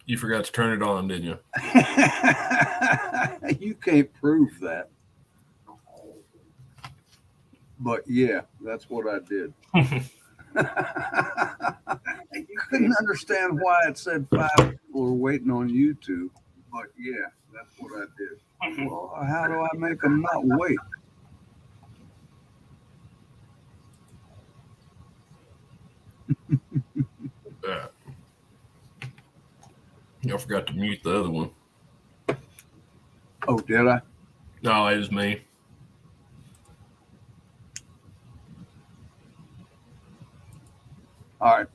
You forgot to turn it on, didn't you? You can't prove that. But yeah, that's what I did. You couldn't understand why it said 5 people are waiting on YouTube. But yeah, that's what I did. Well, how do I make them not wait? Uh, I forgot to mute the other one. Oh, did I? No, it was me. All right.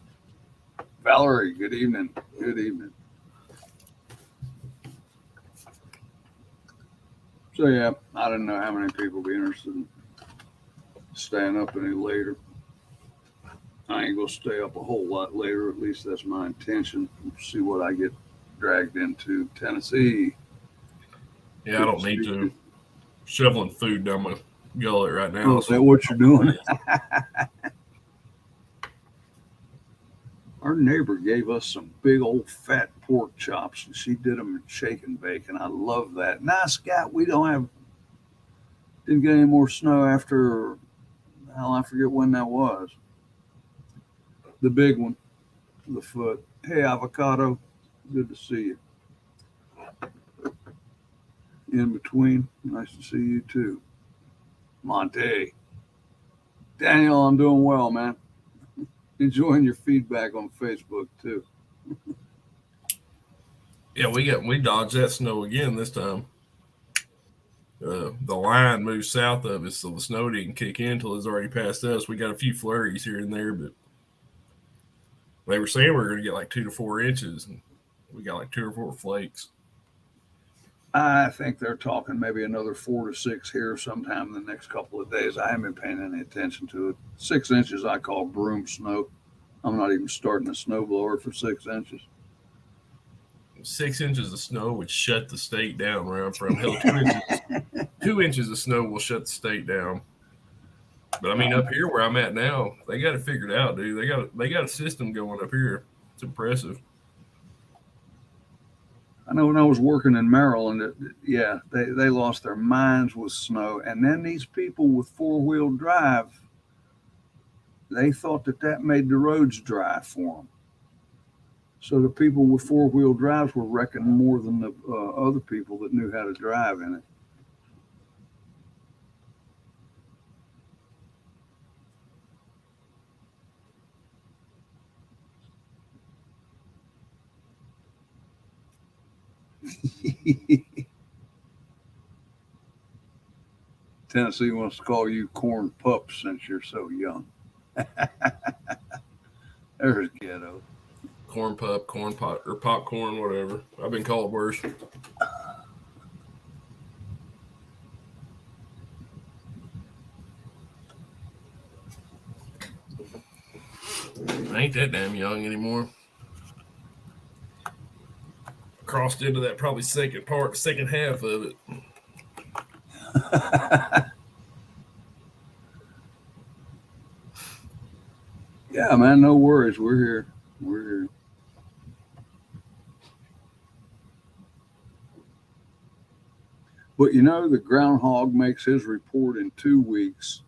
Valerie, good evening. Good evening. So yeah, I don't know how many people be interested in staying up any later. I ain't gonna stay up a whole lot later. At least that's my intention. See what I get dragged into. Tennessee. Yeah, I Good to don't see need to. you. Shoveling food down my gullet right Oh, now. is that So what you're doing? Our neighbor gave us some big old fat pork chops, and she did them in shake and bake, and I love that. Now, Scott, we don't have didn't get any more snow after hell, I forget when that was. The big one, the foot. Hey, avocado, good to see you. In between, nice to see you too. Monte, Daniel, I'm doing well, man. Enjoying your feedback on Facebook too. yeah, we dodged that snow again this time. The line moved south of us, so the snow didn't kick in until it's already past us. We got a few flurries here and there, but they were saying we were going to get like 2 to 4 inches, and we got like 2 or 4 flakes. I think they're talking maybe another 4 to 6 here sometime in the next couple of days. I haven't been paying any attention to it. 6 inches I call broom snow. I'm not even starting a snowblower for 6 inches. 6 inches of snow would shut the state down where I'm from. Hell, 2 inches, 2 inches of snow will shut the state down. But I mean, up here where I'm at now, they got it figured out, dude. They got a system going up here. It's impressive. I know when I was working in Maryland, yeah, they lost their minds with snow. And then these people with four-wheel drive, they thought that that made the roads dry for them. So the people with four-wheel drives were wrecking more than the other people that knew how to drive in it. Tennessee wants to call you corn pups since you're so young. There's ghetto. Corn pup, corn pot, or popcorn, whatever. I've been called worse. I ain't that damn young anymore. Crossed into that probably second half of it. Yeah, man, no worries. We're here. We're here. But you know, the groundhog makes his report in 2 weeks.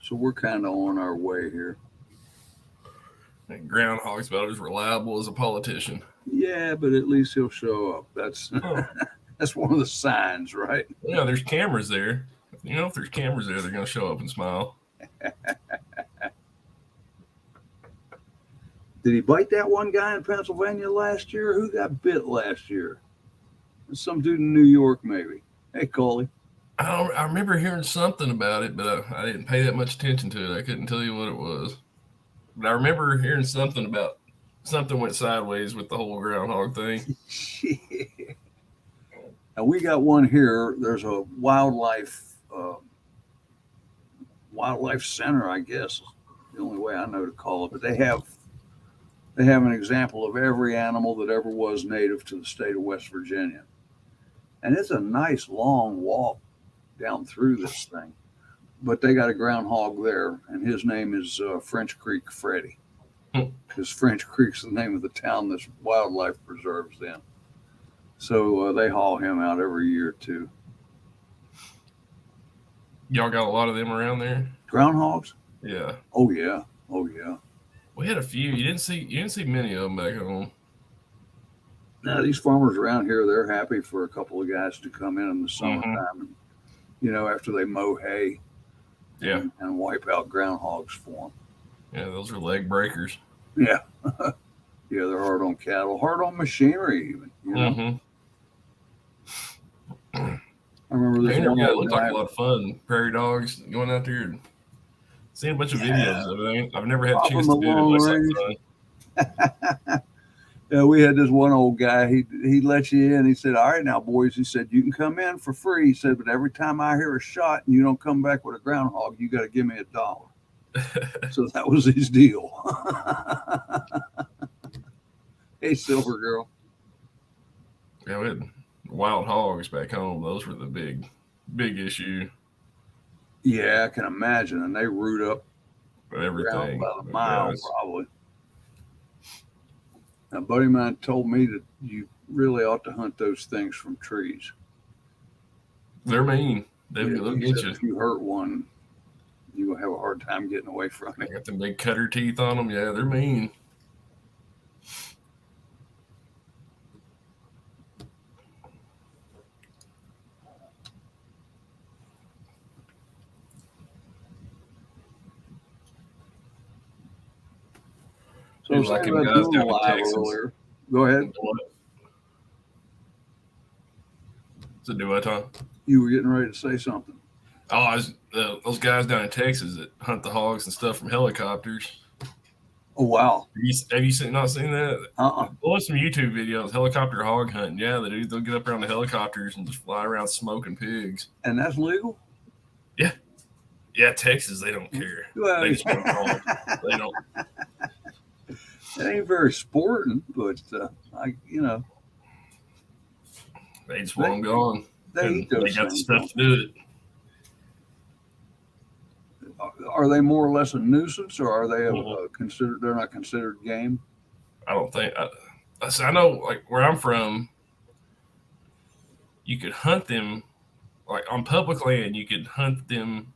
So we're kind of on our way here. And Groundhog's about as reliable as a politician. Yeah, but at least he'll show up. That's Oh, that's one of the signs, right? yeah, there's cameras there. If there's cameras there, they're going to show up and smile. Did he bite that one guy in Pennsylvania last year? Who got bit last year? Some dude in New York, maybe. Hey, Coley. I remember hearing something about it, but I didn't pay that much attention to it. I couldn't tell you what it was. But I remember hearing something about something went sideways with the whole groundhog thing. Now we got one here. There's a wildlife center, I guess, is the only way I know to call it. But they have an example of every animal that ever was native to the state of West Virginia, and it's a nice long walk down through this thing. But they got a groundhog there, and his name is French Creek Freddy. because French Creek's the name of the town this wildlife preserve's in. So they haul him out every year too. Y'all got a lot of them around there? Groundhogs? Yeah. Oh yeah. Oh yeah. We had a few. You didn't see many of them back home. Now these farmers around here, they're happy for a couple of guys to come in the summertime, and, after they mow hay, Yeah. and wipe out groundhogs for them. Yeah, those are leg breakers. Yeah. Yeah, they're hard on cattle, hard on machinery even. Mm-hmm. I remember this Yeah, one it old looked guy. like a lot of fun. Prairie dogs going out there and seeing a bunch of videos of it. I've never had a Pop chance them to do it. along Looks range. like fun. Yeah, we had this one old guy. He let you in. He said, "All right, now, boys." He said, "You can come in for free." He said, "But every time I hear a shot and you don't come back with a groundhog, you got to give me $1." So that was his deal. Hey, Silver Girl. Yeah, we had wild hogs back home. Those were the big issue. Yeah, I can imagine. And they root up But around everything. about a But mile, guys, probably. A buddy of mine told me that you really ought to hunt those things from trees. they're mean. They'll He get said you. if you hurt one, you will have a hard time getting away from They it. got them big cutter teeth on them. Yeah, they're mean. So I was Like thinking them about guys doing a down in live Texas. earlier. Go ahead. So do I, Tom? You were getting ready to say something. Oh, those guys down in Texas that hunt the hogs and stuff from helicopters. Oh, wow. Have you not seen that? Uh-uh. Watch some YouTube videos, helicopter hog hunting. Yeah, they'll get up around the helicopters and just fly around smoking pigs. And that's legal? Yeah, Texas, they don't care. Well, They just want hogs. They don't. it ain't very sporting, but They just want them gone. they And eat those they got the things, stuff to do it. Are they more or less a nuisance, or are they Mhm. considered? They're not considered game. I don't think. I know, like where I'm from, you could hunt them, like on public land. You could hunt them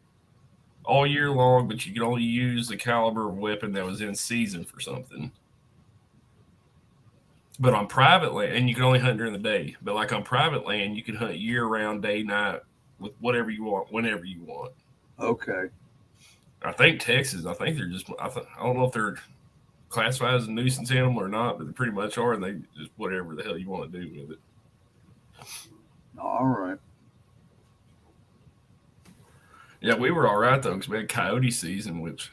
all year long, but you could only use the caliber of weapon that was in season for something. But on private land, and you can only hunt during the day. But like on private land, you can hunt year round, day, night, with whatever you want, whenever you want. Okay. I think Texas. I think they're just. I don't know if they're classified as a nuisance animal or not, but they pretty much are. And they just whatever the hell you want to do with it. All right. Yeah, we were all right though because we had coyote season, which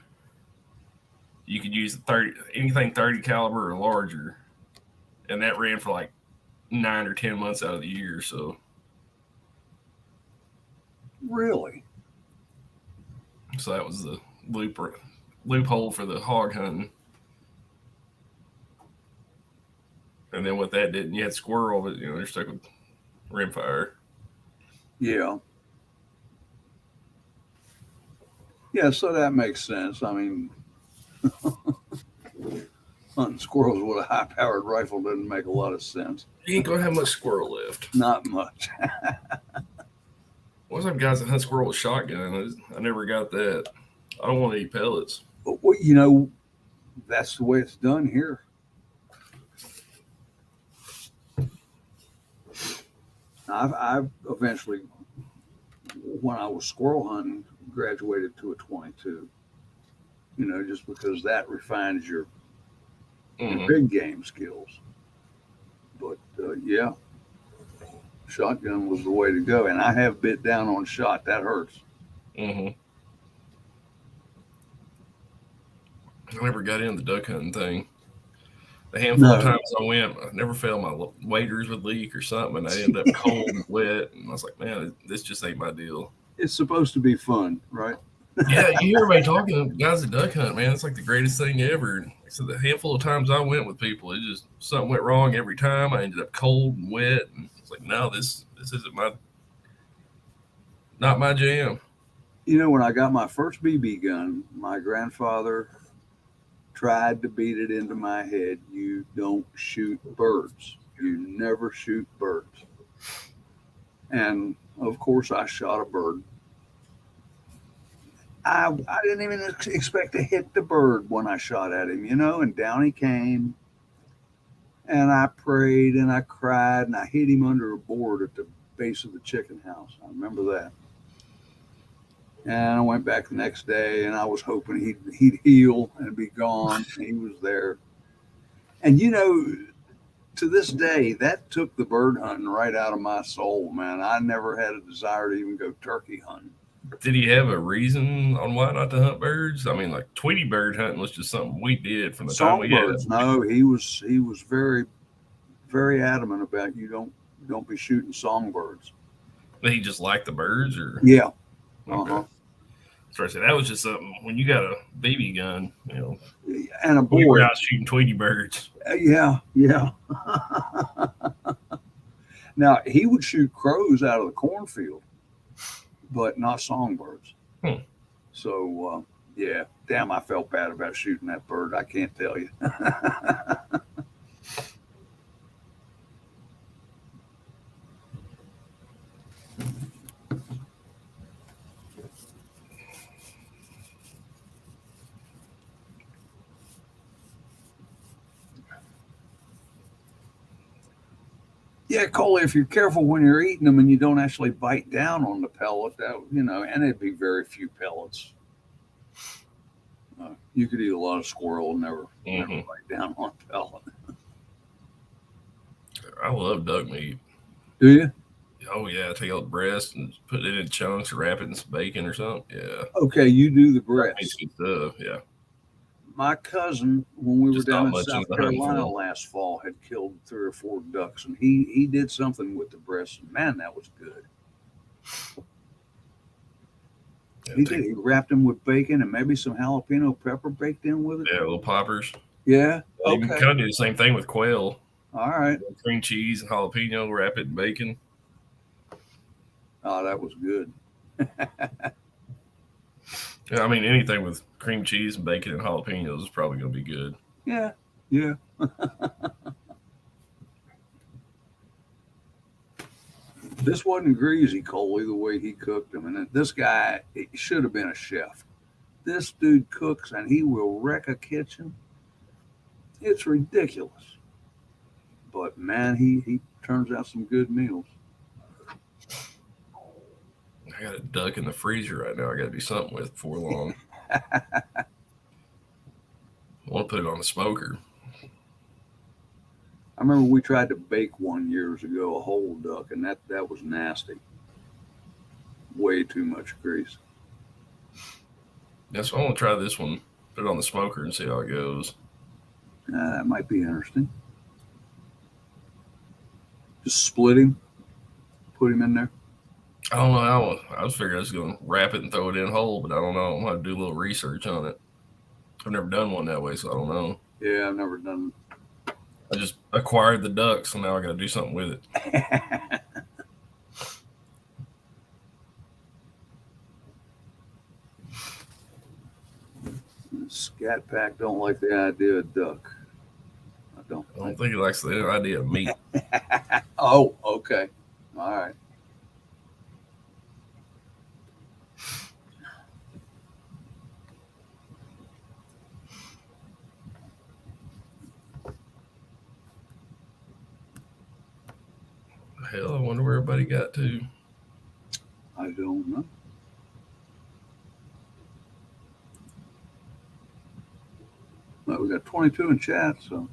you could use anything 30 caliber or larger, and that ran for like 9 or 10 months out of the year. So Really? that was the loophole for the hog hunting. And then what that did, and you had squirrel, but they're stuck with rimfire. Yeah. Yeah, so that makes sense. I mean, hunting squirrels with a high-powered rifle doesn't make a lot of sense. You ain't gonna have much squirrel left. Not much. What's up, guys that hunt squirrel with shotgun? I never got that. I don't want to eat pellets. But, well, that's the way it's done here. I've eventually, when I was squirrel hunting, graduated to a 22. Just because that refines your big game skills. But yeah, shotgun was the way to go, and I have bit down on shot. That hurts. Mm-hmm. I never got into the duck hunting thing. The handful of times I went, I never failed. My waders would leak or something, and I ended up cold and wet. And I was like, man, this just ain't my deal. It's supposed to be fun, right? Yeah, you hear everybody talking, guys that duck hunt, man. It's like the greatest thing ever. So the handful of times I went with people, it just something went wrong every time. I ended up cold and wet, and it's like, no, this isn't not my jam. When I got my first BB gun, my grandfather tried to beat it into my head. You don't shoot birds. You never shoot birds. And of course, I shot a bird. I didn't even expect to hit the bird when I shot at him, and down he came. And I prayed and I cried and I hit him under a board at the base of the chicken house. I remember that. And I went back the next day and I was hoping he'd heal and be gone. And he was there. And to this day, that took the bird hunting right out of my soul, man. I never had a desire to even go turkey hunting. Did he have a reason on why not to hunt birds? I mean, like Tweety bird hunting was just something we did from the time we had. No, he was very, very adamant about you don't be shooting songbirds. He just liked the birds, or yeah. Okay. So I said that was just something when you got a BB gun, and a boy. We were out shooting Tweety birds. Yeah. Now he would shoot crows out of the cornfield, but not songbirds. So yeah, damn, I felt bad about shooting that bird. I can't tell you. Yeah, Coley, if you're careful when you're eating them and you don't actually bite down on the pellet, and it'd be very few pellets. You could eat a lot of squirrel and never bite down on a pellet. I love duck meat. Do you? Oh yeah, take out the breast and put it in chunks or wrap it in some bacon or something. Yeah. Okay, you do the breast. Makes good stuff. Yeah. My cousin, when we were down in South Carolina last fall, had killed 3 or 4 ducks, and he did something with the breast. And man, that was good. Yeah, he did. He wrapped them with bacon and maybe some jalapeno pepper baked in with it. Yeah, little poppers. Yeah. Okay. You can kind of do the same thing with quail. All right. Cream cheese and jalapeno, wrap it in bacon. Oh, that was good. Yeah, I mean, anything with cream cheese and bacon and jalapenos is probably going to be good. Yeah. This wasn't greasy, Coley, the way he cooked them. And this guy, he should have been a chef. This dude cooks and he will wreck a kitchen. It's ridiculous. But, man, he turns out some good meals. I got a duck in the freezer right now. I got to do something with before long. I want to put it on the smoker. I remember we tried to bake one years ago, a whole duck, and that was nasty. Way too much grease. Yeah, so I want to try this one. Put it on the smoker and see how it goes. That might be interesting. Just split him, put him in there. I don't know. I was figuring I was going to wrap it and throw it in whole, but I don't know. I'm going to do a little research on it. I've never done one that way, so I don't know. Yeah, I've never done. I just acquired the duck, so now I got to do something with it. Scat Pack don't like the idea of duck. I don't think he likes the idea of meat. Oh, okay. All right. Hell, I wonder where everybody got to. I don't know. Well, we got 22 in chat, so.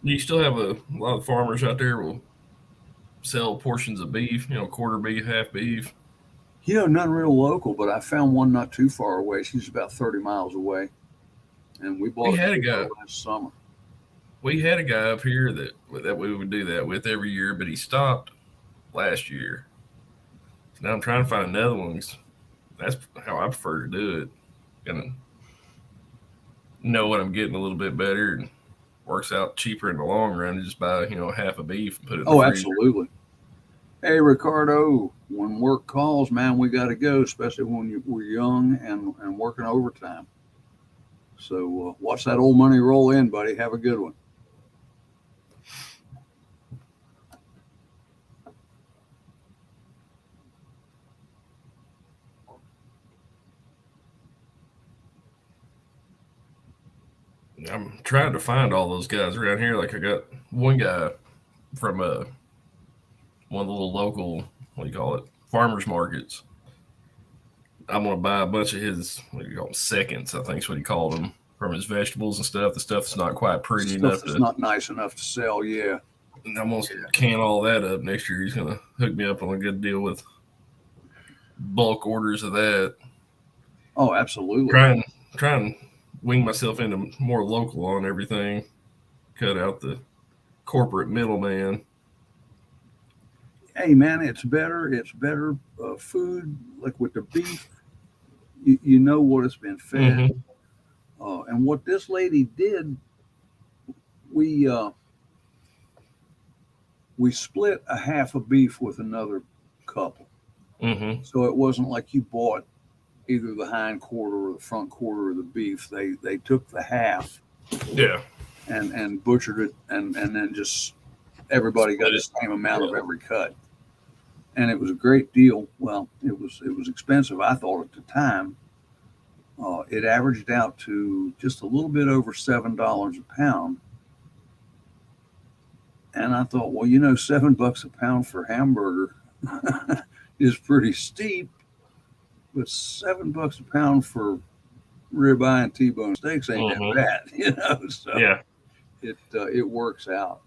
Do you still have a lot of farmers out there will sell portions of beef, quarter beef, half beef? None real local, but I found one not too far away. She's about 30 miles away. And we bought a guy last summer. We had a guy up here that we would do that with every year, but he stopped last year. So now I'm trying to find another one. That's how I prefer to do it. Gonna know what I'm getting a little bit better. And works out cheaper in the long run to just buy, half a beef and put it in the Oh, freezer. absolutely. Hey, Ricardo, when work calls, man, we got to go, especially when we're young and working overtime. So watch that old money roll in, buddy. Have a good one. I'm trying to find all those guys around here. Like I got one guy from one of the little local, what do you call it, farmers markets. I'm gonna buy a bunch of his, what do you call them, seconds, I think is what he called them, from his vegetables and stuff. The stuff that's not quite pretty Stuff enough that's to. not nice enough to sell. Yeah. And I'm gonna can all that up next year. He's gonna hook me up on a good deal with bulk orders of that. Oh, absolutely. Try and wing myself into more local on everything. Cut out the corporate middleman. Hey, man, it's better. It's better food, like with the beef. You know what it's been fed. Mm-hmm. And what this lady did, we split a half of beef with another couple. Mm-hmm. So it wasn't like you bought either the hind quarter or the front quarter of the beef. They took the half, Yeah, and butchered it, and then just everybody got the same amount of every cut. And it was a great deal. Well, it was expensive, I thought, at the time. It averaged out to just a little bit over $7 a pound. And I thought, well, $7 a pound for hamburger is pretty steep, but $7 a pound for ribeye and T-bone steaks ain't that bad, So yeah, it works out.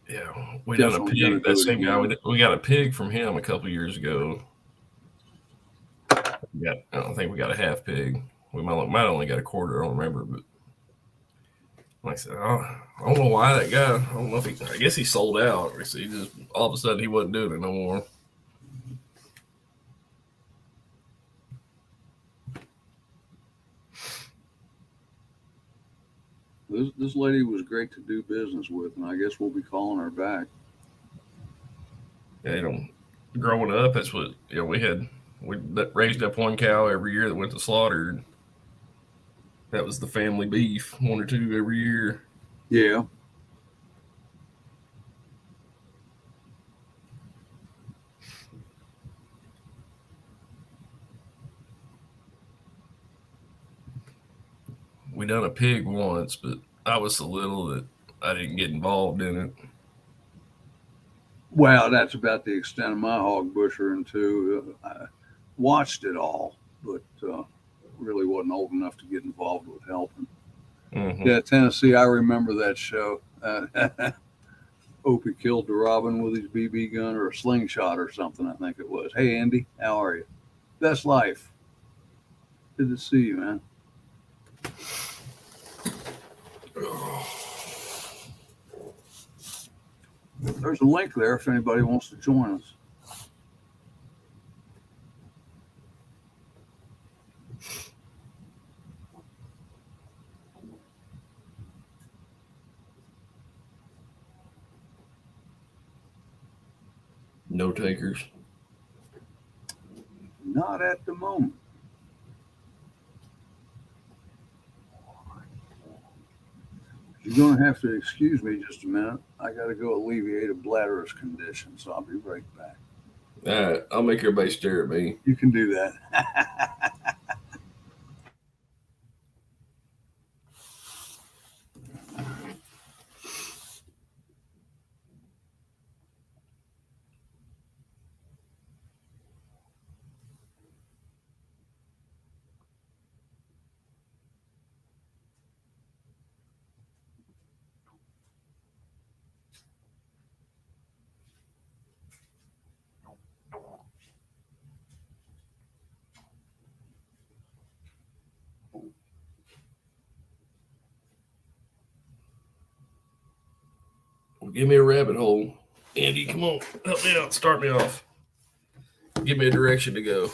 Yeah, we done a pig. That same guy, we got a pig from him a couple years ago. I don't think we got a half pig. We might only got a quarter. I don't remember, but like I said, I don't know why that guy. I don't know if I guess he sold out. Or he just all of a sudden he wasn't doing it no more. This lady was great to do business with, and I guess we'll be calling her back. Yeah, growing up, that's what we raised up one cow every year that went to slaughter. That was the family beef, one or two every year. Yeah. We done a pig once, but I was so little that I didn't get involved in it. Well, that's about the extent of my hog butchering too. I watched it all, but really wasn't old enough to get involved with helping. Mm-hmm. Yeah, Tennessee, I remember that show. Opie killed the robin with his BB gun or a slingshot or something, I think it was. Hey, Andy, how are you? Best life. Good to see you, man. There's a link there if anybody wants to join us. No takers. Not at the moment. You're going to have to excuse me just a minute. I got to go alleviate a bladder's condition, so I'll be right back. All right, I'll make everybody stare at me. You can do that. Well, give me a rabbit hole. Andy, come on. Help me out. Start me off. Give me a direction to go.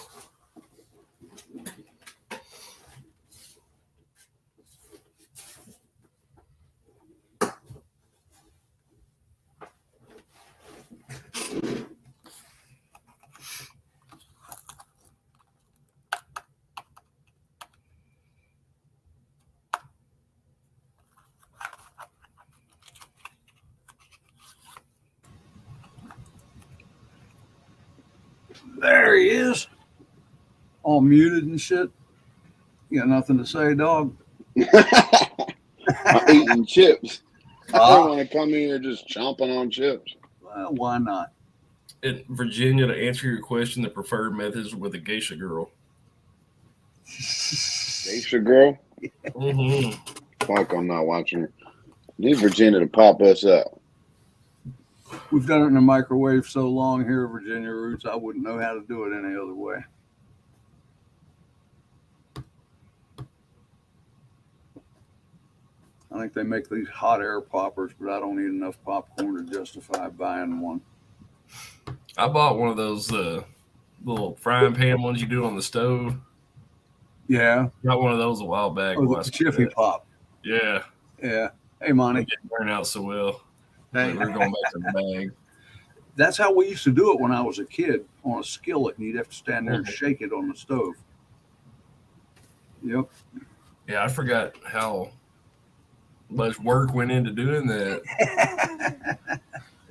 There he is, all muted and shit. You got nothing to say, dog? I'm eating chips. I Ah. don't want to come here just chomping on chips. Well, why not? In Virginia, to answer your question, the preferred method is with a geisha girl. Geisha girl? Mm-hmm. Fuck, I'm not watching her. Need Virginia to pop us up. We've done it in the microwave so long here at Virginia Roots, I wouldn't know how to do it any other way. I think they make these hot air poppers, but I don't eat enough popcorn to justify buying one. I bought one of those little frying pan ones you do on the stove. Yeah. Got one of those a while back. Oh, the Jiffy Pop. Yeah. Yeah. Hey, Monty. It didn't turn out so well. Hey. We're going back to the bag. That's how we used to do it when I was a kid, on a skillet, and you'd have to stand there and shake it on the stove. Yep. Yeah, I forgot how much work went into doing that.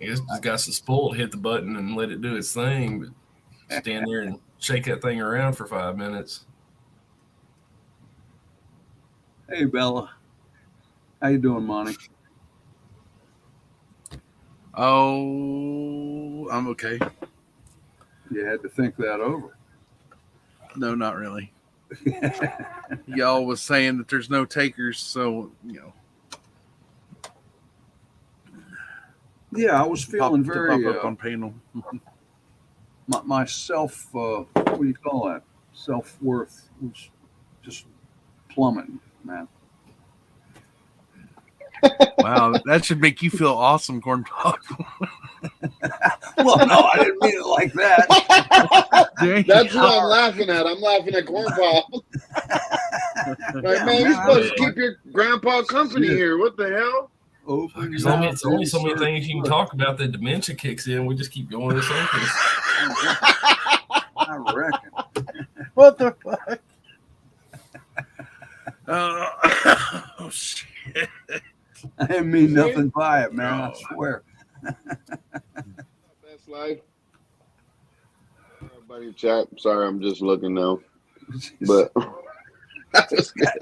I guess just got so spoiled, hit the button and let it do its thing, but stand there and shake that thing around for 5 minutes. Hey, Bella. How you doing, Monty? Oh, I'm okay. You had to think that over. No, not really. Y'all was saying that there's no takers, so Yeah, I was feeling very pop up on panel. my self. What do you call that? Self-worth was just plummeting, man. Wow, that should make you feel awesome, Corn Pop. Well, no, I didn't mean it like that. That's what I'm laughing at. I'm laughing at Corn Pop. Like, man, you're supposed to keep your grandpa company here. What the hell? There's only so many things you can talk about that dementia kicks in. We just keep going in circles. I reckon. What the fuck? Oh, shit. I didn't mean nothing by it, man. I swear. Best life. Everybody chat. Sorry, I'm just looking now. But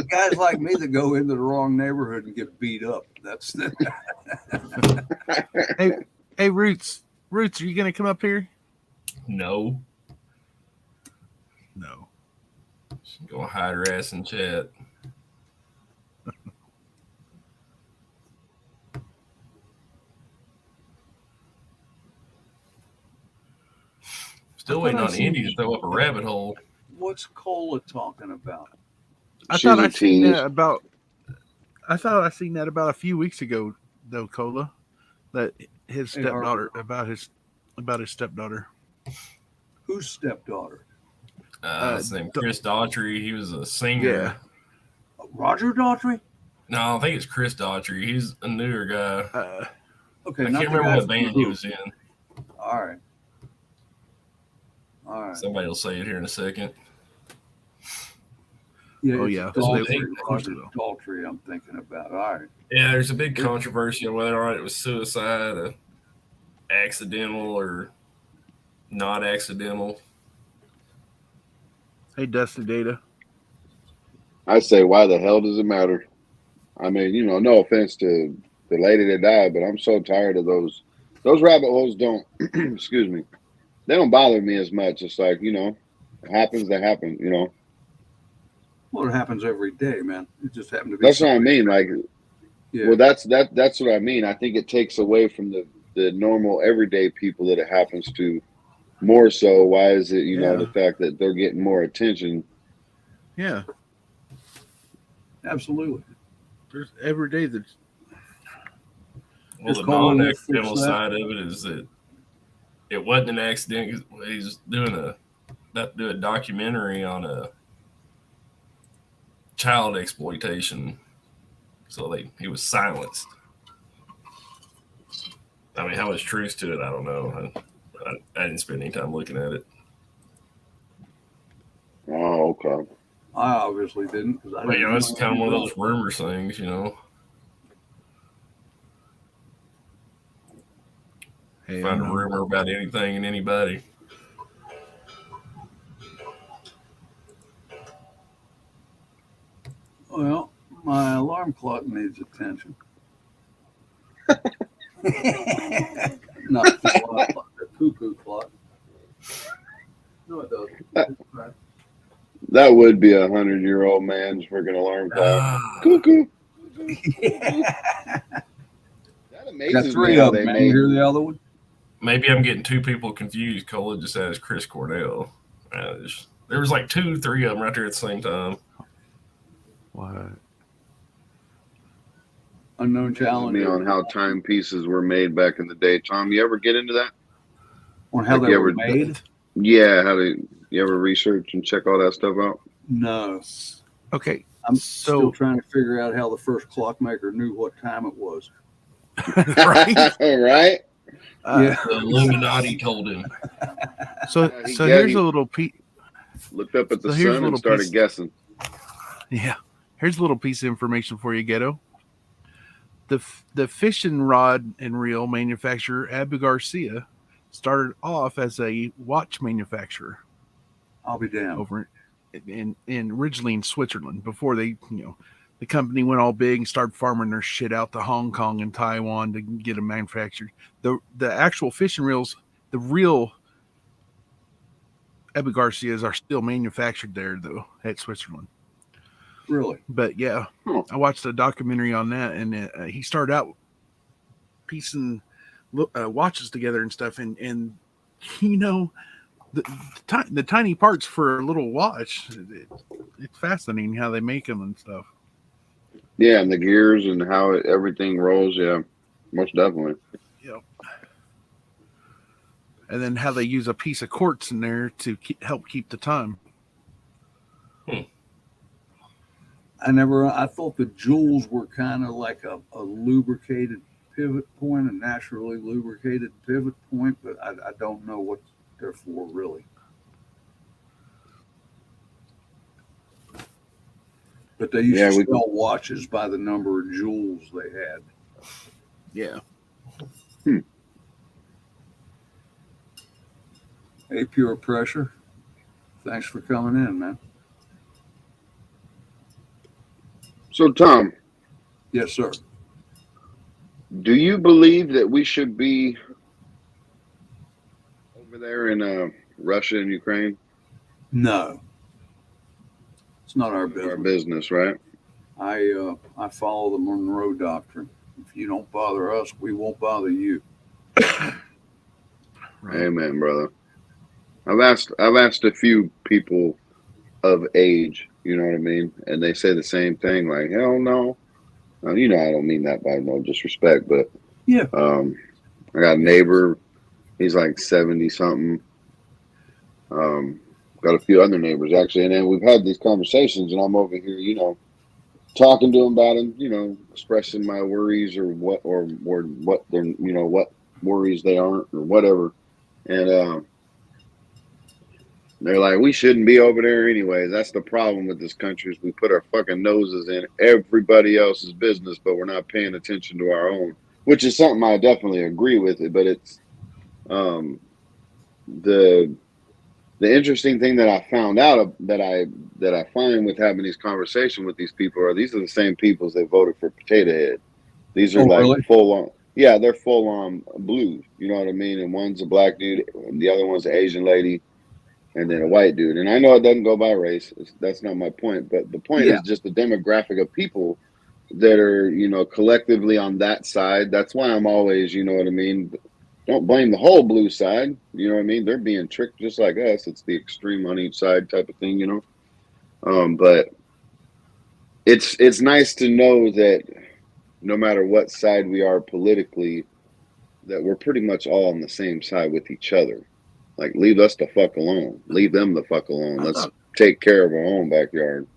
guys like me that go into the wrong neighborhood and get beat up. That's the Hey, Roots, are you gonna come up here? No. No. She's going to hide her ass in chat. Still waiting on Andy to throw up a rabbit hole. What's Cola talking about? I thought I seen that about a few weeks ago, though, Cola. That his stepdaughter about his stepdaughter. Whose stepdaughter? His name Chris Daughtry. He was a singer. Yeah. Roger Daughtry? No, I think it's Chris Daughtry. He's a newer guy. Okay, I can't remember what band he was in. All right. Somebody will say it here in a second. Yeah, oh yeah, Daughtry. I'm thinking about. All right. Yeah, there's a big controversy on whether or not it was suicide, accidental or not accidental. Hey, Dusty Data. I say, why the hell does it matter? I mean, no offense to the lady that died, but I'm so tired of those. Those rabbit holes don't. Excuse me. They don't bother me as much. It's like, it happens to happen, Well, it happens every day, man. It just happened to be. That's what I mean. Like, yeah. Well, that's what I mean. I think it takes away from the normal everyday people that it happens to more so. Why is it, the fact that they're getting more attention? Yeah. Absolutely. There's every day that's. Well, the non-accidental side of it is that it wasn't an accident. He's doing a documentary on a child exploitation, so he was silenced. I mean, how much truth to it, I don't know. I didn't spend any time looking at it. Oh, okay. I obviously didn't. It's kind of one of those rumor things, Hey, Find a rumor about anything and anybody. Well, my alarm clock needs attention. Not the alarm clock, the cuckoo clock. No, it doesn't. It's right. That would be 100-year-old man's freaking alarm clock. Ah, Cuckoo. Yeah. That Got amazes me three how of they them. Man. made. You hear the other one? maybe I'm getting two people confused. Cola just asked Chris Cornell. There was like 2, 3 of them right there at the same time. What? Unknown Amazes challenge. me on how timepieces were made back in the day. Tom, you ever get into that? On how Like they you were ever- made? Yeah, you ever research and check all that stuff out? No. Okay. I'm So- still trying to figure out how the first clockmaker knew what time it was. Right? Right? Yeah. The Illuminati told him. So Yeah, he here's got- a little piece. Looked up at the So here's a sun and little started piece- guessing. Yeah. Here's a little piece of information for you, Ghetto. The fishing rod and reel manufacturer Abu Garcia started off as a watch manufacturer I'll be damned. over in originally in Switzerland before they, the company went all big and started farming their shit out to Hong Kong and Taiwan to get them manufactured. The actual fishing reels, the real Abu Garcias are still manufactured there though at Switzerland. Really? But yeah, Huh. I watched a documentary on that, and he started out piecing watches together and stuff, and the tiny parts for a little watch. It's fascinating how they make them and stuff. Yeah, and the gears and how everything rolls. Yeah, most definitely. And then how they use a piece of quartz in there to help keep the time. I thought the jewels were kind of like a lubricated pivot point, a naturally lubricated pivot point, but I don't know what they're for really. But they used Yeah, to we- sell watches by the number of jewels they had. Yeah. Hey, Pure Pressure, thanks for coming in, man. So, Tom, Yes, sir. do you believe that we should be over there in Russia and Ukraine? No, it's not our Our business. business, right? I follow the Monroe Doctrine. If you don't bother us, we won't bother you. Right. Amen, brother. I've asked a few people of age, you know what I mean, and they say the same thing, like, hell no. I don't mean that by no disrespect, but Yeah. I got a neighbor, he's like 70 something. Got a few other neighbors actually, and then we've had these conversations, and I'm over here, talking to them about them, expressing my worries or what they're, what worries they aren't or whatever, and they're like, we shouldn't be over there anyways. That's the problem with this country is we put our fucking noses in everybody else's business, but we're not paying attention to our own, which is something I definitely agree with it. But it's the interesting thing that I found out that I find with having these conversations with these people are these are the same people that voted for Potato Head. These are really? full on. Yeah, they're full on blues. You know what I mean? And one's a black dude, and the other one's an Asian lady, and then a white dude. And I know it doesn't go by race. That's not my point. But the point is just the demographic of people that are, collectively on that side. That's why I'm always, you know what I mean? Don't blame the whole blue side. You know what I mean? They're being tricked just like us. It's the extreme on each side type of thing, But it's nice to know that no matter what side we are politically, that we're pretty much all on the same side with each other. Like, leave us the fuck alone. Leave them the fuck alone. Let's take care of our own backyard.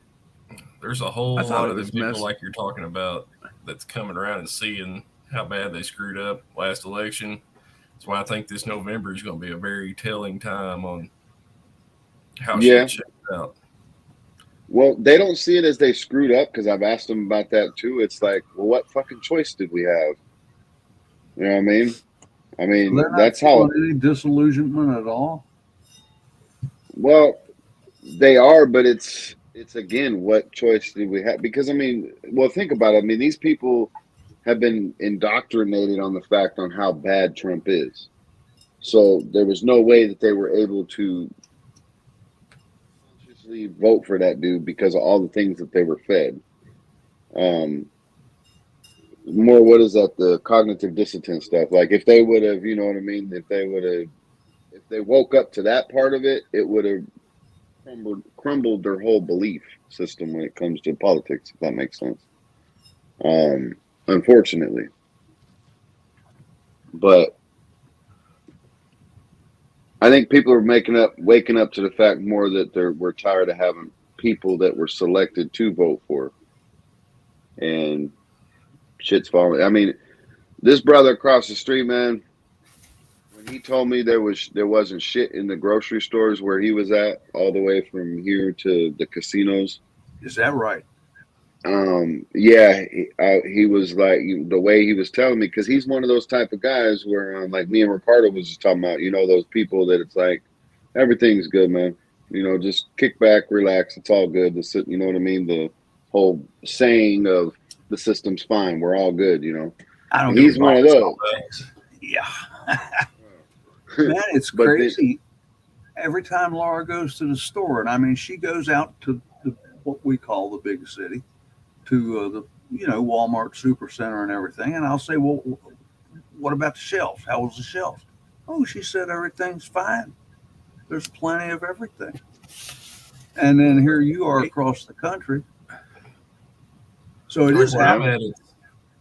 There's a whole I thought lot it of the was people messed- like you're talking about that's coming around and seeing how bad they screwed up last election. That's why I think this November is going to be a very telling time on how Yeah. shit shakes out. Well, they don't see it as they screwed up because I've asked them about that too. It's like, well, what fucking choice did we have? You know what I mean? They're not That's how. feeling any disillusionment at all. Well, they are, but it's it's again, what choice do we have? Because I mean, well, think about it. I mean, these people have been indoctrinated on the fact on how bad Trump is. So there was no way that they were able to consciously vote for that dude because of all the things that they were fed. More, what is that? The cognitive dissonance stuff. Like if they would have, you know what I mean? If they woke up to that part of it, it would have crumbled their whole belief system when it comes to politics, if that makes sense. Unfortunately. But I think people are waking up to the fact more that we're tired of having people that were selected to vote for. And shit's falling. I mean, this brother across the street, man, when he told me there wasn't shit in the grocery stores where he was at, all the way from here to the casinos. Is that right? Yeah, he was like, the way he was telling me, because he's one of those type of guys where, like me and Ricardo was just talking about, you know, those people that it's like, everything's good, man. You know, just kick back, relax, it's all good. You know what I mean? The whole saying of the system's fine, we're all good, you know. I don't. He's one of those. Yeah. Man, it's crazy. Every time Laura goes to the store, and I mean, she goes out to what we call the big city, to the Walmart Supercenter and everything, and I'll say, well, what about the shelves? How was the shelves? Oh, she said everything's fine. There's plenty of everything. And then here you are across the country. So it is happening.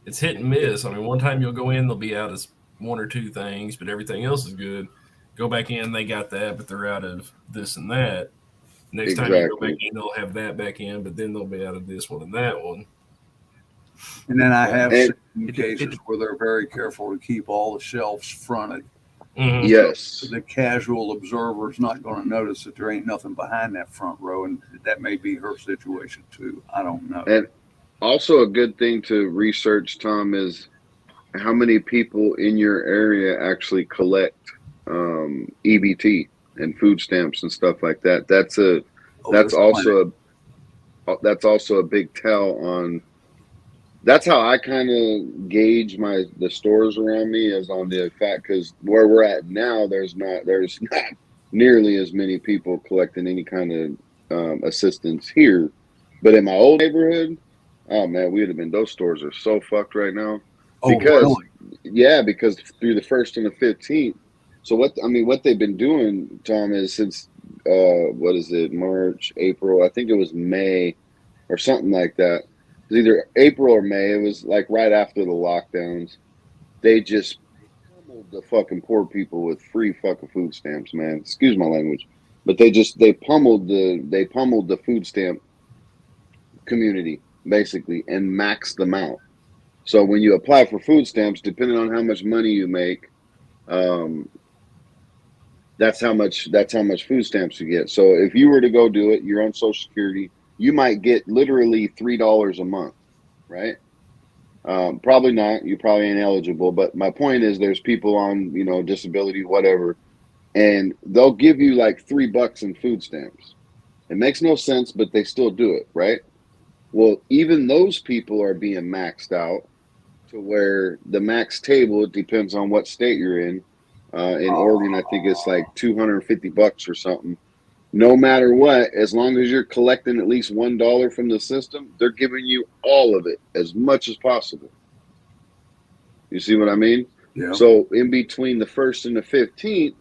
It's hit and miss. I mean, one time you'll go in, they'll be out of one or two things, but everything else is good. Go back in, they got that, but they're out of this and that. Next time you go back in, they'll have that back in, but then they'll be out of this one and that one. And then I have seen cases where they're very careful to keep all the shelves fronted. Mm-hmm. Yes. So the casual observer is not going to notice that there ain't nothing behind that front row, and that may be her situation too. I don't know. And also a good thing to research, Tom, is how many people in your area actually collect EBT and food stamps and stuff like that. That's also a big tell on. That's how I kind of gauge the stores around me, is on the fact, because where we're at now, there's not nearly as many people collecting any kind of assistance here. But in my old neighborhood, oh man, we'd have been. Those stores are so fucked right now. Because through the 1st and the 15th. So what they've been doing, Tom, is since March, April, I think it was May or something like that. It was either April or May. It was like right after the lockdowns. They just pummeled the fucking poor people with free fucking food stamps, man. Excuse my language. But they pummeled the food stamp community, basically, and maxed them out. So when you apply for food stamps, depending on how much money you make, that's how much food stamps you get. So if you were to go do it, you're on Social Security, you might get literally $3 a month, right? Probably not. You probably ain't eligible. But my point is, there's people on, disability, whatever, and they'll give you like $3 in food stamps. It makes no sense, but they still do it, right? Well, even those people are being maxed out to where the max table, it depends on what state you're in. In Oregon, I think it's like $250 or something. No matter what, as long as you're collecting at least $1 from the system, they're giving you all of it, as much as possible. You see what I mean? Yeah. So in between the 1st and the 15th,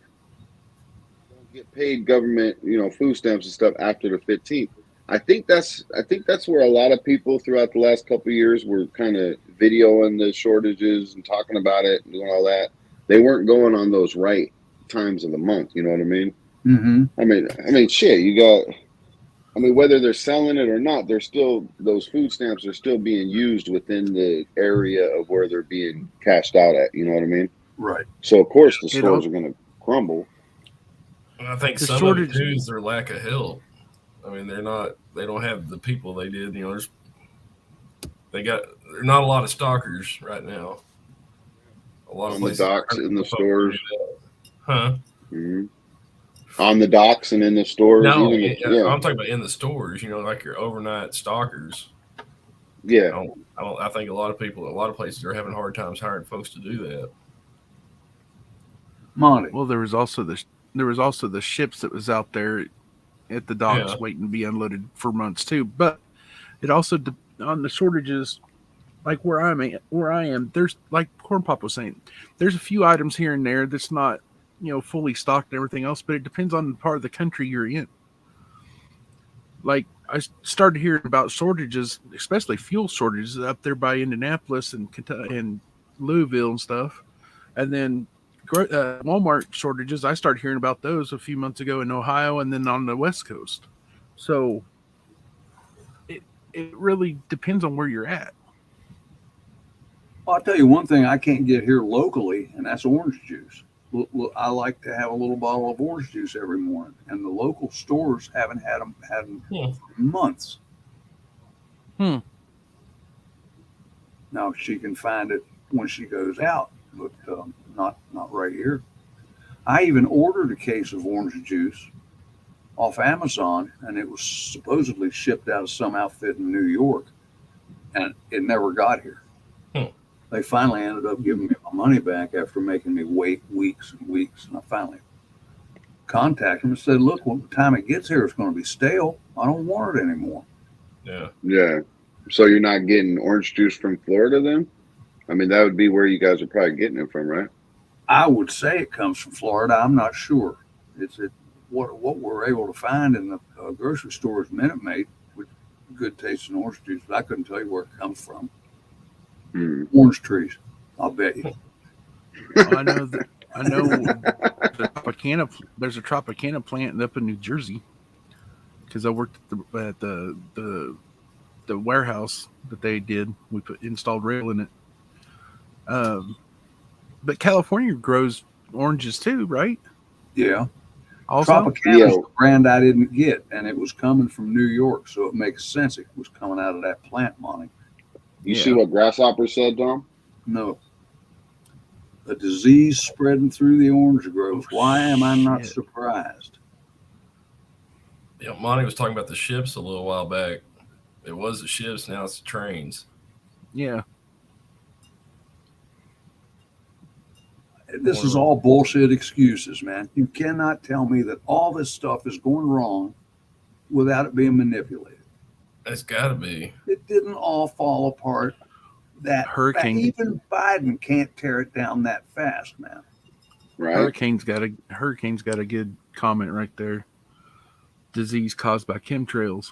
don't get paid government, food stamps and stuff after the 15th. I think that's where a lot of people throughout the last couple of years were kind of videoing the shortages and talking about it and doing all that. They weren't going on those right times of the month. You know what I mean? Mm-hmm. I mean, shit. You got. I mean, whether they're selling it or not, those food stamps are still being used within the area of where they're being cashed out at. You know what I mean? Right. So of course the stores are going to crumble. I think some of it too is their lack of help. I mean, they don't have the people they did. There's not a lot of stalkers right now. A lot on of the docks in the stores. Huh? Mm-hmm. On the docks and in the stores. No, even yeah. I'm talking about in the stores. Like your overnight stalkers. Yeah. I think a lot of places are having hard times hiring folks to do that. Monty. Well, there was also the ships that was out there at the docks waiting to be unloaded for months too. But it also on the shortages, like where I am, there's, like Corn Pop was saying, there's a few items here and there that's not fully stocked and everything else, but it depends on the part of the country you're in. Like I started hearing about shortages, especially fuel shortages up there by Indianapolis and Kentucky and Louisville and stuff, and then Walmart shortages. I started hearing about those a few months ago in Ohio and then on the West Coast. So it really depends on where you're at. Well, I'll tell you one thing I can't get here locally, and that's orange juice. I like to have a little bottle of orange juice every morning, and the local stores haven't had them for months. Now she can find it when she goes out, but not right here. I even ordered a case of orange juice off Amazon, and it was supposedly shipped out of some outfit in New York, and it never got here. They finally ended up giving me my money back after making me wait weeks and weeks. And I finally contacted them and said, look, by the time it gets here, it's going to be stale. I don't want it anymore. Yeah. Yeah. So you're not getting orange juice from Florida then? I mean, that would be where you guys are probably getting it from, right? I would say it comes from Florida. I'm not sure. What we're able to find in the grocery store is Minute Maid with good tasting orange juice, but I couldn't tell you where it comes from. Orange trees, I'll bet you. I know there's a Tropicana plant up in New Jersey because I worked at the warehouse that they did. We installed rail in it. But California grows oranges too, right? Yeah. Also, Tropicana is the brand I didn't get, and it was coming from New York, so it makes sense it was coming out of that plant, Monty. You see what Grasshopper said, Dom? No. A disease spreading through the orange groves. Why am I not surprised? Monty was talking about the ships a little while back. It was the ships, now it's the trains. Yeah. This is all bullshit excuses, man. You cannot tell me that all this stuff is going wrong without it being manipulated. It's got to be. It didn't all fall apart that hurricane. Even Biden can't tear it down that fast, man. Right. Hurricane's got a good comment right there. Disease caused by chemtrails.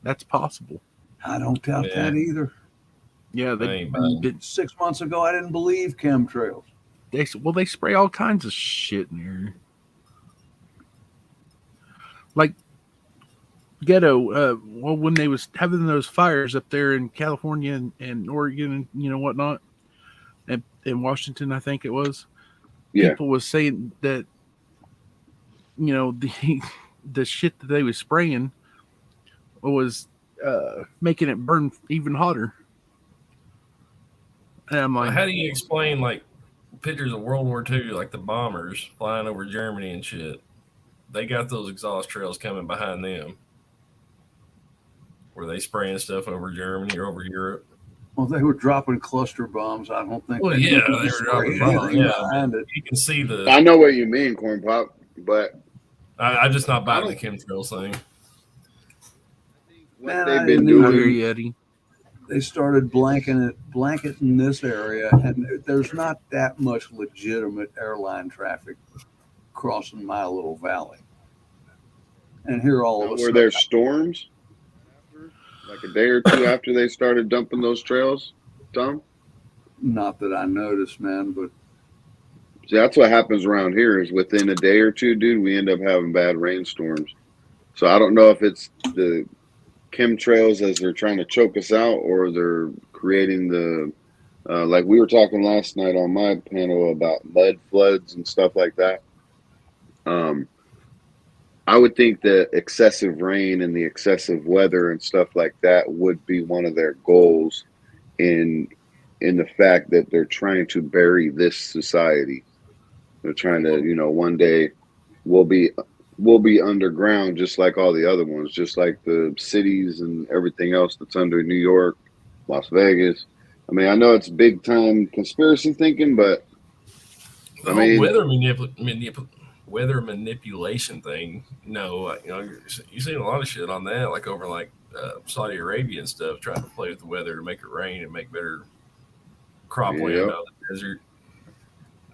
That's possible. I don't doubt that either. Yeah, they 6 months ago I didn't believe chemtrails. They spray all kinds of shit in here. Like Ghetto, when they was having those fires up there in California and Oregon and whatnot, and in Washington, I think it was. Yeah. People was saying that the shit that they was spraying was making it burn even hotter. And I'm like, how do you explain like pictures of World War II, like the bombers flying over Germany and shit? They got those exhaust trails coming behind them. Were they spraying stuff over Germany or over Europe? Well, they were dropping cluster bombs. I don't think. Well, they were dropping bombs. Yeah, you can see the. I know what you mean, Corn Pop, but I'm just not buying the chemtrails thing. What they've been doing, Eddie. They started blanketing this area, and there's not that much legitimate airline traffic crossing my little valley. And here all of a sudden, were there storms? Like a day or two after they started dumping those trails, Tom? Not that I noticed, man, but see, that's what happens around here is within a day or two, dude, we end up having bad rainstorms. So I don't know if it's the chemtrails as they're trying to choke us out or they're creating the, like we were talking last night on my panel about mud floods and stuff like that. I would think that excessive rain and the excessive weather and stuff like that would be one of their goals in the fact that they're trying to bury this society. They're trying to, one day we'll be will be underground, just like all the other ones, just like the cities and everything else that's under New York, Las Vegas. I mean, I know it's big time conspiracy thinking, but The I whole mean, weather manipulation thing. You've seen a lot of shit on that, like over like Saudi Arabia and stuff, trying to play with the weather to make it rain and make better cropland yeah. out of the desert.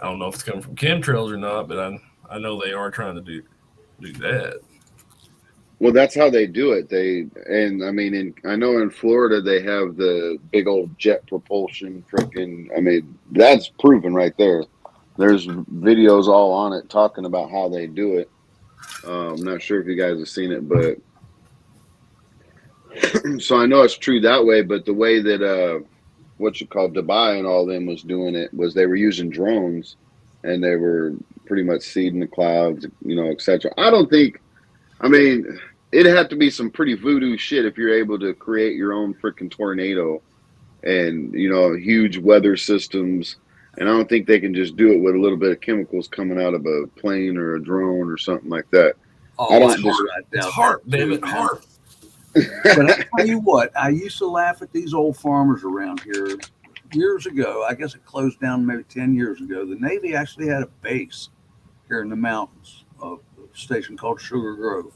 I don't know if it's coming from chemtrails or not, but I know they are trying to do that. Well, that's how they do it. And I mean, I know in Florida they have the big old jet propulsion freaking. I mean, that's proven right there. There's videos all on it talking about how they do it. I'm not sure if you guys have seen it, but so I know it's true that way. But the way that what you call Dubai and all them was doing it was they were using drones, and they were pretty much seeding the clouds, etc. I don't think. I mean, it'd have to be some pretty voodoo shit if you're able to create your own freaking tornado and, huge weather systems. And I don't think they can just do it with a little bit of chemicals coming out of a plane or a drone or something like that. Oh, I don't it's just- hard. I It's doubt HAARP, that damn too, it, man. HAARP. But I tell you what, I used to laugh at these old farmers around here years ago. I guess it closed down maybe 10 years ago. The Navy actually had a base here in the mountains of a station called Sugar Grove.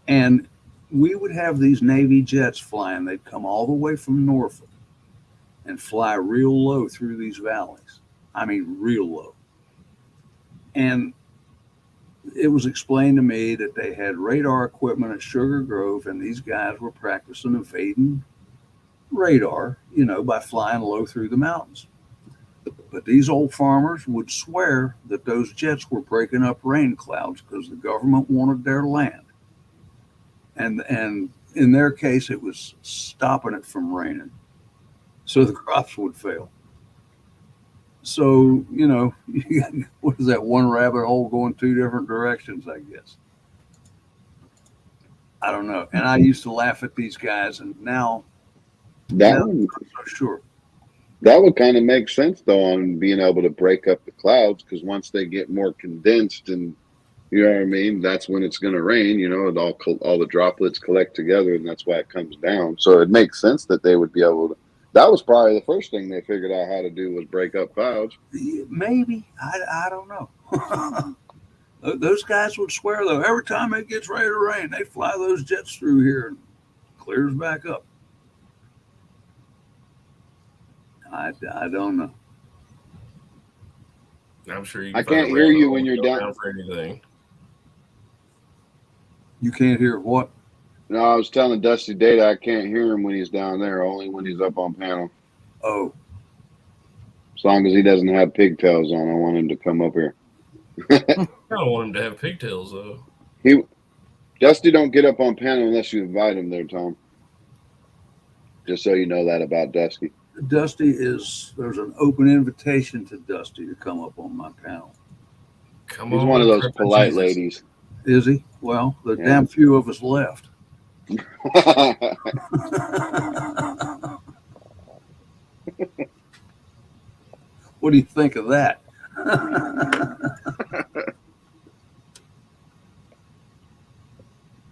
And we would have these Navy jets flying. They'd come all the way from Norfolk and fly real low through these valleys. I mean, real low. And it was explained to me that they had radar equipment at Sugar Grove, and these guys were practicing evading radar, by flying low through the mountains. But these old farmers would swear that those jets were breaking up rain clouds because the government wanted their land. And in their case, it was stopping it from raining, so the crops would fail. So, what is that, one rabbit hole going two different directions, I guess. I don't know. And I used to laugh at these guys, and now That I'm one, not so sure. that would kind of make sense though on being able to break up the clouds, because once they get more condensed and you know what I mean, that's when it's going to rain. And all the droplets collect together, and that's why it comes down. So it makes sense that they would be able to. That was probably the first thing they figured out how to do was break up clouds. Maybe. I don't know. Those guys would swear, though, every time it gets ready to rain, they fly those jets through here and clears back up. I don't know. I'm sure you I can find can't a hear rabbit you hole when you're to go down. for anything. You can't hear what? No, I was telling Dusty Data I can't hear him when he's down there, only when he's up on panel. Oh, As long as he doesn't have pigtails on, I want him to come up here. I don't want him to have pigtails though. Dusty don't get up on panel unless you invite him there, Tom. Just so you know that about Dusty. there's an open invitation to Dusty to come up on my panel. Come He's on, one of those Cripple polite Jesus. ladies. Is he? Well, the Yeah. damn few of us left. What do you think of that?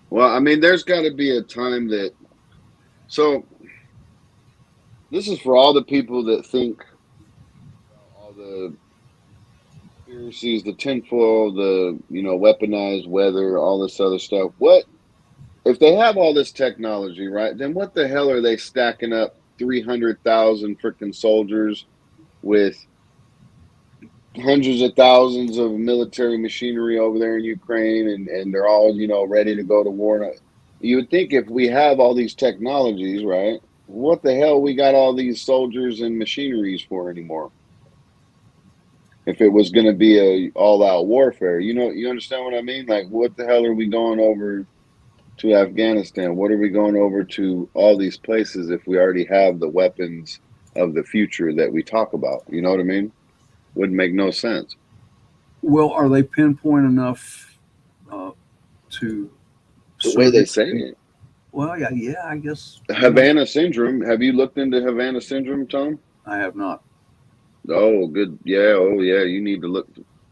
Well, I mean, there's got to be a time that. So, this is for all the people that think all the conspiracies, the tinfoil, the weaponized weather, all this other stuff. What if they have all this technology, right? Then what the hell are they stacking up 300,000 freaking soldiers with hundreds of thousands of military machinery over there in Ukraine, and they're all ready to go to war? You would think if we have all these technologies, right, what the hell we got all these soldiers and machineries for anymore? If it was going to be a all-out warfare, you understand what I mean? Like, what the hell are we going over to Afghanistan? What are we going over to all these places if we already have the weapons of the future that we talk about? You know what I mean? Wouldn't make no sense. Well, are they pinpoint enough to The way they say it. Well, yeah, I guess. Havana syndrome. Have you looked into Havana syndrome, Tom? I have not. Oh, good. Yeah. Oh, yeah. You need to look.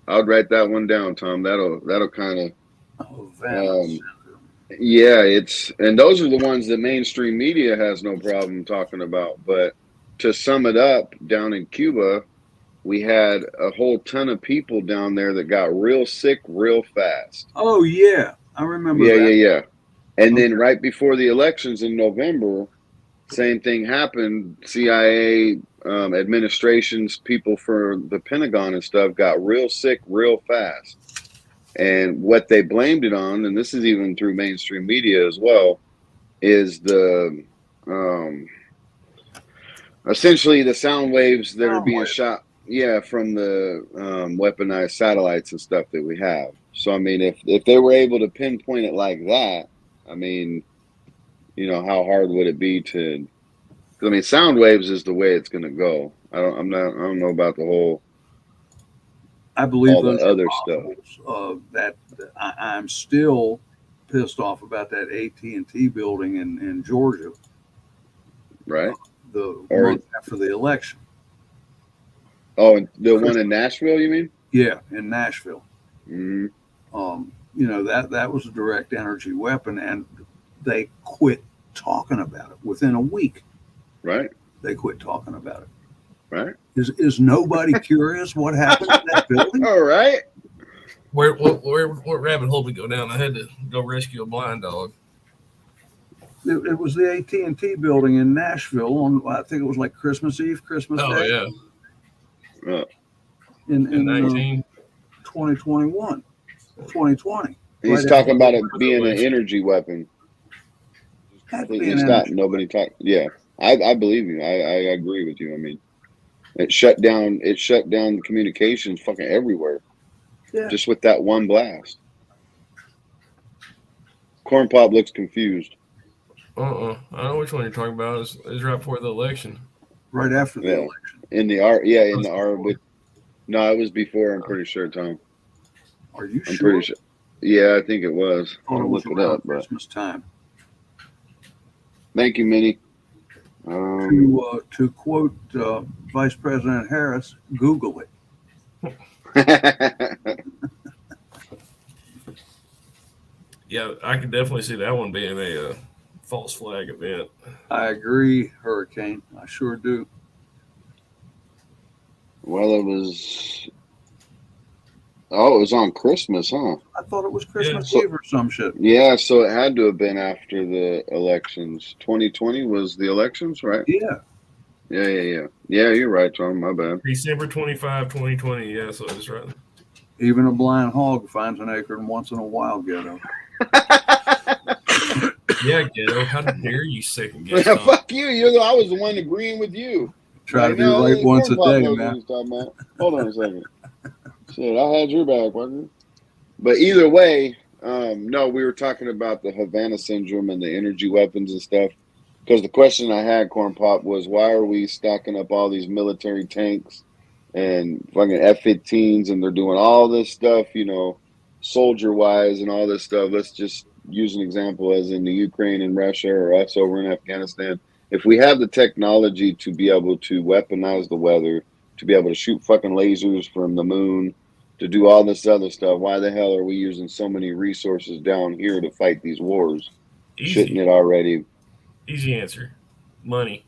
I'll write that one down, Tom. That'll kind of Oh, Van. Yeah, and those are the ones that mainstream media has no problem talking about. But to sum it up, down in Cuba, we had a whole ton of people down there that got real sick real fast. Oh yeah, I remember Yeah, that. yeah, yeah. And then Okay. right before the elections in November, same thing happened. CIA administrations, people for the Pentagon and stuff got real sick real fast. And what they blamed it on, and this is even through mainstream media as well, is the essentially the sound waves that are Sound being wave. shot, yeah, from the weaponized satellites and stuff that we have. So I mean, if they were able to pinpoint it like that, I mean, how hard would it be to? I mean, sound waves is the way it's going to go. I don't know about the whole I believe all the those other are stuff, possibles. I'm still pissed off about that AT&T building in Georgia right? the Or month after the election. oh, the one in Nashville, you mean? Yeah, in Nashville. Mm-hmm. That was a direct energy weapon, and they quit talking about it within a week. Right, They quit talking about it. right. Is nobody curious what happened in that building? All right. What rabbit hole we go down? I had to go rescue a blind dog. It was the AT&T building in Nashville on, I think it was like Christmas Eve, Christmas Oh Day yeah, in in 19. 2021, 2020. He's Right talking after about the it being an energy weapon. had to be Completely an stopped. energy Nobody talked. Yeah, I believe you. I agree with you. I mean, it shut down the communications fucking everywhere Yeah. just with that one blast. Corn Pop looks confused. I know which one you're talking about. Is right before the election. Right after the Yeah. election. In the R, yeah, in That's the R. before. But no, it was before. I'm pretty sure, Tom. Are you I'm sure? pretty sure. Yeah, I think it was. I thought it I'll was look it around up. But Christmas time. thank you, Minnie. To quote Vice President Harris, Google it. Yeah, I could definitely see that one being a false flag event. I agree, Hurricane. I sure do. Well, it was. Oh, it was on Christmas, huh? I thought it was Christmas Yeah. Eve or some shit. Yeah, so it had to have been after the elections. 2020 was the elections, right? Yeah. Yeah. Yeah, you're right, Tom. My bad. December 25, 2020. Yeah, so it's right. Even a blind hog finds an acorn once in a while, Ghetto. Yeah, Ghetto. How dare you second guess? Man, Tom? fuck you. I was the one agreeing with you. Try to be no, right once a Corn Pop day, knows what man. he's talking about. Hold on a second. Shit, I had your back, partner. But either way, no, we were talking about the Havana syndrome and the energy weapons and stuff. Because the question I had, Corn Pop, was why are we stacking up all these military tanks and fucking F-15s and they're doing all this stuff, soldier-wise and all this stuff. Let's just use an example as in the Ukraine and Russia or us over in Afghanistan. If we have the technology to be able to weaponize the weather, to be able to shoot fucking lasers from the moon, to do all this other stuff, why the hell are we using so many resources down here to fight these wars? Shouldn't Easy. it already? Easy answer. Money.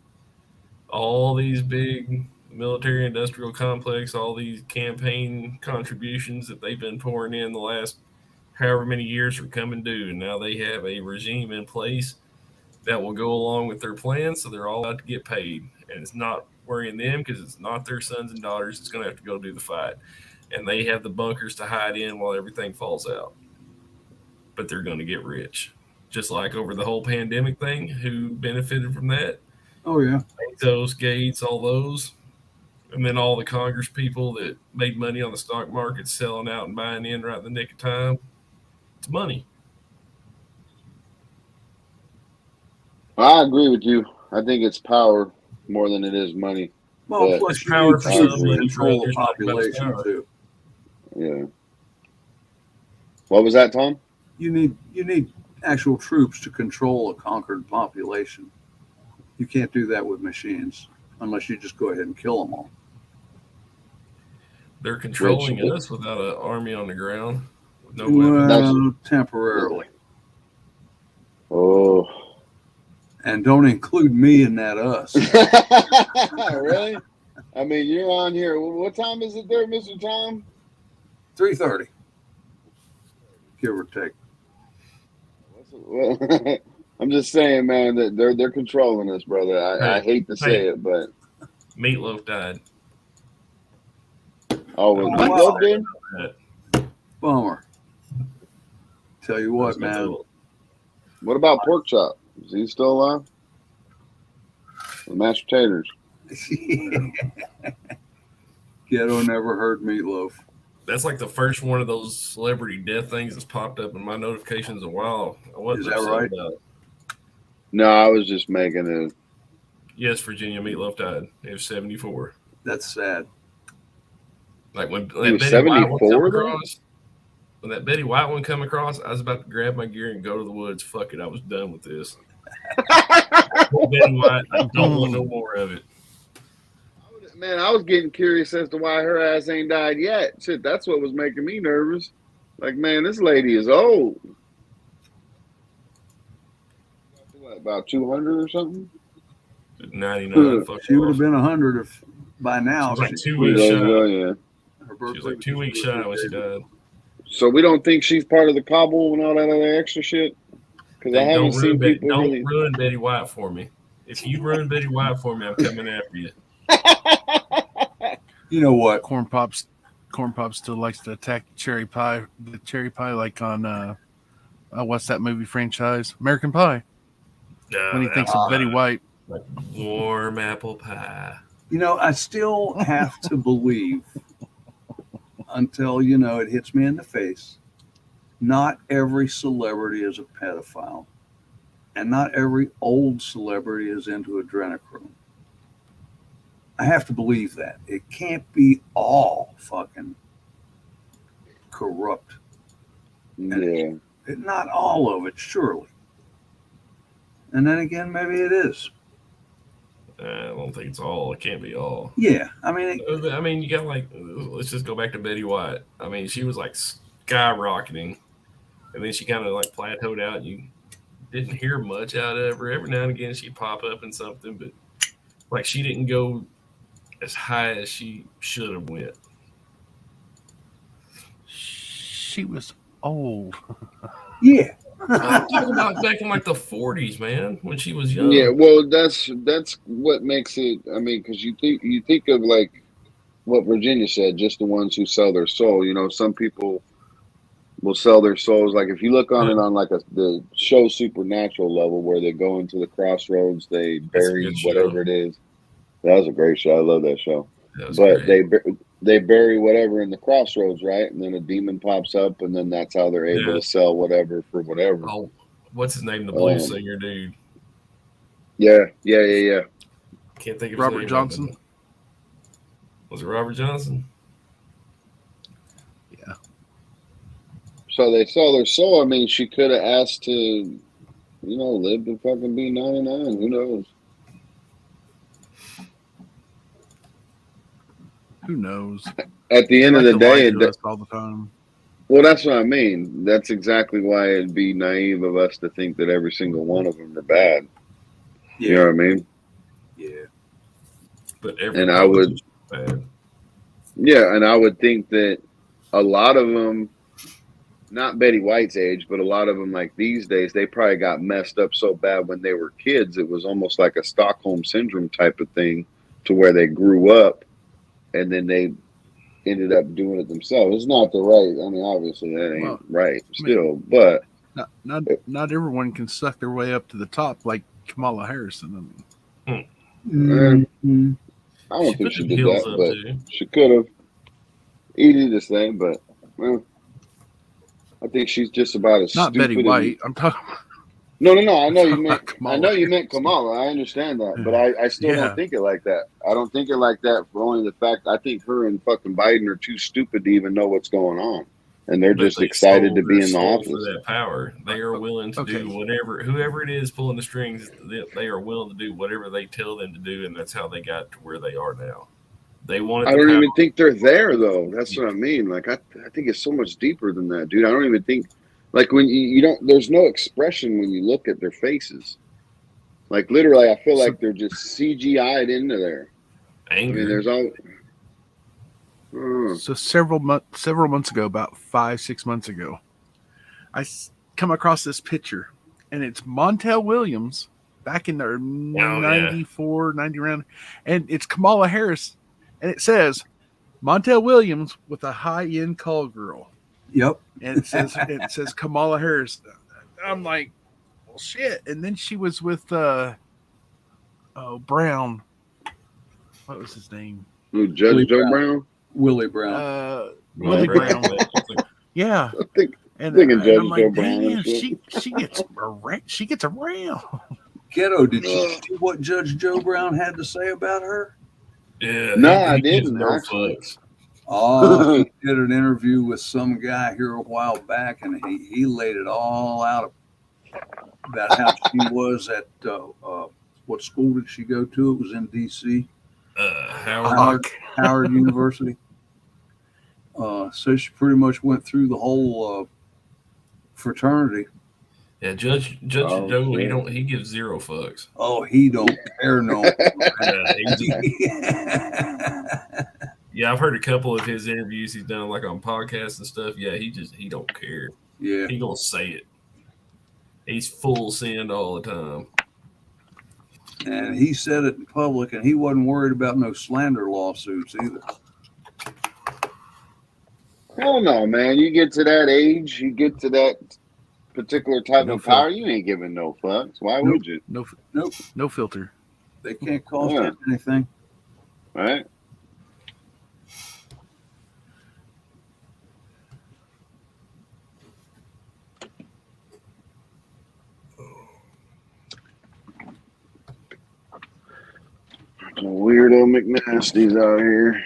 All these big military industrial complex, all these campaign contributions that they've been pouring in the last however many years are coming due. And now they have a regime in place that will go along with their plans, so they're all out to get paid. And it's not worrying them because it's not their sons and daughters that's going to have to go do the fight. And they have the bunkers to hide in while everything falls out. But they're going to get rich. Just like over the whole pandemic thing, who benefited from that? Oh, yeah. Bezos, Gates, all those. And then all the Congress people that made money on the stock market selling out and buying in right in the nick of time. It's money. I agree with you. I think it's power more than it is money. Well, But plus you power need for to some, money for control the others, not about population, power. too. Yeah. What was that, Tom? You need actual troops to control a conquered population. You can't do that with machines unless you just go ahead and kill them all. They're controlling us without an army on the ground. No weapons. Well, temporarily. Oh. And don't include me in that us. Really? I mean, you're on here. What time is it there, Mr. Tom? 3:30, give or take. Well, I'm just saying, man, that they're controlling us, brother. I Hey, hate to say it, but Meatloaf died. oh, was What? Meatloaf dead? Bummer. Tell you what, That's my man. fault. What about Pork Chop? Is he still alive? The mashed potatoes. Ghetto never heard Meatloaf. That's like the first one of those celebrity death things that's popped up in my notifications a while. I wasn't Is that upset right? about it. No, I was just making it. Yes, Virginia Meatloaf died. He was 74. That's sad. Like when He that was Betty White one 74 come though? across, when that Betty White one come across, I was about to grab my gear and go to the woods. Fuck it, I was done with this. Betty White, I don't want no more of it. Man, I was getting curious as to why her ass ain't died yet. Shit, that's what was making me nervous. Like, man, this lady is old. What, about 200 or something? 99. Fuck She would have off. been 100 if by now. She was like 2 She weeks was, shy. yeah. Her She was birthday like 2 weeks shy when she died. So we don't think she's part of the cabal and all that other extra shit? Because I Hey, haven't seen people don't really. ruin Betty White for me. If you ruin Betty White for me, I'm coming after you. You know what? Corn Pops still likes to attack the cherry pie like on what's that movie franchise? American Pie. When he thinks of Betty White. Like warm apple pie. You know, I still have to believe until, you know, it hits me in the face. Not every celebrity is a pedophile. And not every old celebrity is into adrenochrome. I have to believe that. It can't be all fucking corrupt. Yeah. Not all of it, surely. And then again, maybe it is. I don't think it's all. It can't be all. Yeah, I mean, You got like, let's just go back to Betty White. I mean, she was like skyrocketing, and then she kind of like plateaued out. And you didn't hear much out of her. Every now and again, she'd pop up in something, but like she didn't go as high as she should have went. She was old. yeah. I'm talking about back in like the 40s, man, when she was young. Yeah, well, that's what makes it. I mean, because you think of like what Virginia said, just the ones who sell their soul. You know, some people will sell their souls. Like if you look on it on like the show Supernatural level, where they go into the crossroads, they That's a bury good show. whatever it is. That was a great show. I love that show. That was But great. they bury whatever in the crossroads, right? And then a demon pops up, and then that's how they're able Yeah. to sell whatever for whatever. Oh, what's his name? The blues singer dude. Yeah. Can't think of his Robert name. Johnson. Was it Robert Johnson? Yeah. So they sell their soul. I mean, she could have asked to, you know, live to fucking be 99. Who knows? Who knows? At the end of the day, lie to us all the time. well, that's what I mean. That's exactly why it'd be naive of us to think that every single one of them are bad. You know what I mean? Yeah. But every And I would, bad. yeah, and I would think that a lot of them, not Betty White's age, but a lot of them, like these days, they probably got messed up so bad when they were kids. It was almost like a Stockholm syndrome type of thing, to where they grew up and then they ended up doing it themselves. It's not the right. I mean, obviously that ain't right still, but Not everyone can suck their way up to the top like Kamala Harrison. I Mm. Mhm. I don't She think put she them did heels that. up, But too. she could have. Easy to say, but well, I think she's just about as not stupid Betty as- White. I'm talking. No. I know you meant. Kamala I know you meant Harrison. Kamala. I understand that, but I still Yeah. don't think it like that. I don't think it like that for only the fact I think her and fucking Biden are too stupid to even know what's going on, and they're But just they excited to sold be their in the soul office. for that power. They are willing to do whatever, whoever it is pulling the strings, they are willing to do whatever they tell them to do, and that's how they got to where they are now. They wanted. I the don't power. even think they're there though. That's what I mean. Like I think it's so much deeper than that, dude. I don't even think like when you don't. There's no expression when you look at their faces. Like literally, I feel like they're just CGI'd into there. Anger. I mean, there's all. So several months ago, about 5-6 months ago, I come across this picture, and it's Montel Williams back in their 94, 90 round, and it's Kamala Harris, and it says Montel Williams with a high-end call girl. Yep. And it says Kamala Harris. I'm like, well, shit. And then she was with Brown. What was his name? Who, Judge Joe Brown? Willie Brown. Willie Brown. Yeah. Thinking And Judge I'm like, Joe Brown. damn, she gets around. She gets around. Ghetto, did you see what Judge Joe Brown had to say about her? Yeah. No, I gives didn't, no actually. fucks. Oh, he did an interview with some guy here a while back, and he laid it all out about how she was at what school did she go to? It was in D.C. Howard University. So she pretty much went through the whole fraternity. Yeah, Judge Oh, Joe, shit. he gives zero fucks. Oh, he don't care no. Yeah, I've heard a couple of his interviews he's done like on podcasts and stuff. Yeah, he don't care. Yeah. He gonna say it. He's full send all the time. And he said it in public, and he wasn't worried about no slander lawsuits either. Hell no, man. You get to that age, you get to that particular type No of power, fuck. you ain't giving no fucks. Why Nope. would you? Nope. No filter. They can't cost Yeah. him anything. Right? Some weirdo McNasties out here.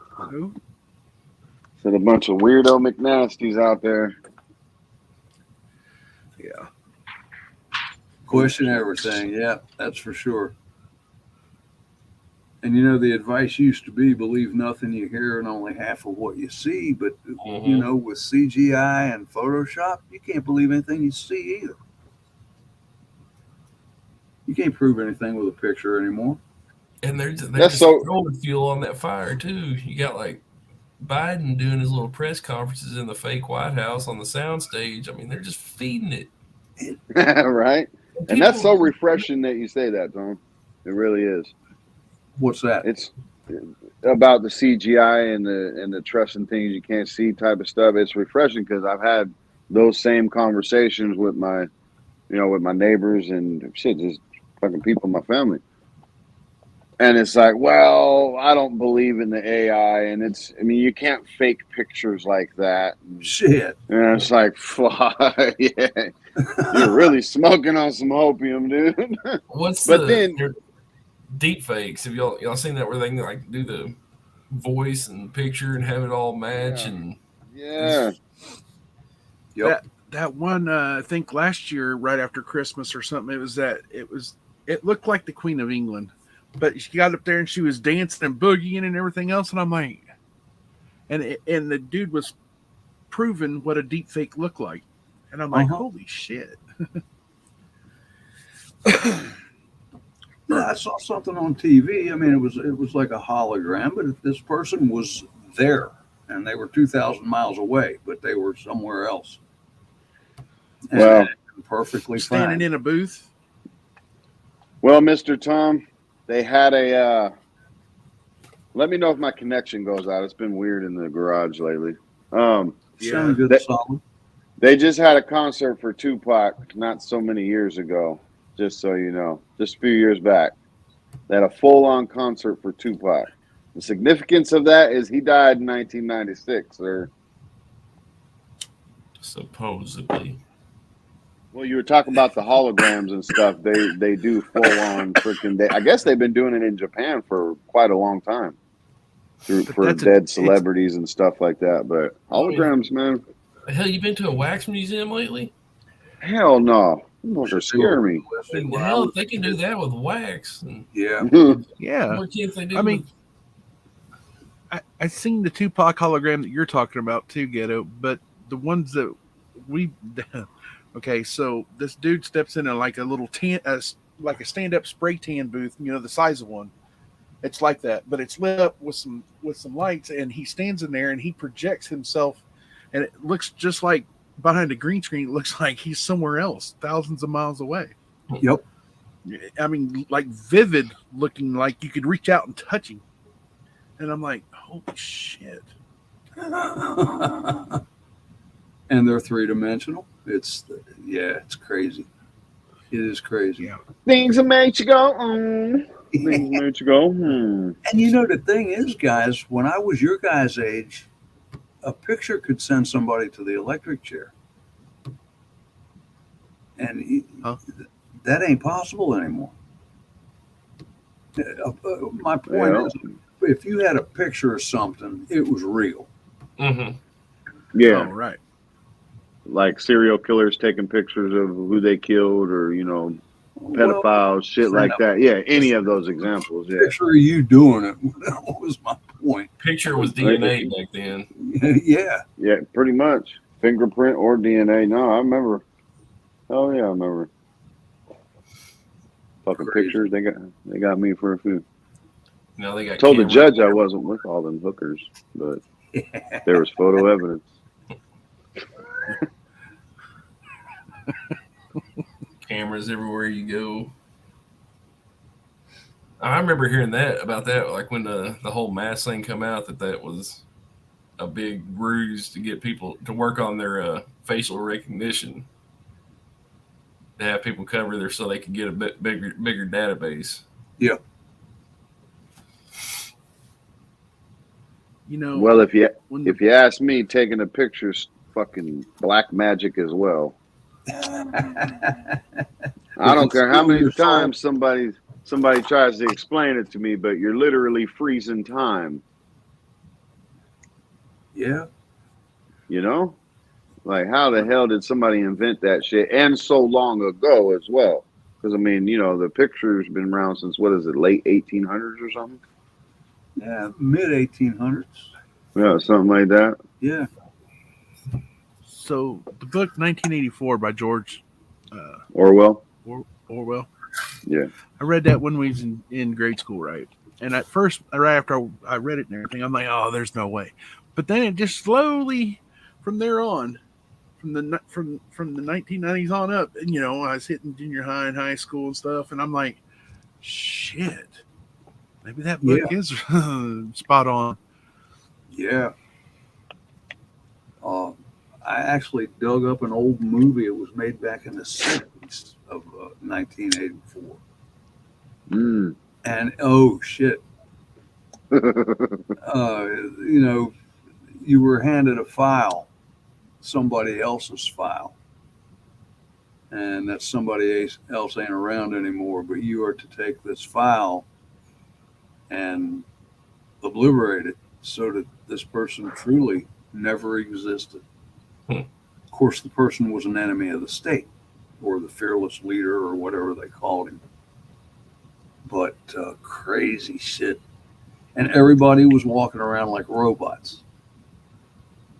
Who? Said a bunch of weirdo McNasties out there. Yeah. Question everything. Yeah, that's for sure. And you know, the advice used to be believe nothing you hear and only half of what you see. But, you know, with CGI and Photoshop, you can't believe anything you see either. You can't prove anything with a picture anymore. And they're That's just so- throwing fuel on that fire too. You got like Biden doing his little press conferences in the fake White House on the soundstage. I mean, they're just feeding it. Right? And People- that's so refreshing that you say that, Tom. It really is. What's that? It's about the CGI and the trusting things you can't see type of stuff. It's refreshing because I've had those same conversations with my neighbors and shit, just fucking people in my family. And it's like, well, I don't believe in the AI, and you can't fake pictures like that. Shit. And it's like, fuck, yeah, you're really smoking on some opium, dude. What's But then- deep fakes? Have y'all seen that where they can like do the voice and picture and have it all match? Yeah. And Yeah. Yep. That one, I think last year, right after Christmas or something, it looked like the Queen of England, but she got up there and she was dancing and boogieing and everything else. And I'm like, and the dude was proving what a deep fake looked like. And I'm like, holy shit. Yeah, I saw something on TV. I mean, it was like a hologram, but this person was there, and they were 2,000 miles away, but they were somewhere else. And Well, perfectly Standing fine. in a booth. Well, Mr. Tom, they had a. Let me know if my connection goes out. It's been weird in the garage lately. Sounded good, That- solid. They just had a concert for Tupac not so many years ago, just so you know, just a few years back. They had a full-on concert for Tupac. The significance of that is he died in 1996, sir. supposedly, Well, you were talking about the holograms and stuff. They do full-on freaking. I guess they've been doing it in Japan for quite a long time, for that's dead celebrities and stuff like that. But holograms, man. hell, you been to a wax museum lately? Hell no. Motherfucker scare me. And hell, if they can do that with wax. And Yeah. Yeah. what can't they do? I mean, with- I seen the Tupac hologram that you're talking about too, Ghetto, but the ones that we okay, so this dude steps in like a little like a stand-up spray tan booth, the size of one. It's like that, but it's lit up with some lights, and he stands in there and he projects himself, and it looks just like behind a green screen. It looks like he's somewhere else, thousands of miles away. Yep. I mean, like vivid looking, like you could reach out and touch him. And I'm like, holy shit. And they're 3-dimensional. It's crazy. It is crazy. Yeah. Things that make you go, Things that make you go, And the thing is, guys, when I was your guys' age, a picture could send somebody to the electric chair. And that ain't possible anymore. My point is, if you had a picture of something, it was real. Mhm. Yeah. Oh, right. Like serial killers taking pictures of who they killed, or pedophiles, shit like that. Yeah, any of those examples. Yeah. Picture of you doing it was my point. Picture was DNA back then. Yeah. Yeah, pretty much. Fingerprint or DNA. No, I remember. Oh yeah, I remember. Fucking Crazy. pictures. They got me for a few. Now they got Told the cameras. judge I wasn't with all them hookers, but there was photo evidence. Cameras everywhere you go. I remember hearing about that, like when the whole mask thing come out, that was a big ruse to get people to work on their facial recognition, to have people cover there so they could get a bit bigger database. Yeah. Well, if you when ask me, taking a picture's fucking black magic as well. I don't care how many times somebody tries to explain it to me, but you're literally freezing time. Yeah. Like how the hell did somebody invent that shit, and so long ago as well? Because I mean, the picture's been around since, what is it, late 1800s or something? Yeah, mid 1800s. Yeah, something like that. Yeah. So the book 1984 by George Orwell. Orwell. Yeah. I read that when we was in grade school, right? And at first, right after I read it and everything, I'm like, oh, there's no way. But then it just slowly, from there on, from the 1990s on up, and I was hitting junior high and high school and stuff, and I'm like, shit, maybe that book is spot on. Yeah. I actually dug up an old movie. It was made back in the 60s of 1984. And oh shit. You were handed a file, somebody else's file, and that somebody else ain't around anymore, but you are to take this file and obliterate it so that this person truly never existed. Of course, the person was an enemy of the state, or the fearless leader, or whatever they called him. But crazy shit. And everybody was walking around like robots.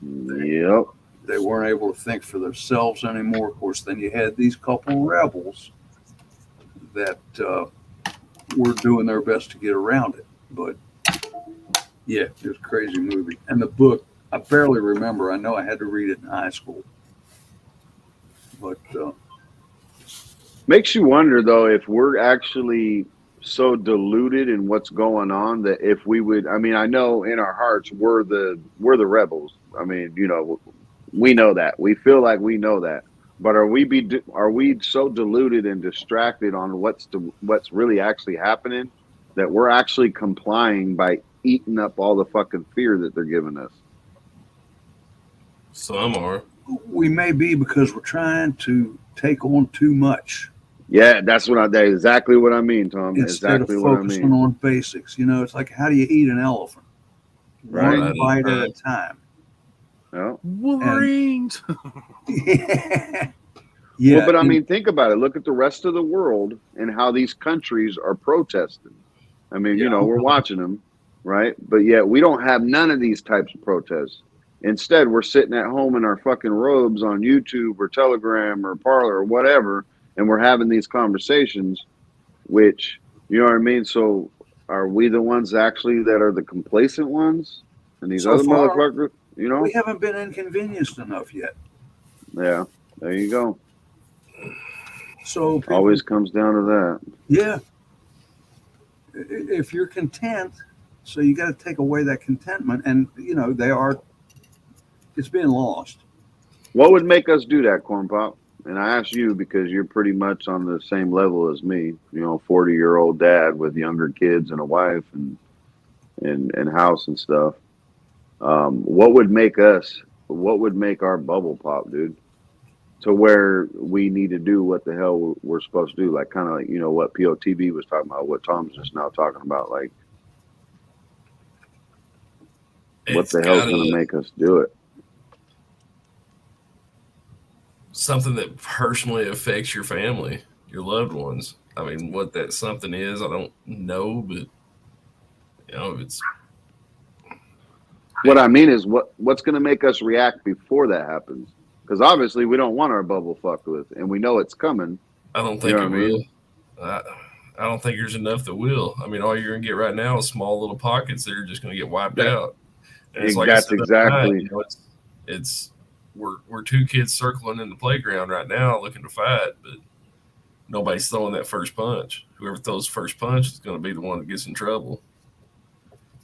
Yep. They weren't able to think for themselves anymore. Of course, then you had these couple rebels that were doing their best to get around it. But yeah, it was a crazy movie. And the book, I barely remember. I know I had to read it in high school. But makes you wonder, though, if we're actually so deluded in what's going on that if we would, I mean, I know in our hearts we're the rebels. I mean, we know that. We feel like we know that. But are we so deluded and distracted on what's really actually happening that we're actually complying by eating up all the fucking fear that they're giving us? Some are. we may be because we're trying to take on too much. Yeah, that's exactly what I mean, Tom. Instead Exactly of what I focusing mean. on basics. It's like, how do you eat an elephant? Right. One bite at a time. Yeah. Wolverines. Yeah, Well, but I mean, think about it. Look at the rest of the world and how these countries are protesting. I mean, you Yeah. know, we're watching them, right? But yet we don't have none of these types of protests. Instead, we're sitting at home in our fucking robes on YouTube or Telegram or Parler or whatever, and we're having these conversations, which, you know what I mean? So are we the ones actually that are the complacent ones? And these So other far, motherfuckers, you know? we haven't been inconvenienced enough yet. Yeah, there you go. So people, Always comes down to that. yeah, if you're content, so you got to take away that contentment, and you know it's being lost. What would make us do that, Corn Pop? And I ask you because you're pretty much on the same level as me. You know, 40-year-old dad with younger kids and a wife and house and stuff. What would make us? What would make our bubble pop, dude? To where we need to do what the hell we're supposed to do, like kind of like, you know, what POTB was talking about, what Tom's just now talking about, like what It's the hell's going to make us do it? something that personally affects your family, your loved ones. I mean, what that something is, I don't know, but you know, it's What I mean is what's going to make us react before that happens? Because obviously we don't want our bubble fucked with, and we know it's coming. I don't think it will. I don't think there's enough that will. I mean, all you're gonna get right now is small little pockets that are just gonna get wiped out. And it's like I That's said the other night, exactly. you know, it's we're two kids circling in the playground right now looking to fight, but nobody's throwing that first punch. Whoever throws the first punch is going to be the one that gets in trouble.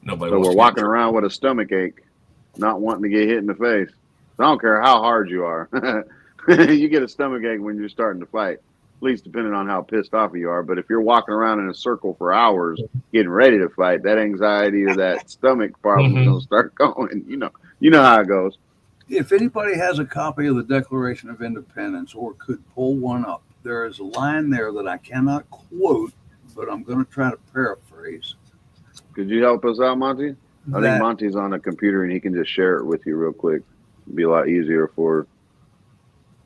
Nobody. So wants we're to get in walking trouble. around with a stomach ache, not wanting to get hit in the face. I don't care how hard you are. You get a stomach ache when you're starting to fight, at least depending on how pissed off you are. But if you're walking around in a circle for hours getting ready to fight, that anxiety or that stomach problem is going to start going. You know how it goes. If anybody has a copy of the Declaration of Independence or could pull one up, there is a line there that I cannot quote, but I'm going to try to paraphrase. Could you help us out, Monty? I think That Monty's on a computer and he can just share it with you real quick. It'd be a lot easier for.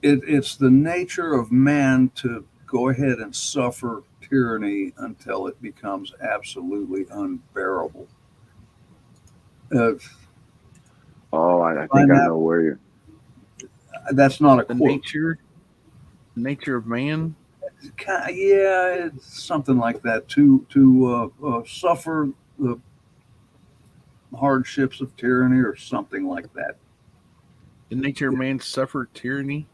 it's the nature of man to go ahead and suffer tyranny until it becomes absolutely unbearable. Oh, I think Find I out. know where you're. That's not a The quote. nature of man. Yeah, it's something like that. To suffer the hardships of tyranny, or something like that. The nature of man suffer tyranny.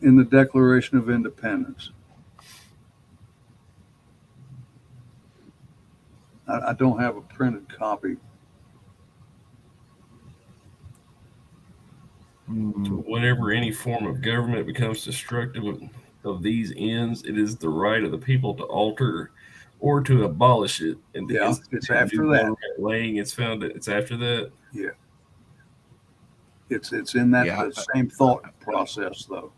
In the Declaration of Independence, I don't have a printed copy. Whenever any form of government becomes destructive of these ends, it is the right of the people to alter or to abolish it. And Yeah, it's after that. Laying its foundation. It's after that. Yeah, it's in that Yeah, the same thought process, though.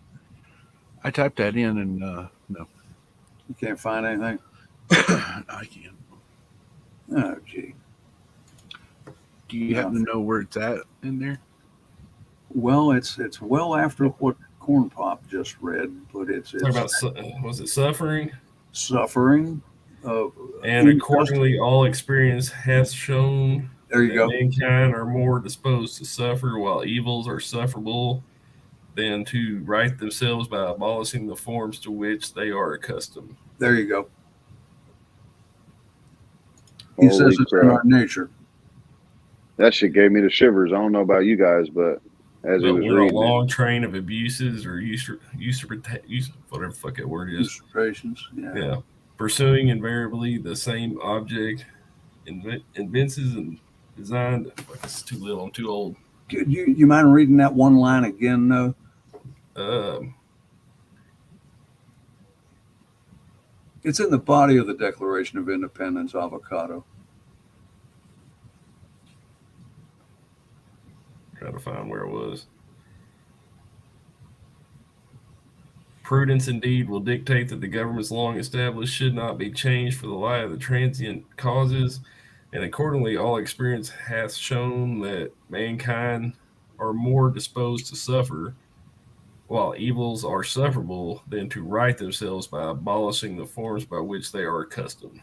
I typed that in and no, You can't find anything. I can't. Oh, gee. Do you happen to know where it's at in there? Well, it's well after what Corn Pop just read, but it's Talk about was it suffering? suffering. And accordingly, all experience has shown There you that go. mankind are more disposed to suffer, while evils are sufferable, than to right themselves by abolishing the forms to which they are accustomed. There you go. He Holy says it's in crap. our nature. That shit gave me the shivers. I don't know about you guys, but as he But was when a reading long train of abuses or whatever the fuck that word is, Usurpations. Yeah. yeah, pursuing invariably the same object, invences and designed. Fuck, it's too little. I'm too old. You mind reading that one line again, though? It's in the body of the Declaration of Independence, avocado. Trying to find where it was. Prudence indeed will dictate that the governments long established should not be changed for the light of the transient causes, and accordingly all experience hath shown that mankind are more disposed to suffer, while evils are sufferable, than to right themselves by abolishing the forms by which they are accustomed.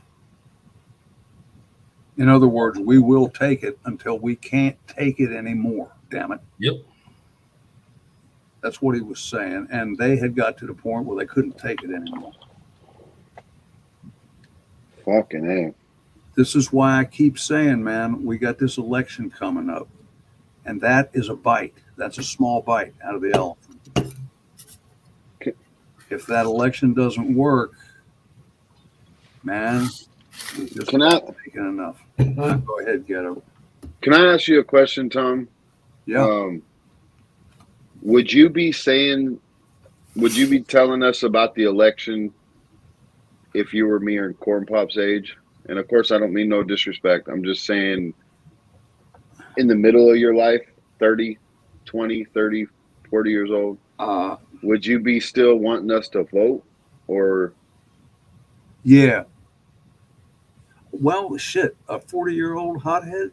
In other words, we will take it until we can't take it anymore. Damn it. Yep. That's what he was saying. And they had got to the point where they couldn't take it anymore. Fucking hell. This is why I keep saying, man, we got this election coming up. And that is a bite. That's a small bite out of the elephant. Okay. If that election doesn't work, man, we just Can I- taking enough. Go ahead, Ghetto. Can I ask you a question, Tom? Yeah. Would you be telling us about the election if you were me or Corn Pop's age? And of course, I don't mean no disrespect. I'm just saying in the middle of your life, 30, 20, 30, 40 years old, would you be still wanting us to vote? Or Yeah. Well, shit, a 40-year-old hothead?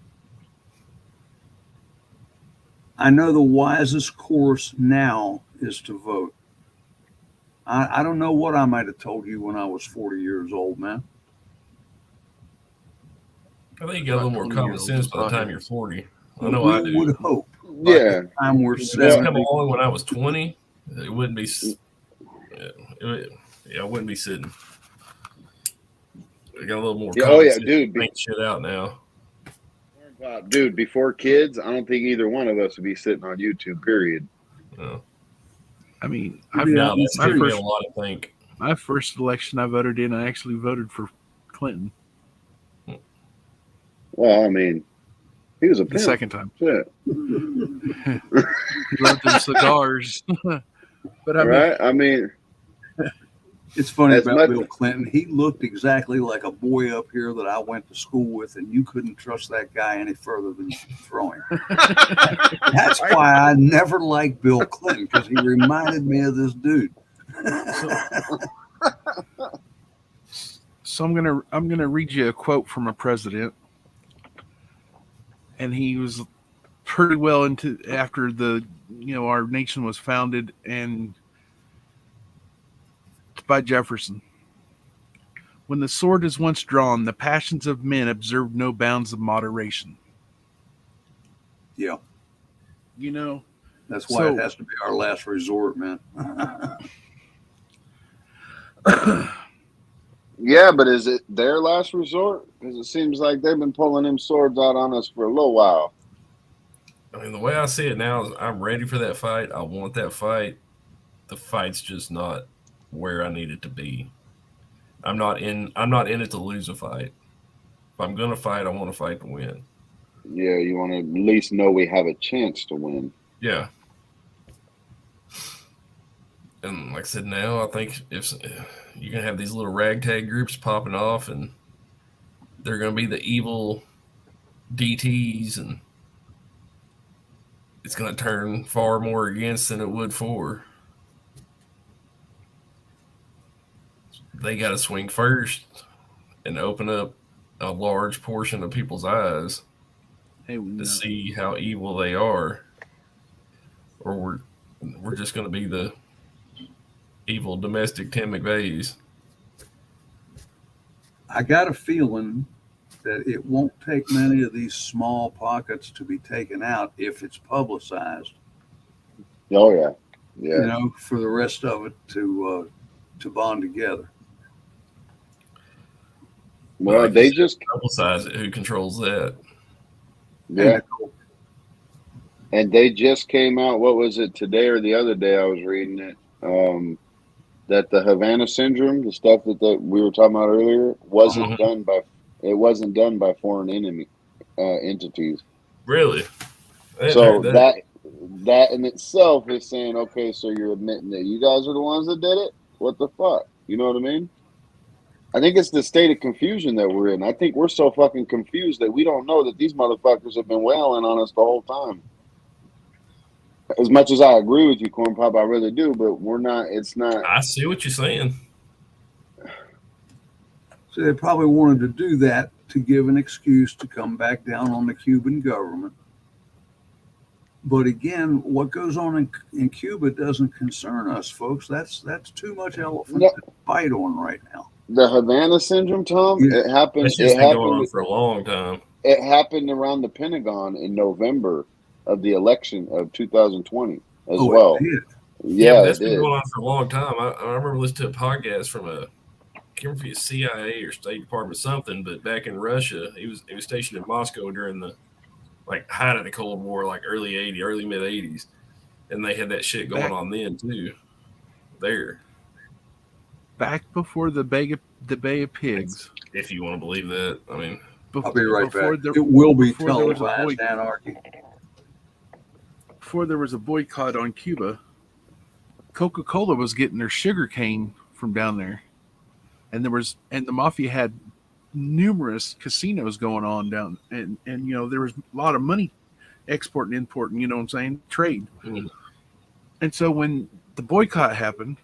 I know the wisest course now is to vote. I don't know what I might have told you when I was 40 years old, man. I think you got a little more 20 common years sense old by the time hothead. you're 40. I know I We do. would hope. yeah, Time we're If this 70. come along when I was 20, it wouldn't be. I wouldn't be sitting. I got a little more. Yeah, common oh, yeah, sense dude. to think shit out now. dude, before kids, I don't think either one of us would be sitting on YouTube, period. No, I mean, no, that's my giving me a first, lot to think. my first election I voted in, I actually voted for Clinton Well, I mean, he was a the pimp. second time. Shit. He loved them cigars. But I mean, Right? I mean, It's funny As about much- Bill Clinton. He looked exactly like a boy up here that I went to school with, and you couldn't trust that guy any further than you could throw him. That's why I never liked Bill Clinton, because he reminded me of this dude. so I'm gonna read you a quote from a president, and he was pretty well into after our nation was founded, and it's by Jefferson. When the sword is once drawn, the passions of men observe no bounds of moderation. Yeah, You know, that's why So- it has to be our last resort, man. yeah, but is it their last resort? Because it seems like they've been pulling them swords out on us for a little while. I mean, the way I see it now is I'm ready for that fight. I want that fight. The fight's just not where I need it to be. I'm not in it to lose a fight. If I'm gonna fight, I want to fight to win. Yeah, you want to at least know we have a chance to win. Yeah. And like I said, now I think if you're gonna have these little ragtag groups popping off, and they're gonna be the evil DTs, and it's gonna turn far more against than it would for. They got to swing first and open up a large portion of people's eyes hey, to see how evil they are, or we're just going to be the evil domestic Tim McVeighs. I got a feeling that it won't take many of these small pockets to be taken out if it's publicized. Oh yeah, yeah. You know, for the rest of it to bond together. Well, they just Publicize it. Who controls that? yeah, and they just came out. What was it today or the other day? I was reading it. That the Havana syndrome, the stuff that we were talking about earlier, wasn't done by foreign entities. Really? I hadn't So heard that in itself is saying, okay, so you're admitting that you guys are the ones that did it? What the fuck? You know what I mean? I think it's the state of confusion that we're in. I think we're so fucking confused that we don't know that these motherfuckers have been wailing on us the whole time. As much as I agree with you, Corn Pop, I really do, but we're not, it's not. I see what you're saying. So they probably wanted to do that to give an excuse to come back down on the Cuban government. But again, what goes on in Cuba doesn't concern us, folks. That's too much elephant No, to fight on right now. the Havana syndrome, Tom. Yeah. It happened. That's just It been going happened. on for a long time. It happened around the Pentagon in November of the election of 2020 as Oh, well. it did. Yeah, Yeah, but it that's been did. going on for a long time. I remember listening to a podcast from a, I can't remember if it was CIA or State Department something, but back in Russia, he was stationed in Moscow during the like height of the Cold War, like early '80s, early mid '80s, and they had that shit going Back on then too. There, back before the Bay of Pigs. if you want to believe that. I mean, I'll be right before back. It will be before there was a televised boy- anarchy. before there was a boycott on Cuba, Coca-Cola was getting their sugar cane from down there, and the mafia had numerous casinos going on down, and there was a lot of money exporting, importing. You know what I'm saying? Trade. mm, And so when the boycott happened,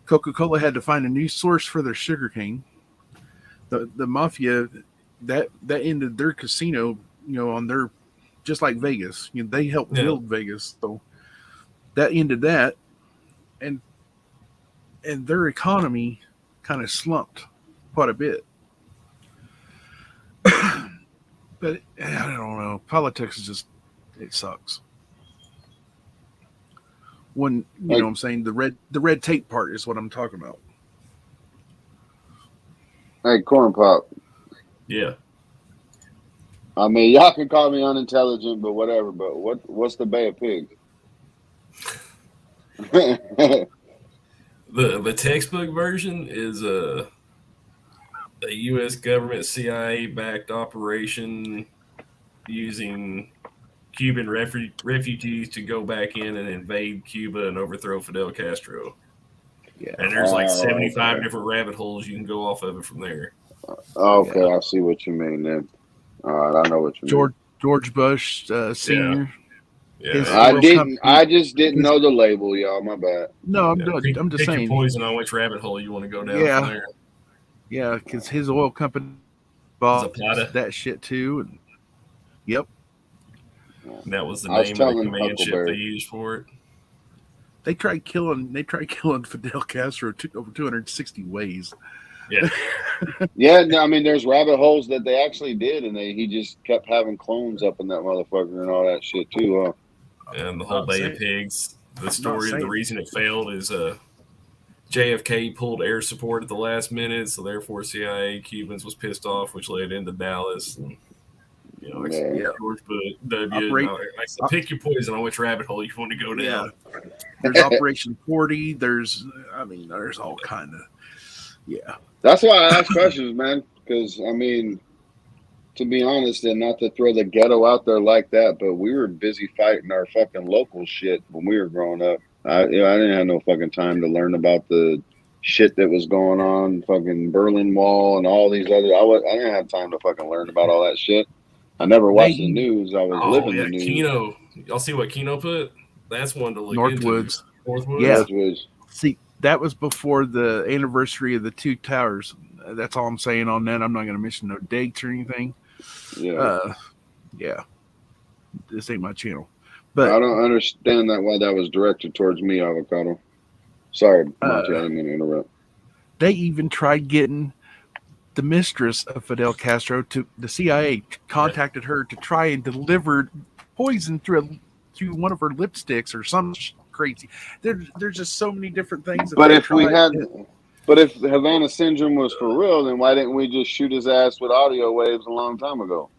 Coca-Cola had to find a new source for their sugar cane. The mafia that ended their casino, on their, just like Vegas. They helped Yeah. build Vegas, so that ended that, and their economy kind of slumped quite a bit. But I don't know. Politics is just, it sucks. When you know what I'm saying, the red tape part is what I'm talking about. Hey, Corn Pop. yeah. I mean, y'all can call me unintelligent, but whatever. But what's the Bay of Pigs? The textbook version is a U.S. government CIA backed operation using Cuban refugees to go back in and invade Cuba and overthrow Fidel Castro. Yeah. And there's like Oh, 75 okay. different rabbit holes you can go off of it from there. Okay, I see what you mean then. All right, I know what you mean. George Bush Senior. Yeah. His- I World didn't. Cup- I just didn't know the label, y'all. My bad. No, I'm Pick just your saying. poison on which rabbit hole you want to go down Yeah. from there. Yeah, because his oil company bought Zapata. that shit too. And yep, And that was the I was name of the telling command ship Huckleberry. they used for it. they tried killing Fidel Castro over 260 ways. Yeah. Yeah, no, I mean, there's rabbit holes that they actually did, and he just kept having clones up in that motherfucker and all that shit too. Huh? And the whole Not Bay of saying- Pigs. The story of the saying- reason it failed is JFK pulled air support at the last minute, so therefore CIA Cubans was pissed off, which led into Dallas. And, like Yeah. George Bush, W. Operate- I said, pick your poison on which rabbit hole you want to go down. There's Operation 40. There's all kind of, yeah. That's why I ask questions, man. Because I mean, to be honest, and not to throw the ghetto out there like that, but we were busy fighting our fucking local shit when we were growing up. I didn't have no fucking time to learn about the shit that was going on, fucking Berlin Wall and all these other. I didn't have time to fucking learn about all that shit. I never watched the news. I was Oh, living yeah, the news. Keno. Y'all see what Keno put? That's one to look Northwoods. into. Northwoods? Yeah. Which was See, that was before the anniversary of the two towers. That's all I'm saying on that. I'm not going to mention no dates or anything. yeah. Yeah. This ain't my channel. I But don't understand why that was directed towards me, Avocado. Sorry, Monty, I didn't mean to interrupt. they even tried getting the mistress of Fidel Castro to the CIA contacted her to try and deliver poison through one of her lipsticks or some crazy. There's just so many different things. That But they if we tried. had, but if Havana syndrome was for real, then why didn't we just shoot his ass with audio waves a long time ago?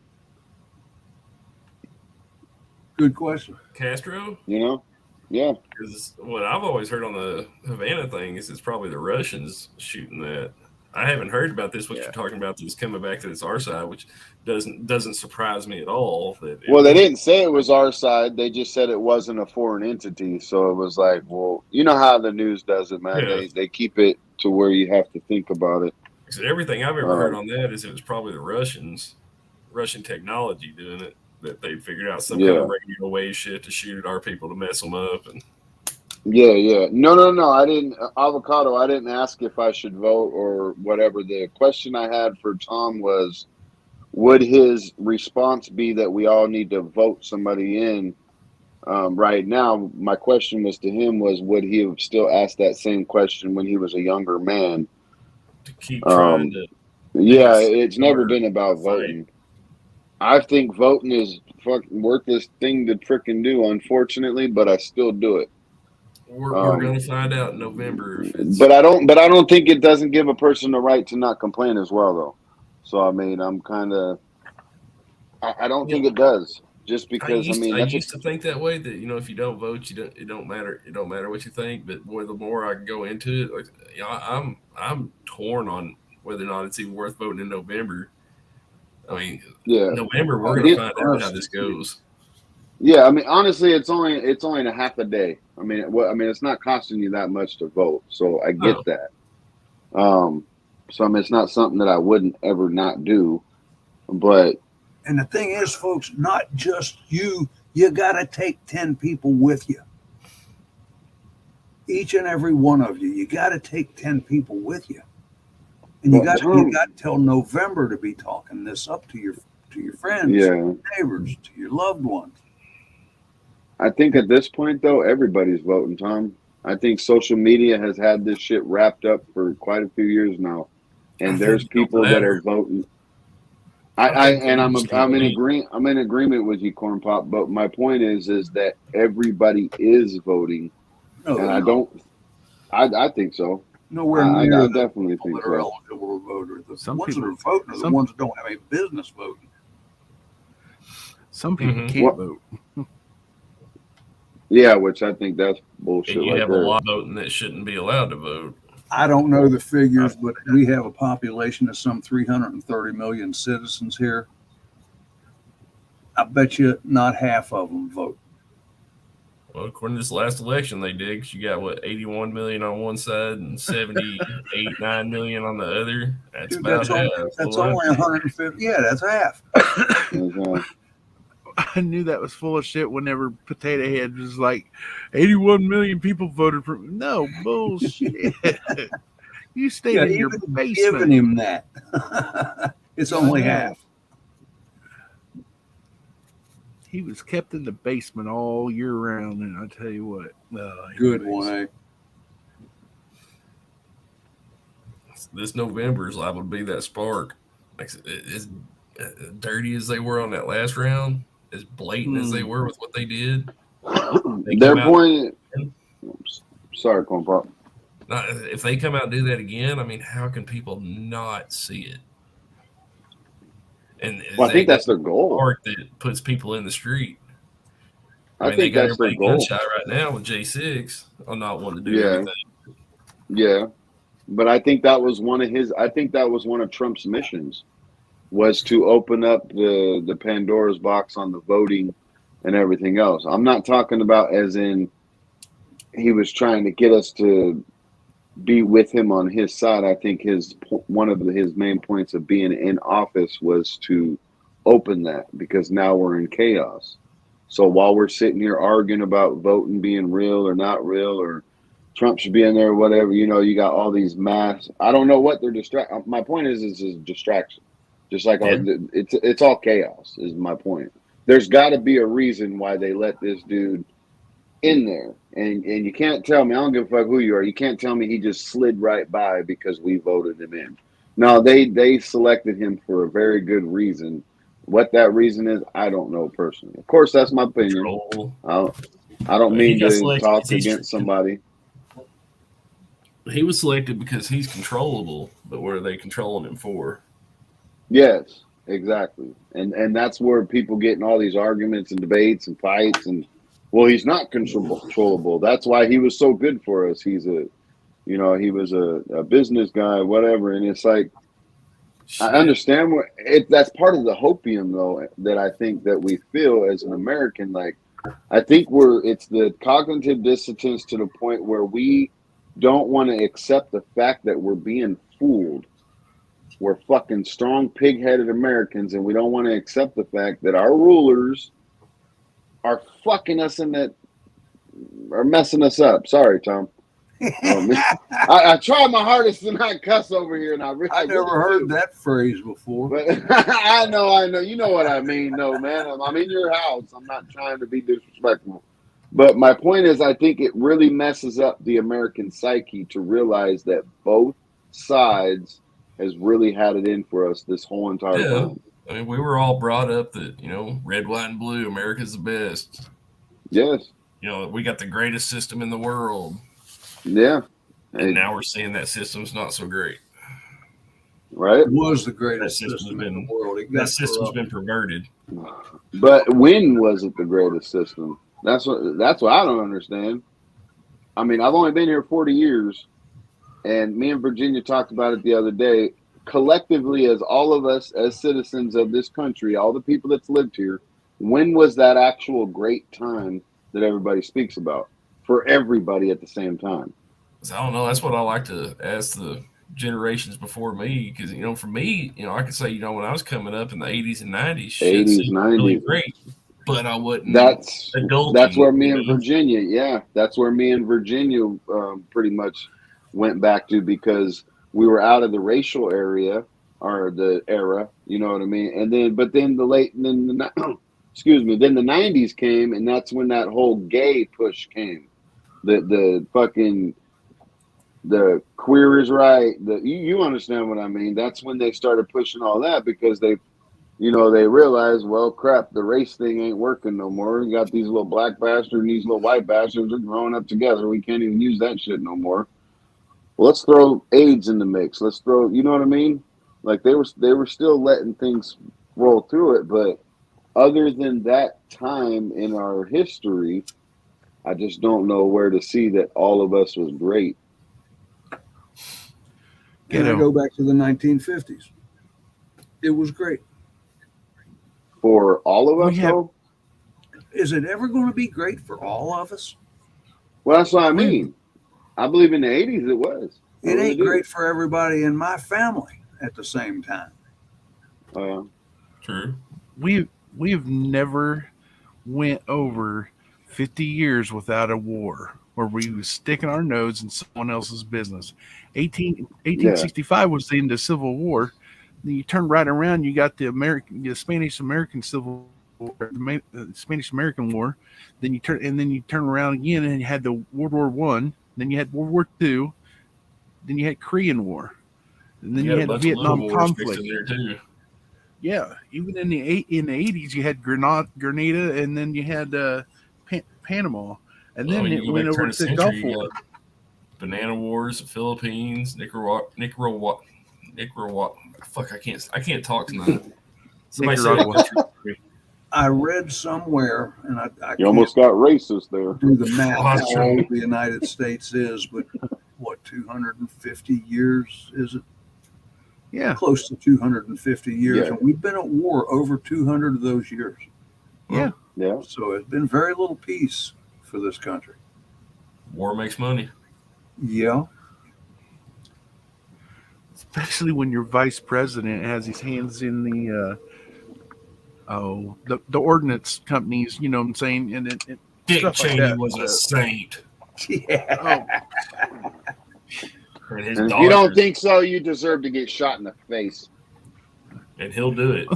Good question. Castro? You know? Yeah. Because what I've always heard on the Havana thing is it's probably the Russians shooting that. I haven't heard about this. What you're talking about that's coming back to this our side, which doesn't surprise me at all. Well, they didn't say it was our side. They just said it wasn't a foreign entity. So it was like, well, you know how the news does it, man. Yeah. They keep it to where you have to think about it. So everything I've ever heard on that is it was probably the Russian technology doing it. That they figured out some kind of radio wave shit to shoot at our people to mess them up. And Yeah. No. I didn't, Avocado. I didn't ask if I should vote or whatever. The question I had for Tom was, would his response be that we all need to vote somebody in right now. My question was to him was, would he have still asked that same question when he was a younger man? To keep trying to Yeah, make it's never smarter been about fight. voting. I think voting is fucking worthless thing to frickin' do, unfortunately, but I still do it. We're gonna find out in November if it's. But I don't think it doesn't give a person the right to not complain as well, though. So I mean, I'm kind of. I don't think it does, just because I used to think that way, that if you don't vote, it don't matter what you think. But boy, the more I go into it, like I'm torn on whether or not it's even worth voting in November. I mean, yeah, November we're gonna find out how this goes. Yeah, I mean, honestly, it's only in a half a day. I mean, it's not costing you that much to vote, so I get that. So I mean, it's not something that I wouldn't ever not do, but. And the thing is, folks, not just you. You got to take 10 people with you. Each and every one of you. You got to take 10 people with you. And you got till November to be talking this up to your friends, your neighbors, to your loved ones. I think at this point, though, everybody's voting, Tom. I think social media has had this shit wrapped up for quite a few years now, and there's people that are voting. I'm in agreement with you, Corn Pop. But my point is that everybody is voting, and I don't. I think so. Nowhere near. I definitely think that are eligible to vote. The Some ones people that are voting are the ones that don't have any business voting. Some people can't vote. Yeah, which I think that's bullshit. And you have a lot voting that shouldn't be allowed to vote. I don't know the figures, but we have a population of some 330 million citizens here. I bet you not half of them vote. Well, according to this last election, they did. Because you got 81 million on one side and 9 million on the other. That's about half. That's only 150. Yeah, that's half. I knew that was full of shit whenever Potato Head was like, 81 million people voted for. No, bullshit. You stayed in your basement. Giving him that. It's only half. He was kept in the basement all year round, and I tell you what. Good one, eh? This November is liable to be that spark. As dirty as they were on that last round, as blatant as they were with what they did. Their point. Sorry, Corn Pop. If they come out and do that again, I mean, how can people not see it? And I think that's their goal. Part that puts people in the street. I mean, think that's their goal. Gunshot right now with J6 on not wanting to do anything. Yeah, but I think that was one of Trump's missions, was to open up the Pandora's box on the voting and everything else. I'm not talking about as in he was trying to get us to be with him on his side. I think one of his main points of being in office was to open that, because now we're in chaos. So while we're sitting here arguing about voting being real or not real, or Trump should be in there or whatever, you got all these mass. I don't know what they're my point is a distraction. Just like it's all chaos is my point. There's got to be a reason why they let this dude in there, and you can't tell me. I don't give a fuck who you are. You can't tell me he just slid right by because we voted him in. No, they selected him for a very good reason. What that reason is, I don't know personally. Of course, that's my opinion. I don't mean to talk against somebody. He was selected because he's controllable, but what are they controlling him for? Yes, exactly. And that's where people get in all these arguments and debates and fights, and well, he's not controllable. That's why he was so good for us. He was a business guy, whatever. And it's like, I understand that's part of the hopium, though, that I think that we feel as an American. Like, I think it's the cognitive dissonance to the point where we don't want to accept the fact that we're being fooled. We're fucking strong, pig-headed Americans, and we don't want to accept the fact that our rulers are fucking us are messing us up. Sorry, Tom. I tried my hardest to not cuss over here, and I never heard that phrase before. But I know. You know what I mean, though, man. I'm in your house. I'm not trying to be disrespectful. But my point is, I think it really messes up the American psyche to realize that both sides has really had it in for us this whole entire Yeah. time. I mean, we were all brought up that, red, white, and blue, America's the best. Yes. We got the greatest system in the world. Yeah. And now we're seeing that system's not so great. Right. It was the greatest That system's system been- in the world. That system's been perverted. But when was it the greatest system? That's what I don't understand. I mean, I've only been here 40 years, and me and Virginia talked about it the other day. Collectively, as all of us as citizens of this country, all the people that's lived here, when was that actual great time that everybody speaks about for everybody at the same time? So I don't know. That's what I like to ask the generations before me, because for me, I could say, when I was coming up in the 80s and 90s, shit 80s, seemed really 90s. great, but I wouldn't. That's adulting, where me and Virginia, that's where me and Virginia pretty much went back to, because we were out of the racial area or the era, you know what I mean? And then, then the 90s came, and that's when that whole gay push came. The queer is right. You understand what I mean? That's when they started pushing all that, because they realized, well, crap, the race thing ain't working no more. We got these little black bastards and these little white bastards are growing up together. We can't even use that shit no more. Well, let's throw AIDS in the mix. Let's throw, you know what I mean? Like they were still letting things roll through it, but other than that time in our history, I just don't know where to see that all of us was great. And I go back to the 1950s. It was great. For all of us, though? Is it ever going to be great for all of us? Well, that's what I mean. I believe in the 80s it was. It ain't great for everybody in my family at the same time. True. We've never went over 50 years without a war where we was sticking our nose in someone else's business. 1865 was the end of Civil War. Then you turn right around, you got the Spanish-American Civil War, the Spanish-American War. Then you turn around again, and you had the World War I. Then you had World War II. Then you had Korean War. And then you had the Vietnam conflict. In there too. Yeah, even in the 80s, you had Grenada, and then you had Panama, and then it went over to the Gulf War. Banana Wars, the Philippines, Nicaragua. Fuck, I can't talk tonight. Nicaragua. I read somewhere, and I you almost got racist there. Do the math how old the United States is, but what, 250 years is it? Yeah, close to 250 years, Yeah. and we've been at war over 200 of those years. Yeah. So it's been very little peace for this country. War makes money. Yeah. Especially when your vice president has his hands in the ordnance companies, you know what I'm saying? And it Dick Cheney like was a saint. Yeah. And his And if daughters, you don't think so, you deserve to get shot in the face. and he'll do it.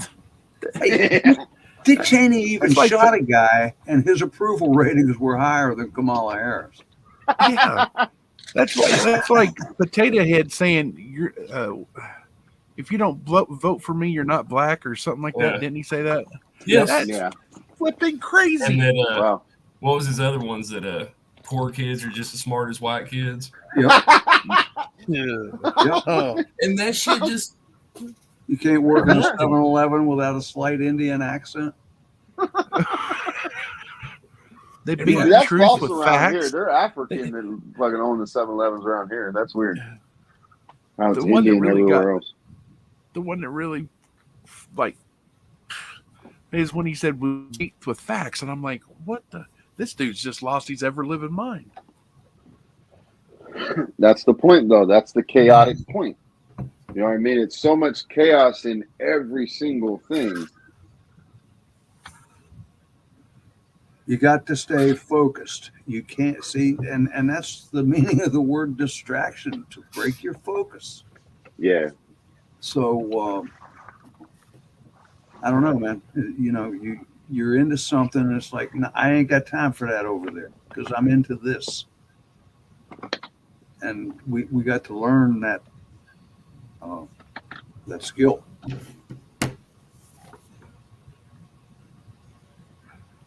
Hey, Dick Cheney even It's like shot a guy, and his approval ratings were higher than Kamala Harris. Yeah, that's like Potato Head saying you're if you don't vote for me, you're not black or something like that. Yeah. Didn't he say that? Yes. That's Yeah. flipping crazy. And then Wow. what was his other ones that poor kids are just as smart as white kids? Yep. Yeah. Yep. Oh, And that shit just You can't work in a 7-Eleven without a slight Indian accent. they beat the That's truth false with around here. facts. They're African that fucking own the 7-Elevens around here. That's weird. How it's The one that Indian really everywhere else. The one that really is when he said we beat with facts, and I'm like, what the? This dude's just lost his ever living mind. That's the point, though. That's the chaotic point. You know what I mean? It's so much chaos in every single thing. You got to stay focused. You can't see, and that's the meaning of the word distraction, to break your focus. Yeah. So I don't know, man. You know, you're into something and it's like, no, I ain't got time for that over there because I'm into this. And we got to learn that that skill.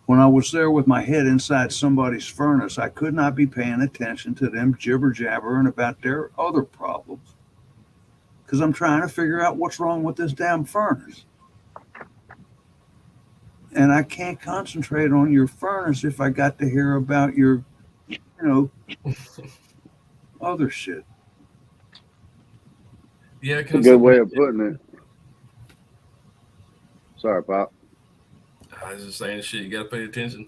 When I was there with my head inside somebody's furnace, I could not be paying attention to them jibber jabbering about their other problems because I'm trying to figure out what's wrong with this damn furnace. And I can't concentrate on your furnace if I got to hear about your, other shit. Yeah, That's a good way of putting it. Sorry, Pop. I was just saying shit. You got to pay attention.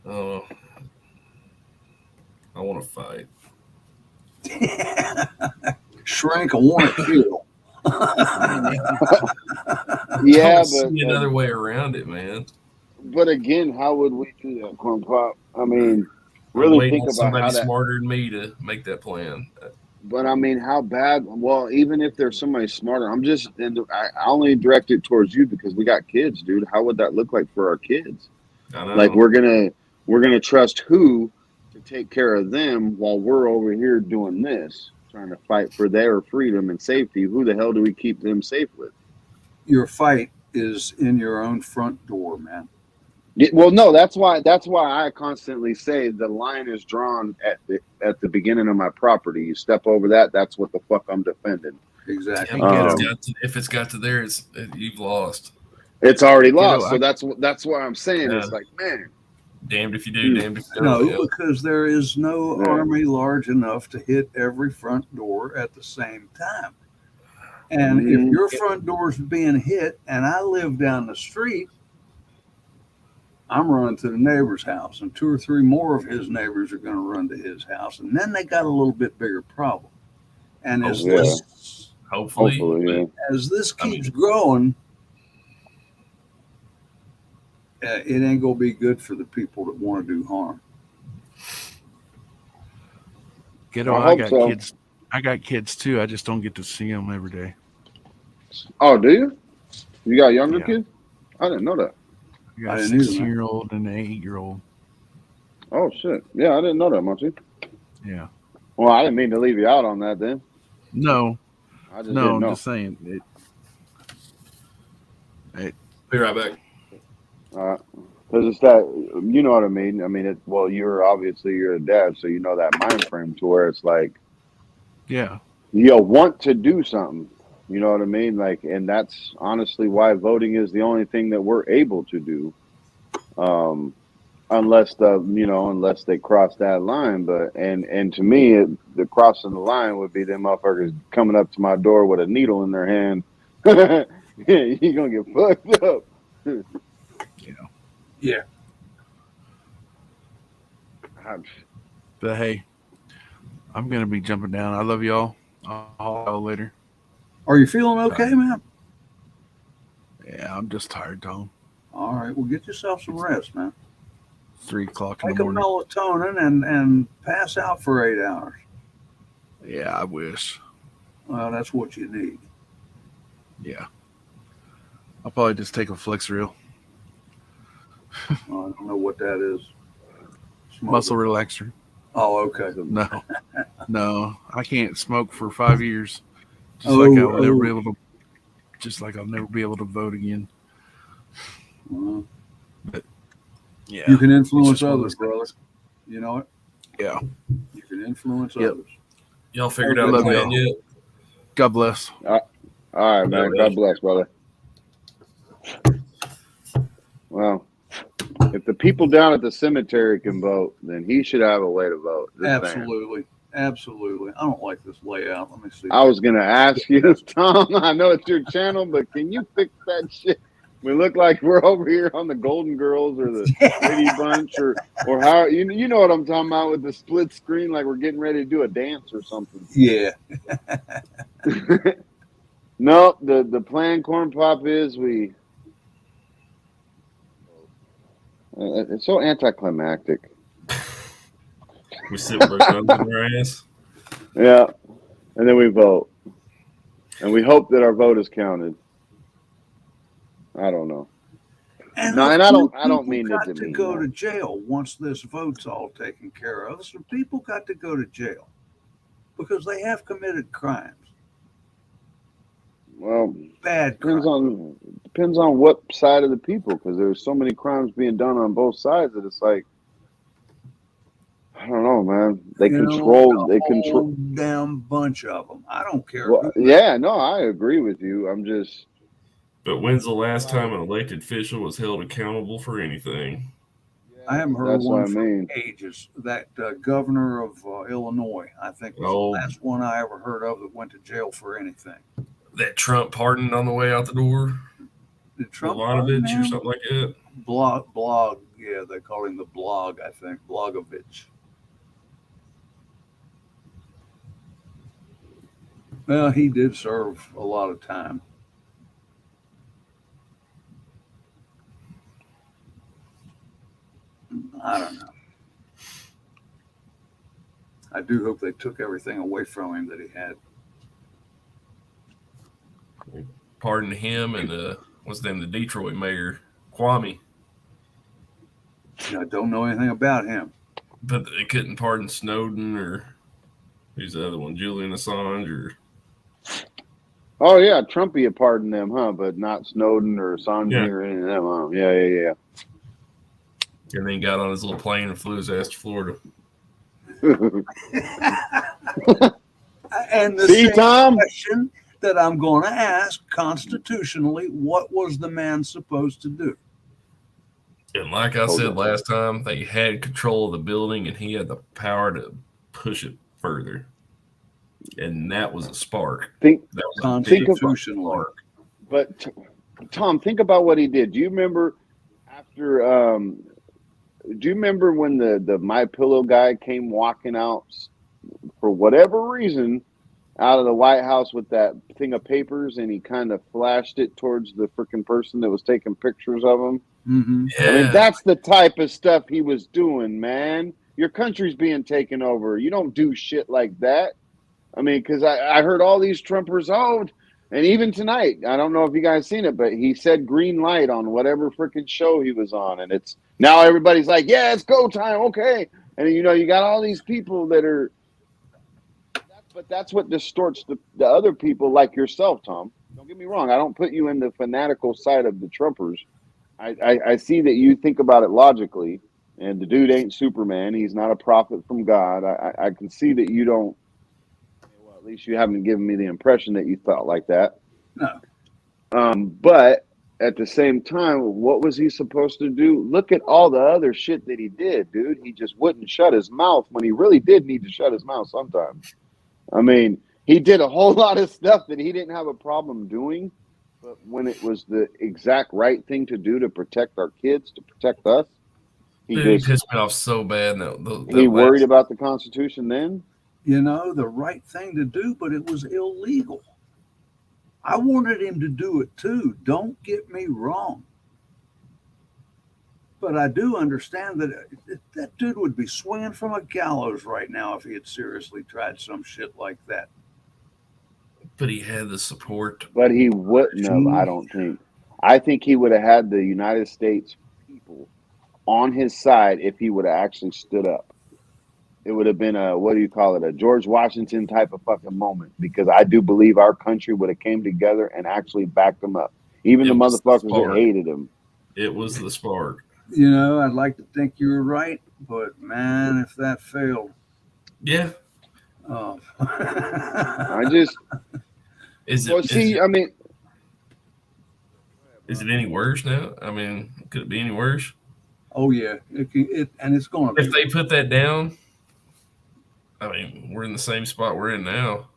Oh, I want to fight. Shrink, I want to kill. Yeah, Don't but see another way around it, man. But again, how would we do that, Corn Pop? I mean, really Waiting think on about somebody how that. smarter than me to make that plan. But I mean, how bad? Well, even if there's somebody smarter, I only direct it towards you because we got kids, dude. How would that look like for our kids? I know. Like we're gonna trust who to take care of them while we're over here doing this, trying to fight for their freedom and safety. Who the hell do we keep them safe with? Your fight is in your own front door, man. Yeah, well, no, that's why I constantly say the line is drawn at the beginning of my property. You step over that, that's what the fuck I'm defending. Exactly. Yeah, if it's got to there, you've lost. It's already lost. So that's why I'm saying it's like, man, damned if you do, damned if you No, don't. because there is no army large enough to hit every front door at the same time. And if your front door is being hit and I live down the street, I'm running to the neighbor's house, and 2 or 3 more of his neighbors are going to run to his house, and then they got a little bit bigger problem. And as hopefully, as this keeps growing, it ain't gonna be good for the people that want to do harm. I got kids. I got kids too. I just don't get to see them every day. Oh, do you? You got younger kids? I didn't know that. I got a 16-year-old and an 8-year-old. Oh shit! Yeah, I didn't know that, Munchie. Yeah. Well, I didn't mean to leave you out on that then. No. I just didn't know. I'm just saying. Be right back. Because it's that, you know what I mean? I mean, you're a dad, so you know that mind frame to where it's like, yeah, you want to do something. You know what I mean? Like, and that's honestly why voting is the only thing that we're able to do, unless they cross that line. But and to me, the crossing the line would be them motherfuckers coming up to my door with a needle in their hand. You're gonna get fucked up. Yeah. But hey, I'm gonna be jumping down. I love y'all. I'll call later. Are you feeling okay, man? Yeah, I'm just tired, Tom. All right, well, get yourself some rest, man. 3 o'clock in Take the a morning. melatonin and pass out for 8 hours. Yeah, I wish. Well, that's what you need. Yeah. I'll probably just take a Flexeril. I don't know what that is. Muscle relaxer. Oh, okay. No, I can't smoke for 5 years. I'll never be able to vote again. But yeah, you can influence others, brother. You know it? Yeah. You can influence others. Y'all figured out the plan yet? God bless. All right, man. God bless, brother. Well, if the people down at the cemetery can vote, then he should have a way to vote. Absolutely. Absolutely. I don't like this layout. Let me see. I was going to ask you, Tom, I know it's your channel, but can you fix that shit? We look like we're over here on the Golden Girls or the Brady Bunch or how, you know what I'm talking about with the split screen, like we're getting ready to do a dance or something. Yeah. No, the plan, Corn Pop, is it's so anticlimactic. We sit with our thumbs in our ass. Yeah, and then we vote, and we hope that our vote is counted. I don't know. And No, a and I few don't people mean it got to to mean go that. to jail once this vote's all taken care of. Some people got to go to jail because they have committed crimes, Well, bad depends crimes. on what side of the people, because there's so many crimes being done on both sides that it's like, I don't know, man. They You know, a control. whole damn bunch of them. I don't care Well, who they. yeah, no, I agree with you. I'm just But when's the last time an elected official was held accountable for anything? I haven't heard that's what one I for mean. ages. That governor of Illinois, I think, was the Oh, last one I ever heard of that went to jail for anything. that Trump pardoned on the way out the door, Did Trump pardon Milanovic or him? something like that. Blog. Yeah, they call him the Blog. I think Blogovich. Well, he did serve a lot of time. I don't know. I do hope they took everything away from him that he had. Pardoned him and what's the name, the Detroit mayor, Kwame. I don't know anything about him. But they couldn't pardon Snowden or who's the other one, Julian Assange or Oh yeah, Trumpy had pardoned them, huh? But not Snowden or Assange Yeah. or any of them, huh? Yeah. and then got on his little plane and flew his ass to Florida. And the See, same Tom? question that I'm going to ask constitutionally, what was the man supposed to do? And like I Hold said on. last time, they had control of the building and he had the power to push it further. And that was a spark. Think, That was a big Constitutionally. spark. but Tom, think about what he did. Do you remember after? Do you remember when the My Pillow guy came walking out for whatever reason out of the White House with that thing of papers, and he kind of flashed it towards the freaking person that was taking pictures of him? Mm-hmm. I mean, Yeah. that's the type of stuff he was doing, man. Your country's being taken over. You don't do shit like that. I mean, because I heard all these Trumpers, and even tonight, I don't know if you guys seen it, but he said green light on whatever freaking show he was on. And it's now everybody's like, yeah, it's go time. Okay. And, you got all these people that are, but that's what distorts the other people like yourself, Tom. Don't get me wrong. I don't put you in the fanatical side of the Trumpers. I see that you think about it logically, and the dude ain't Superman. He's not a prophet from God. I can see that you don't. Well, at least you haven't given me the impression that you thought like that. No. But at the same time, what was he supposed to do? Look at all the other shit that he did, dude. He just wouldn't shut his mouth when he really did need to shut his mouth sometimes. I mean, he did a whole lot of stuff that he didn't have a problem doing. But when it was the exact right thing to do to protect our kids, to protect us, Dude, he pissed me off so bad. He worried about the Constitution then? The right thing to do, but it was illegal. I wanted him to do it too. Don't get me wrong. But I do understand that that dude would be swinging from a gallows right now if he had seriously tried some shit like that. But he had the support. But he wouldn't have, I don't think. I think he would have had the United States people on his side if he would have actually stood up. It would have been a George Washington type of fucking moment, because I do believe our country would have came together and actually backed him up. Even the motherfuckers that hated him. It was the spark. I'd like to think you were right, but man, if that failed. Yeah. Oh. I just. Is it any worse now? I mean, could it be any worse? Oh yeah, and it's going to be. If they put that down, I mean, we're in the same spot we're in now.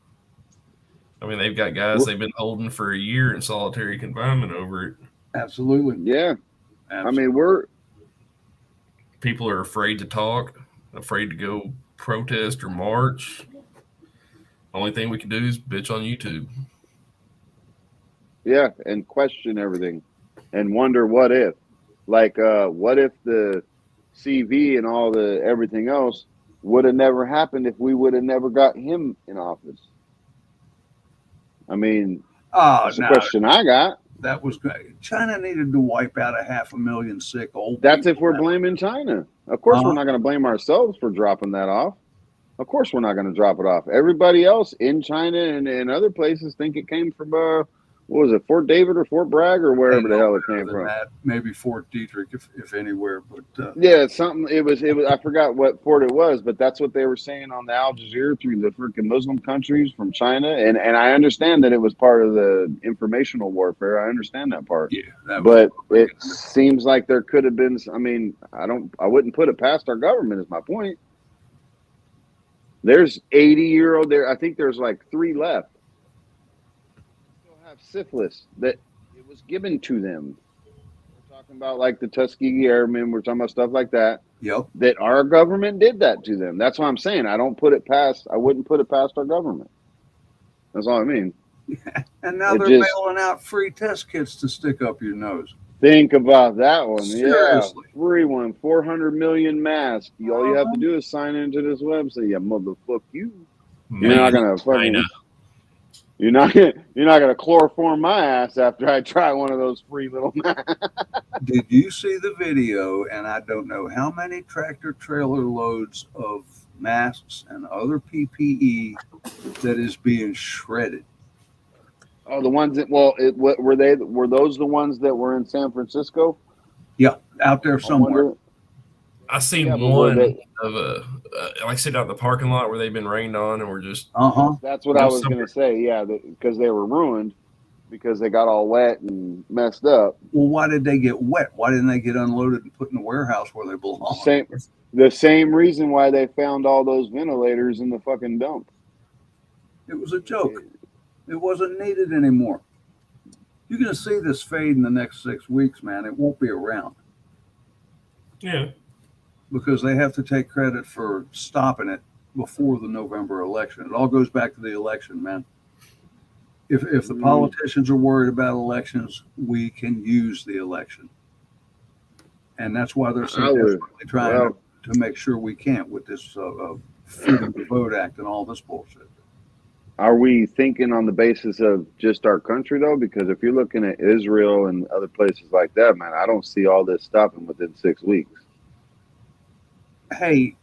I mean, they've got guys they've been holding for a year in solitary confinement over it. Absolutely. Yeah. Absolutely. I mean, people are afraid to talk, afraid to go protest or march. Only thing we can do is bitch on YouTube. Yeah, and question everything and wonder what if. Like, what if the CV and all the everything else would have never happened if we would have never got him in office. I mean, Oh, that's the no, question I got. that was great. China needed to wipe out 500,000 sick old That's if people. we're blaming China. Of course, we're Uh-huh. not going to blame ourselves for dropping that off. Of course, we're not going to drop it off. Everybody else in China and other places think it came from, what was it, Fort David or Fort Bragg or wherever the hell it came Than from. that, maybe Fort Detrick, if anywhere. But Yeah, something. It was. I forgot what fort it was, but that's what they were saying on the Al Jazeera through the freaking Muslim countries from China, and I understand that it was part of the informational warfare. I understand that part, yeah, that was, but it seems like there could have been. I mean, I wouldn't put it past our government. Is my point. There's 80-year-old there. I think there's like 3 left. Still have syphilis that it was given to them. Talking about like the Tuskegee Airmen, we're talking about stuff like that. yep. That our government did that to them. That's what I'm saying. I wouldn't put it past our government. That's all I mean. And now It they're just- mailing out free test kits to stick up your nose. Think about that one. Seriously. Yeah. Free one. 400 million masks. All you have to do is sign into this website. Yeah, motherfucker you. You're not gonna fucking China. you're not gonna chloroform my ass after I try one of those free little masks. Did you see the video? And I don't know how many tractor trailer loads of masks and other PPE that is being shredded. Oh, the ones that were those the ones that were in San Francisco? Yeah, out there I somewhere. wonder- I seen Yeah, but one were they- of like I said, out in the parking lot where they've been rained on, and we're just Uh-huh. That's what No, I was going to say. Yeah, because they were ruined because they got all wet and messed up. Well, why did they get wet? Why didn't they get unloaded and put in the warehouse where they belong? The same reason why they found all those ventilators in the fucking dump. It was a joke. It wasn't needed anymore. You're going to see this fade in the next 6 weeks, man. It won't be around yeah. because they have to take credit for stopping it before the November election. It all goes back to the election, man. If the politicians are worried about elections, we can use the election. And that's why they're so I would- desperately trying to make sure we can't with this Freedom to Vote Act and all this bullshit. Are we thinking on the basis of just our country though? Because if you're looking at Israel and other places like that, man, I don't see all this stopping within 6 weeks. Hey,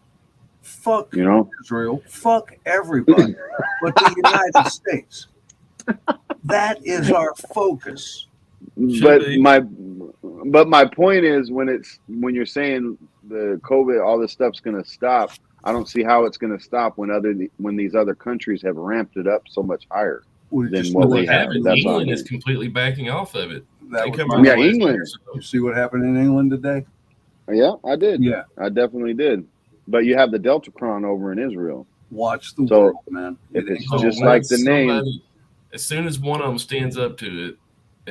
fuck You know, Israel, fuck everybody but the United States. That is our focus. but be. my point is when you're saying the COVID, all this stuff's going to stop. I don't see how it's going to stop when these other countries have ramped it up so much higher. We Then just what know we What have, happened? that's all I England is mean. completely backing off of it. That They was come my- out Yeah, last England. year, so- You see what happened in England today? Yeah, I did. Yeah. I definitely did. But you have the Deltacron over in Israel. Watch the So, world, man. if It it's ain't So just when like the name. somebody- as soon as one of them stands up to it,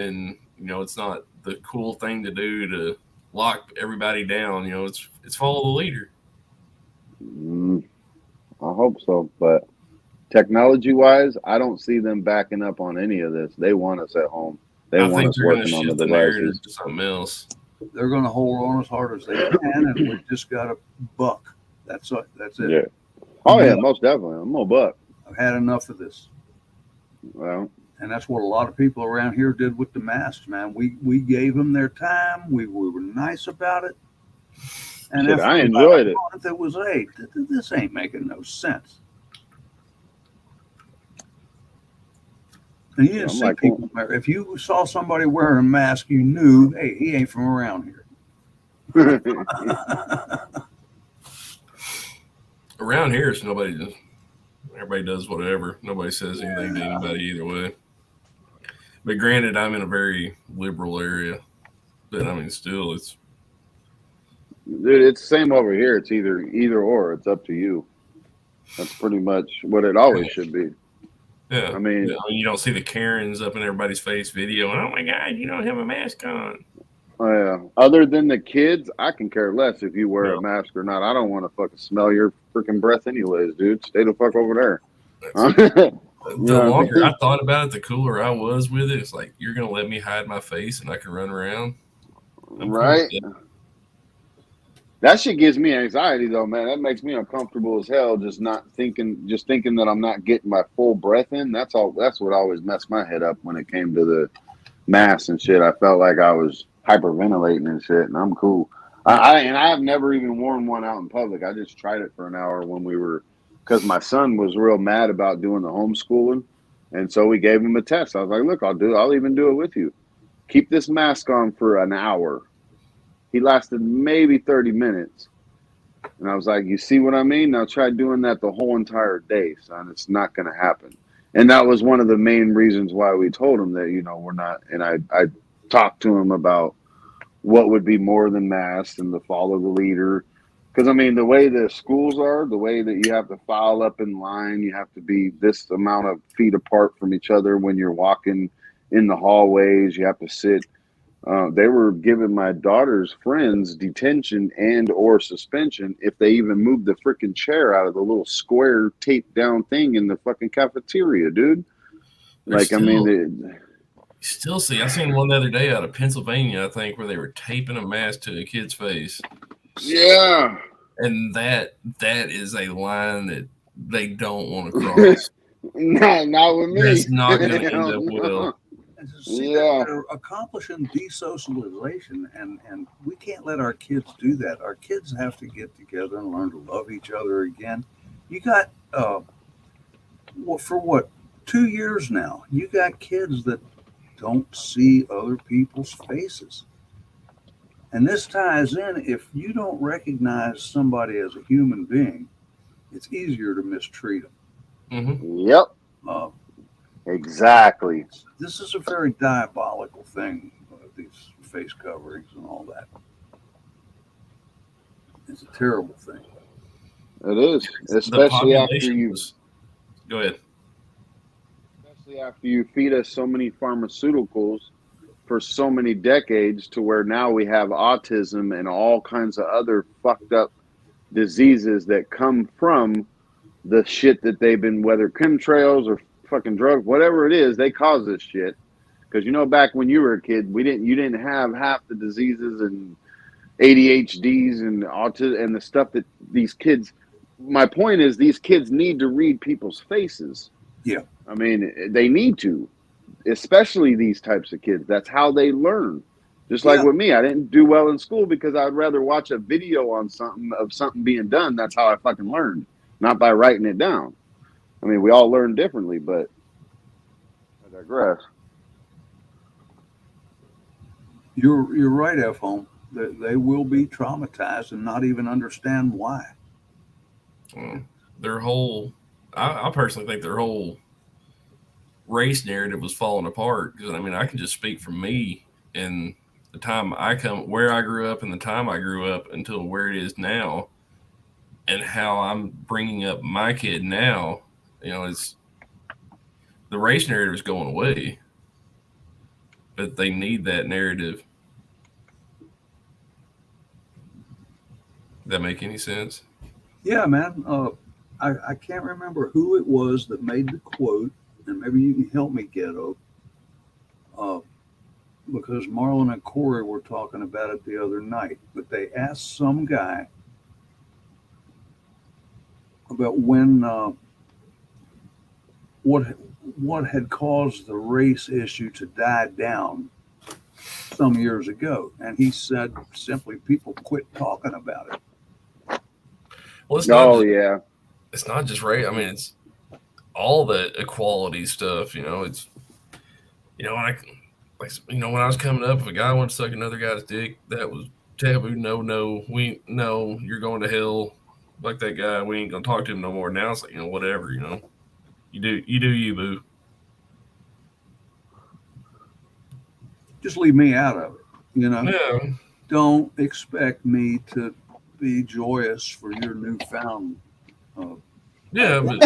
and it's not the cool thing to do to lock everybody down. It's follow the leader. I hope so. But technology wise, I don't see them backing up on any of this. They want us at home. They I want think us they're going to working on the shift the narrative devices. to something else. They're going to hold on as hard as they can, and we just got to buck. That's it. Yeah. Oh yeah, most definitely. I'm a buck. I've had enough of this. Well, And that's what a lot of people around here did with the masks, man. We gave them their time. We were nice about it. And Shit, after I about enjoyed a it. month, it was, hey, this ain't making no sense. And you didn't I'm see like, people. If you saw somebody wearing a mask, you knew, hey, he ain't from around here. Around here, it's everybody does whatever. Nobody says anything to anybody either way. But granted, I'm in a very liberal area. But I mean, still, it's Dude, it's the same over here. It's either or. It's up to you. That's pretty much what it always should be. yeah. I mean, you don't see the Karens up in everybody's face video, and oh my God, you don't have a mask on. Other than the kids, I can care less if you wear Yeah. a mask or not. I don't want to fucking smell your freaking breath anyways, dude. Stay the fuck over there. The Yeah. longer I thought about it, the cooler I was with it. It's like, you're going to let me hide my face and I can run around? I'm cool with Right? that. That shit gives me anxiety though, man. That makes me uncomfortable as hell. Just thinking that I'm not getting my full breath in. That's what always messed my head up when it came to the mask and shit. I felt like I was hyperventilating and shit, and I'm cool. I have never even worn one out in public. I just tried it for an hour when because my son was real mad about doing the homeschooling, and so we gave him a test. I was like, look, I'll even do it with you. Keep this mask on for an hour. He lasted maybe 30 minutes. And I was like, you see what I mean? Now try doing that the whole entire day, son. It's not going to happen. And that was one of the main reasons why we told him that, we're not. And I talked to him about what would be more than masks and to follow the leader. Because, I mean, the way the schools are, the way that you have to file up in line, you have to be this amount of feet apart from each other when you're walking in the hallways. You have to sit. They were giving my daughter's friends detention and or suspension if they even moved the freaking chair out of the little square taped down thing in the fucking cafeteria, dude. I still see. I seen one the other day out of Pennsylvania, I think, where they were taping a mask to a kid's face. Yeah. And that is a line that they don't want to cross. Not with me. That's not going to end up well. And to see that they're accomplishing desocialization, and we can't let our kids do that. Our kids have to get together and learn to love each other again. You got, for 2 years now, you got kids that don't see other people's faces. And this ties in, if you don't recognize somebody as a human being, it's easier to mistreat them. Mm-hmm. Yep. Exactly. This is a very diabolical thing, these face coverings and all that. It's a terrible thing. It is, especially after you. Go ahead. Especially after you feed us so many pharmaceuticals for so many decades, to where now we have autism and all kinds of other fucked up diseases that come from the shit that they've been, whether chemtrails or fucking drugs, whatever it is, they cause this shit. Because back when you were a kid, you didn't have half the diseases and ADHDs and autism and the stuff that these kids. My point is, these kids need to read people's faces. Yeah, I mean, they need to, especially these types of kids. That's how they learn. Just like with me, I didn't do well in school because I'd rather watch a video on something being done. That's how I fucking learned, not by writing it down. I mean, we all learn differently, but I digress. You're right, F-Home. They will be traumatized and not even understand why. Their whole, I personally think their whole race narrative was falling apart. Because I mean, I can just speak for me and the time where I grew up and the time I grew up until where it is now, and how I'm bringing up my kid now. It's the race narrative is going away, but they need that narrative. Does that make any sense? Yeah, man. I can't remember who it was that made the quote, and maybe you can help me, Ghetto. Because Marlon and Corey were talking about it the other night, but they asked some guy about when what had caused the race issue to die down some years ago, and he said simply people quit talking about it. Well, it's not just race. I mean, it's all the equality stuff. It's when I was coming up, if a guy wanted to suck another guy's dick, that was taboo. No, you're going to hell. Like that guy, we ain't gonna talk to him no more. Now it's like, whatever, you do you, boo. Just leave me out of it, Yeah. Don't expect me to be joyous for your newfound. Yeah, but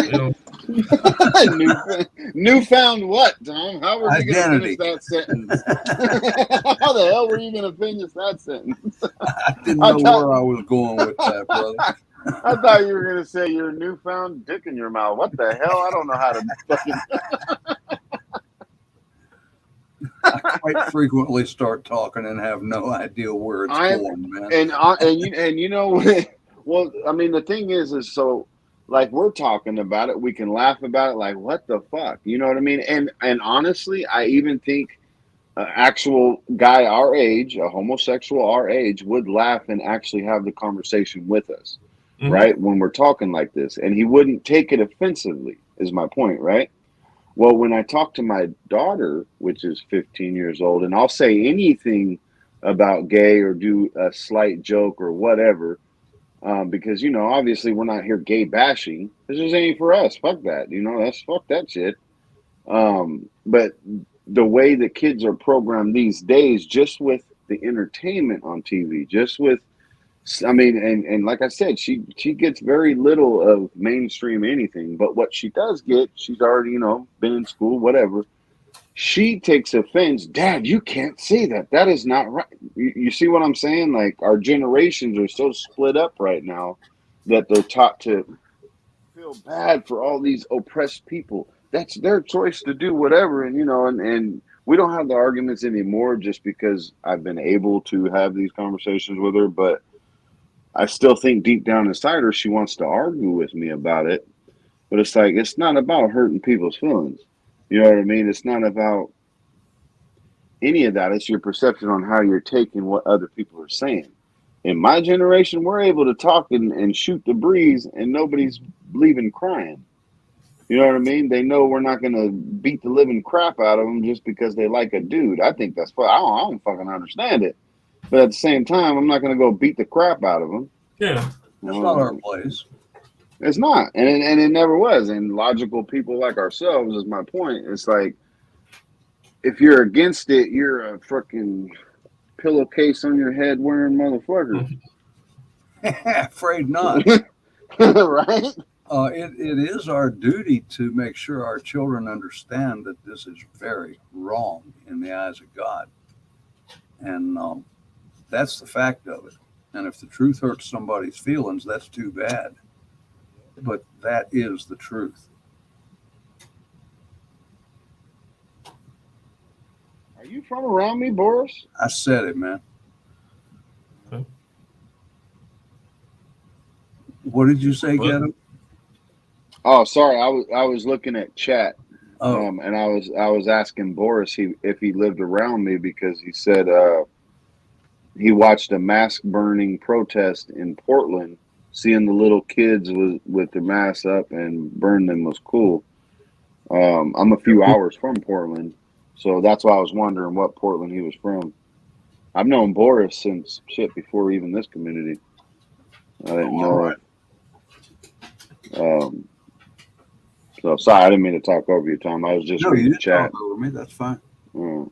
newfound what, Tom? How were you going to finish Identity. that sentence? How the hell were you going to finish that sentence? I didn't know where I was going with that, brother. I thought you were going to say your newfound dick in your mouth. What the hell? I don't know how to fucking. quite frequently start talking and have no idea where it's I'm going, man. and you know, well, I mean, the thing is so like we're talking about it, we can laugh about it, like what the fuck, you know what I mean? And honestly, I even think an actual guy our age, a homosexual our age, would laugh and actually have the conversation with us, right? When we're talking like this, and he wouldn't take it offensively, is my point, right? Well, when I talk to my daughter, which is 15 years old, and I'll say anything about gay or do a slight joke or whatever, because, you know, obviously we're not here gay bashing. This just ain't for us. Fuck that. You know, that's fuck that shit. But the way the kids are programmed these days, just with the entertainment on TV, just with, I mean, and like I said, she gets very little of mainstream anything, but what she does get, she's already, you know, been in school, whatever. She takes offense. Dad, you can't say that. That is not right. You see what I'm saying? Like our generations are so split up right now that they're taught to feel bad for all these oppressed people. That's their choice to do whatever. And, you know, and we don't have the arguments anymore just because I've been able to have these conversations with her, but I still think deep down inside her, she wants to argue with me about it. But it's like, it's not about hurting people's feelings. You know what I mean? It's not about any of that. It's your perception on how you're taking what other people are saying. In my generation, we're able to talk and shoot the breeze and nobody's leaving crying. You know what I mean? They know we're not going to beat the living crap out of them just because they like a dude. I think that's fun. I don't fucking understand it. But at the same time, I'm not going to go beat the crap out of them. Yeah. That's not our place. It's not. And it never was. And logical people like ourselves is my point. It's like, if you're against it, you're a freaking pillowcase on your head wearing motherfucker. Afraid not. Right? It is our duty to make sure our children understand that this is very wrong in the eyes of God. And that's the fact of it. And if the truth hurts somebody's feelings, that's too bad. But that is the truth. Are you from around me, Boris? I said it, man. Okay. What did you say, What? Ghetto? Oh, sorry. I was looking at chat. Oh, And I was asking Boris if he lived around me because he said he watched a mask burning protest in Portland. Seeing the little kids with their masks up and burn them was cool. I'm a few hours from Portland, so that's why I was wondering what Portland he was from. I've known Boris since shit before even this community. I didn't know. all right. So sorry, I didn't mean to talk over you, Tom. I was just No, you reading the didn't chat. talk over me. That's fine. Mm.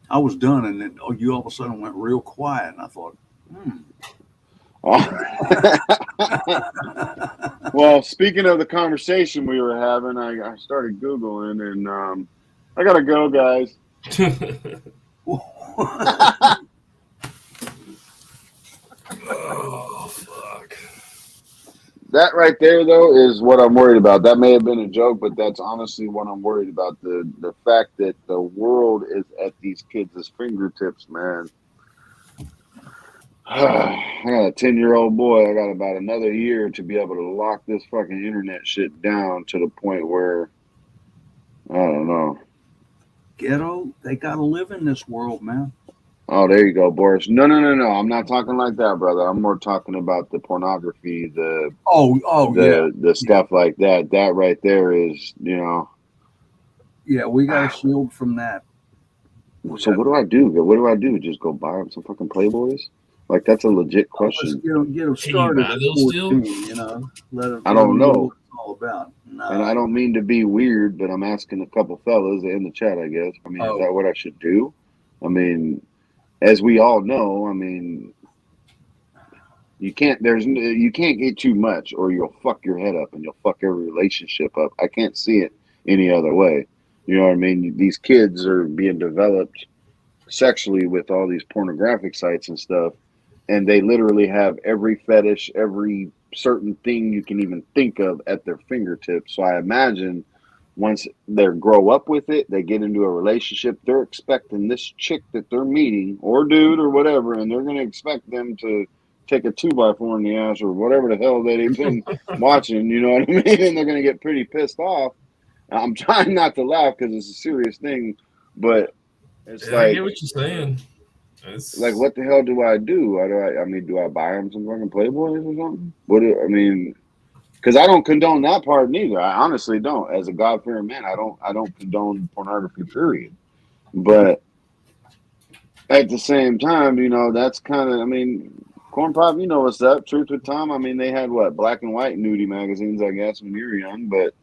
I was done, and then you all of a sudden went real quiet, and I thought, Well, speaking of the conversation we were having, I started Googling, and I gotta go, guys. Oh, fuck. That right there, though, is what I'm worried about. That may have been a joke, but that's honestly what I'm worried about. The fact that the world is at these kids' fingertips, man. I got a 10-year-old boy. I got about another year to be able to lock this fucking internet shit down to the point where, I don't know. Ghetto, they got to live in this world, man. Oh, there you go, Boris. No. I'm not talking like that, brother. I'm more talking about the pornography, the stuff like that. That right there is, you know. Yeah, we got to shield from that. So what do I do? What do I do? Just go buy them some fucking Playboys? Like, that's a legit question. Let's get them Can you started buy at those 14, still? you know. I don't know. What it's all about. No. And I don't mean to be weird, but I'm asking a couple fellas in the chat, I guess. I mean, is that what I should do? I mean, as we all know, I mean, you can't get too much or you'll fuck your head up and you'll fuck every relationship up. I can't see it any other way. You know what I mean? These kids are being developed sexually with all these pornographic sites and stuff. And they literally have every fetish, every certain thing you can even think of at their fingertips. So I imagine once they grow up with it, they get into a relationship, they're expecting this chick that they're meeting or dude or whatever, and they're going to expect them to take a 2x4 in the ass or whatever the hell that they've been watching, you know what I mean? And they're going to get pretty pissed off. I'm trying not to laugh because it's a serious thing, but it's Yeah, I like, get what you're saying. It's like, what the hell do I do? I mean, do I buy them some fucking Playboys or something? I mean, because I don't condone that part neither. I honestly don't. As a God-fearing man, I don't condone pornography, period. But at the same time, you know, that's kind of, I mean, Corn Pop, you know what's up. Truth with Tom, I mean, they had what, black and white nudie magazines, I guess, when you were young, but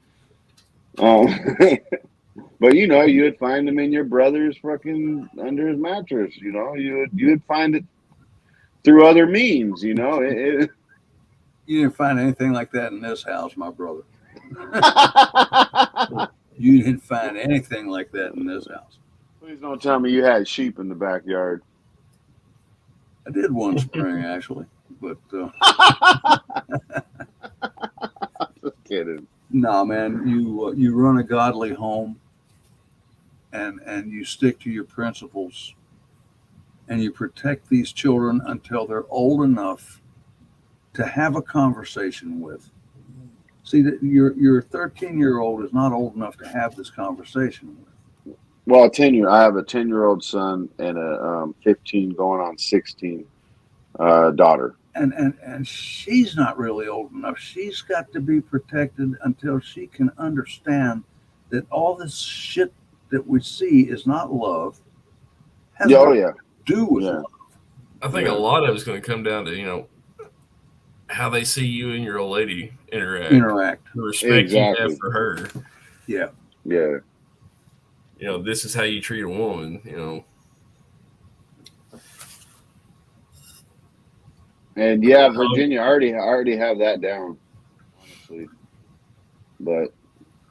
but you know, you would find them in your brother's fucking under his mattress. You know, you would find it through other means. You know, You didn't find anything like that in this house, my brother. You didn't find anything like that in this house. Please don't tell me you had sheep in the backyard. I did one spring actually, but Just kidding. no, man. You run a godly home, and you stick to your principles, and you protect these children until they're old enough to have a conversation with. See that your 13-year-old is not old enough to have this conversation with. Well, I have a 10-year-old son and a 15 going on 16 daughter. And she's not really old enough. She's got to be protected until she can understand that all this shit that we see is not love. Has Yeah, oh nothing yeah, to do with yeah. love. I think Yeah. a lot of it's going to come down to, you know, how they see you and your old lady Interact. the respect you Exactly. have for her. Yeah. Yeah. You know, this is how you treat a woman. You know, And yeah, Virginia, I already have that down, honestly. But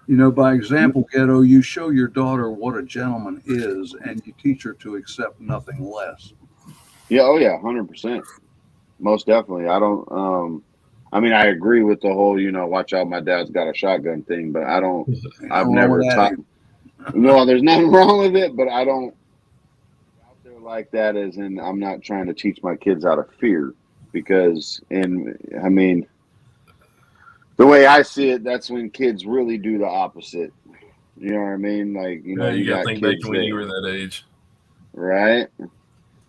You know, by example, Ghetto, you show your daughter what a gentleman is, and you teach her to accept nothing less. yeah, oh yeah, 100%, most definitely. I don't. I mean, I agree with the whole, you know, watch out, my dad's got a shotgun thing, but I don't. Ain't I've nothing wrong never with that taught. either. No, there's nothing wrong with it, but I don't out there like that. As in, I'm not trying to teach my kids out of fear because, I mean, the way I see it, that's when kids really do the opposite. You know what I mean? Like, you know, you you got to got think back kids to when you that, were that age. right?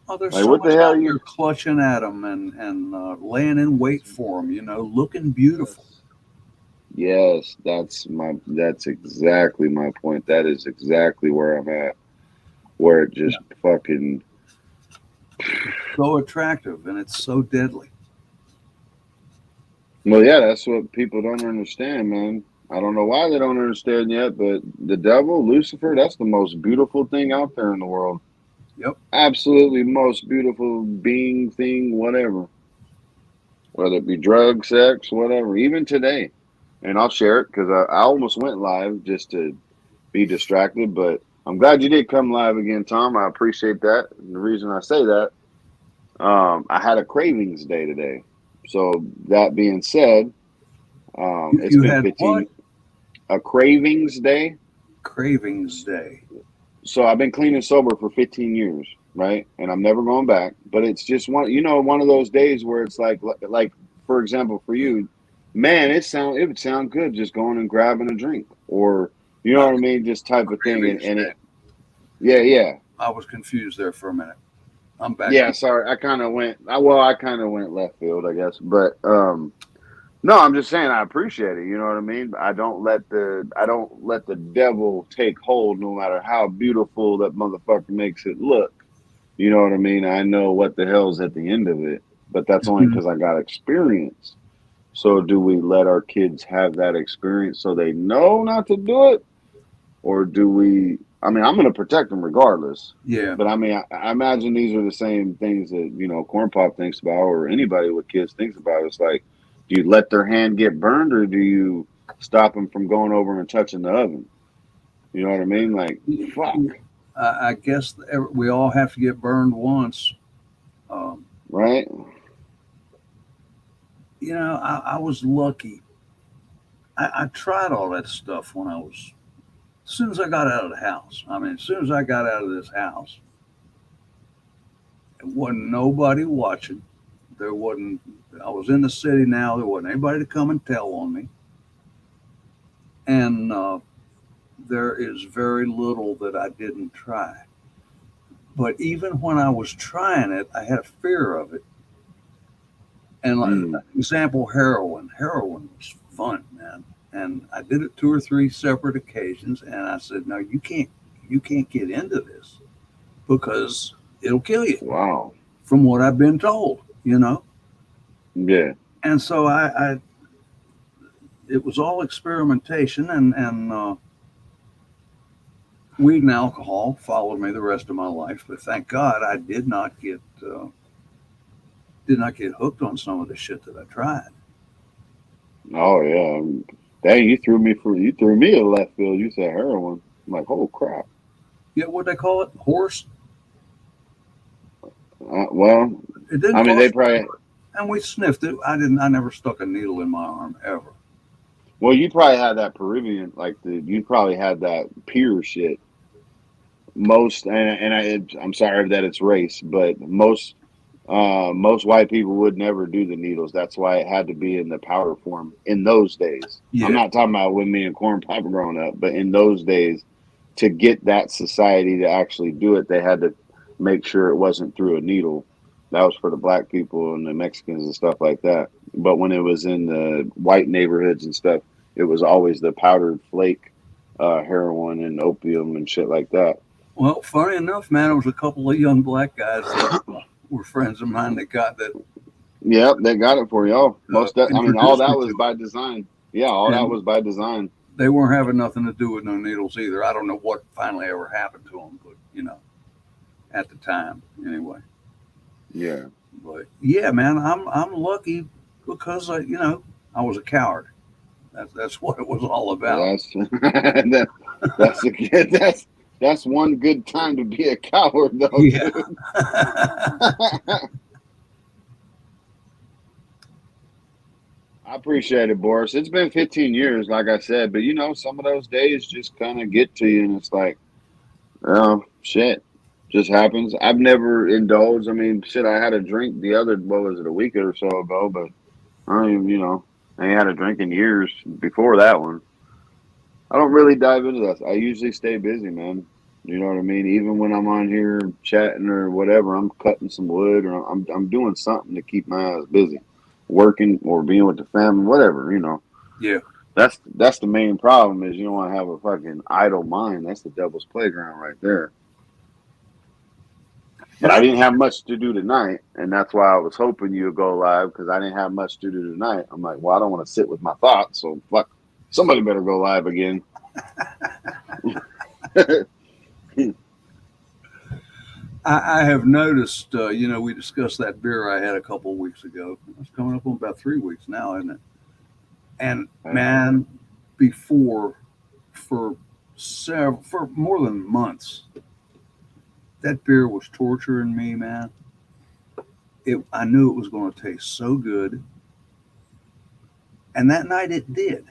Oh, there's Like, so what the much hell out you? there clutching at them and laying in wait for them. You know, looking beautiful. Yes, that's exactly my point. That is exactly where I'm at. Where it just fucking So attractive, and it's so deadly. well, yeah, that's what people don't understand, man. I don't know why they don't understand yet, but the devil, Lucifer, that's the most beautiful thing out there in the world. Yep. Absolutely most beautiful being, thing, whatever. Whether it be drug, sex, whatever. Even today. And I'll share it because I almost went live just to be distracted, but I'm glad you did come live again, Tom. I appreciate that. And the reason I say that, I had a cravings day today. So that being said, it's You been had 15 what? a cravings day. Cravings day. So I've been clean and sober for 15 years, right? And I'm never going back. But it's just one of those days where it's like for example, for you, man, it would sound good just going and grabbing a drink, or you know what I mean, just type of thing. Cravings And day. it, yeah. I was confused there for a minute. I'm back. Yeah, sorry. I kind of went left field, I guess. But no, I'm just saying I appreciate it. You know what I mean? I don't let the devil take hold, no matter how beautiful that motherfucker makes it look. You know what I mean? I know what the hell's at the end of it, but that's only because I got experience. So do we let our kids have that experience so they know not to do it, or do we? I mean, I'm going to protect them regardless. Yeah. But I mean, I imagine these are the same things that, you know, Corn Pop thinks about, or anybody with kids thinks about. It's like, do you let their hand get burned, or do you stop them from going over and touching the oven? You know what I mean? Like, fuck, I guess we all have to get burned once. right? You know, I was lucky. I tried all that stuff when I was As soon as I got out of the house, I mean, as soon as I got out of this house, there wasn't nobody watching. There wasn't, I was in the city now. There wasn't anybody to come and tell on me. And there is very little that I didn't try. But even when I was trying it, I had a fear of it. And like example, heroin. Heroin was fun, man. And I did it 2 or 3 separate occasions. And I said, no, you can't get into this because it'll kill you. Wow. From what I've been told, you know? Yeah. And so it was all experimentation, and weed and alcohol followed me the rest of my life. But thank God I did not get hooked on some of the shit that I tried. Oh yeah. Dang, you threw me a left field. You said heroin. I'm like, oh crap. Yeah, what they call it, horse. Well, It didn't. I mean, they probably. And we sniffed it. I never stuck a needle in my arm ever. Well, you probably had that Peruvian, you probably had that pure shit. I'm sorry that it's race, but most white people would never do the needles. That's why it had to be in the powder form in those days. Yeah. I'm not talking about when me and Corn Pop were growing up, but in those days, to get that society to actually do it, they had to make sure it wasn't through a needle. That was for the black people and the Mexicans and stuff like that. But when it was in the white neighborhoods and stuff, it was always the powdered flake heroin and opium and shit like that. Well, funny enough, man, there was a couple of young black guys that were friends of mine that got that. Yep, they got it for y'all. All that was by design. Yeah, that was by design. They weren't having nothing to do with no needles either. I don't know what finally ever happened to them, but at the time, anyway. Yeah. But yeah, man, I'm lucky because I was a coward. That's what it was all about. That's one good time to be a coward, though. Yeah. I appreciate it, Boris. It's been 15 years, like I said, but some of those days just kind of get to you, and it's like, oh shit. Just happens. I've never indulged. I mean, shit, I had a drink a week or so ago, but I ain't had a drink in years before that one. I don't really dive into that. I usually stay busy, man. You know what I mean? Even when I'm on here chatting or whatever, I'm cutting some wood or I'm doing something to keep my eyes busy, working or being with the family, whatever, Yeah. That's the main problem is you don't want to have a fucking idle mind. That's the devil's playground right there. But I didn't have much to do tonight, and that's why I was hoping you'd go live because I didn't have much to do tonight. I'm like, well, I don't want to sit with my thoughts, so fuck, somebody better go live again. I have noticed, we discussed that beer I had a couple of weeks ago. It's coming up on about 3 weeks now, isn't it? And man, before for more than months, that beer was torturing me, man. I knew it was going to taste so good. And that night it did.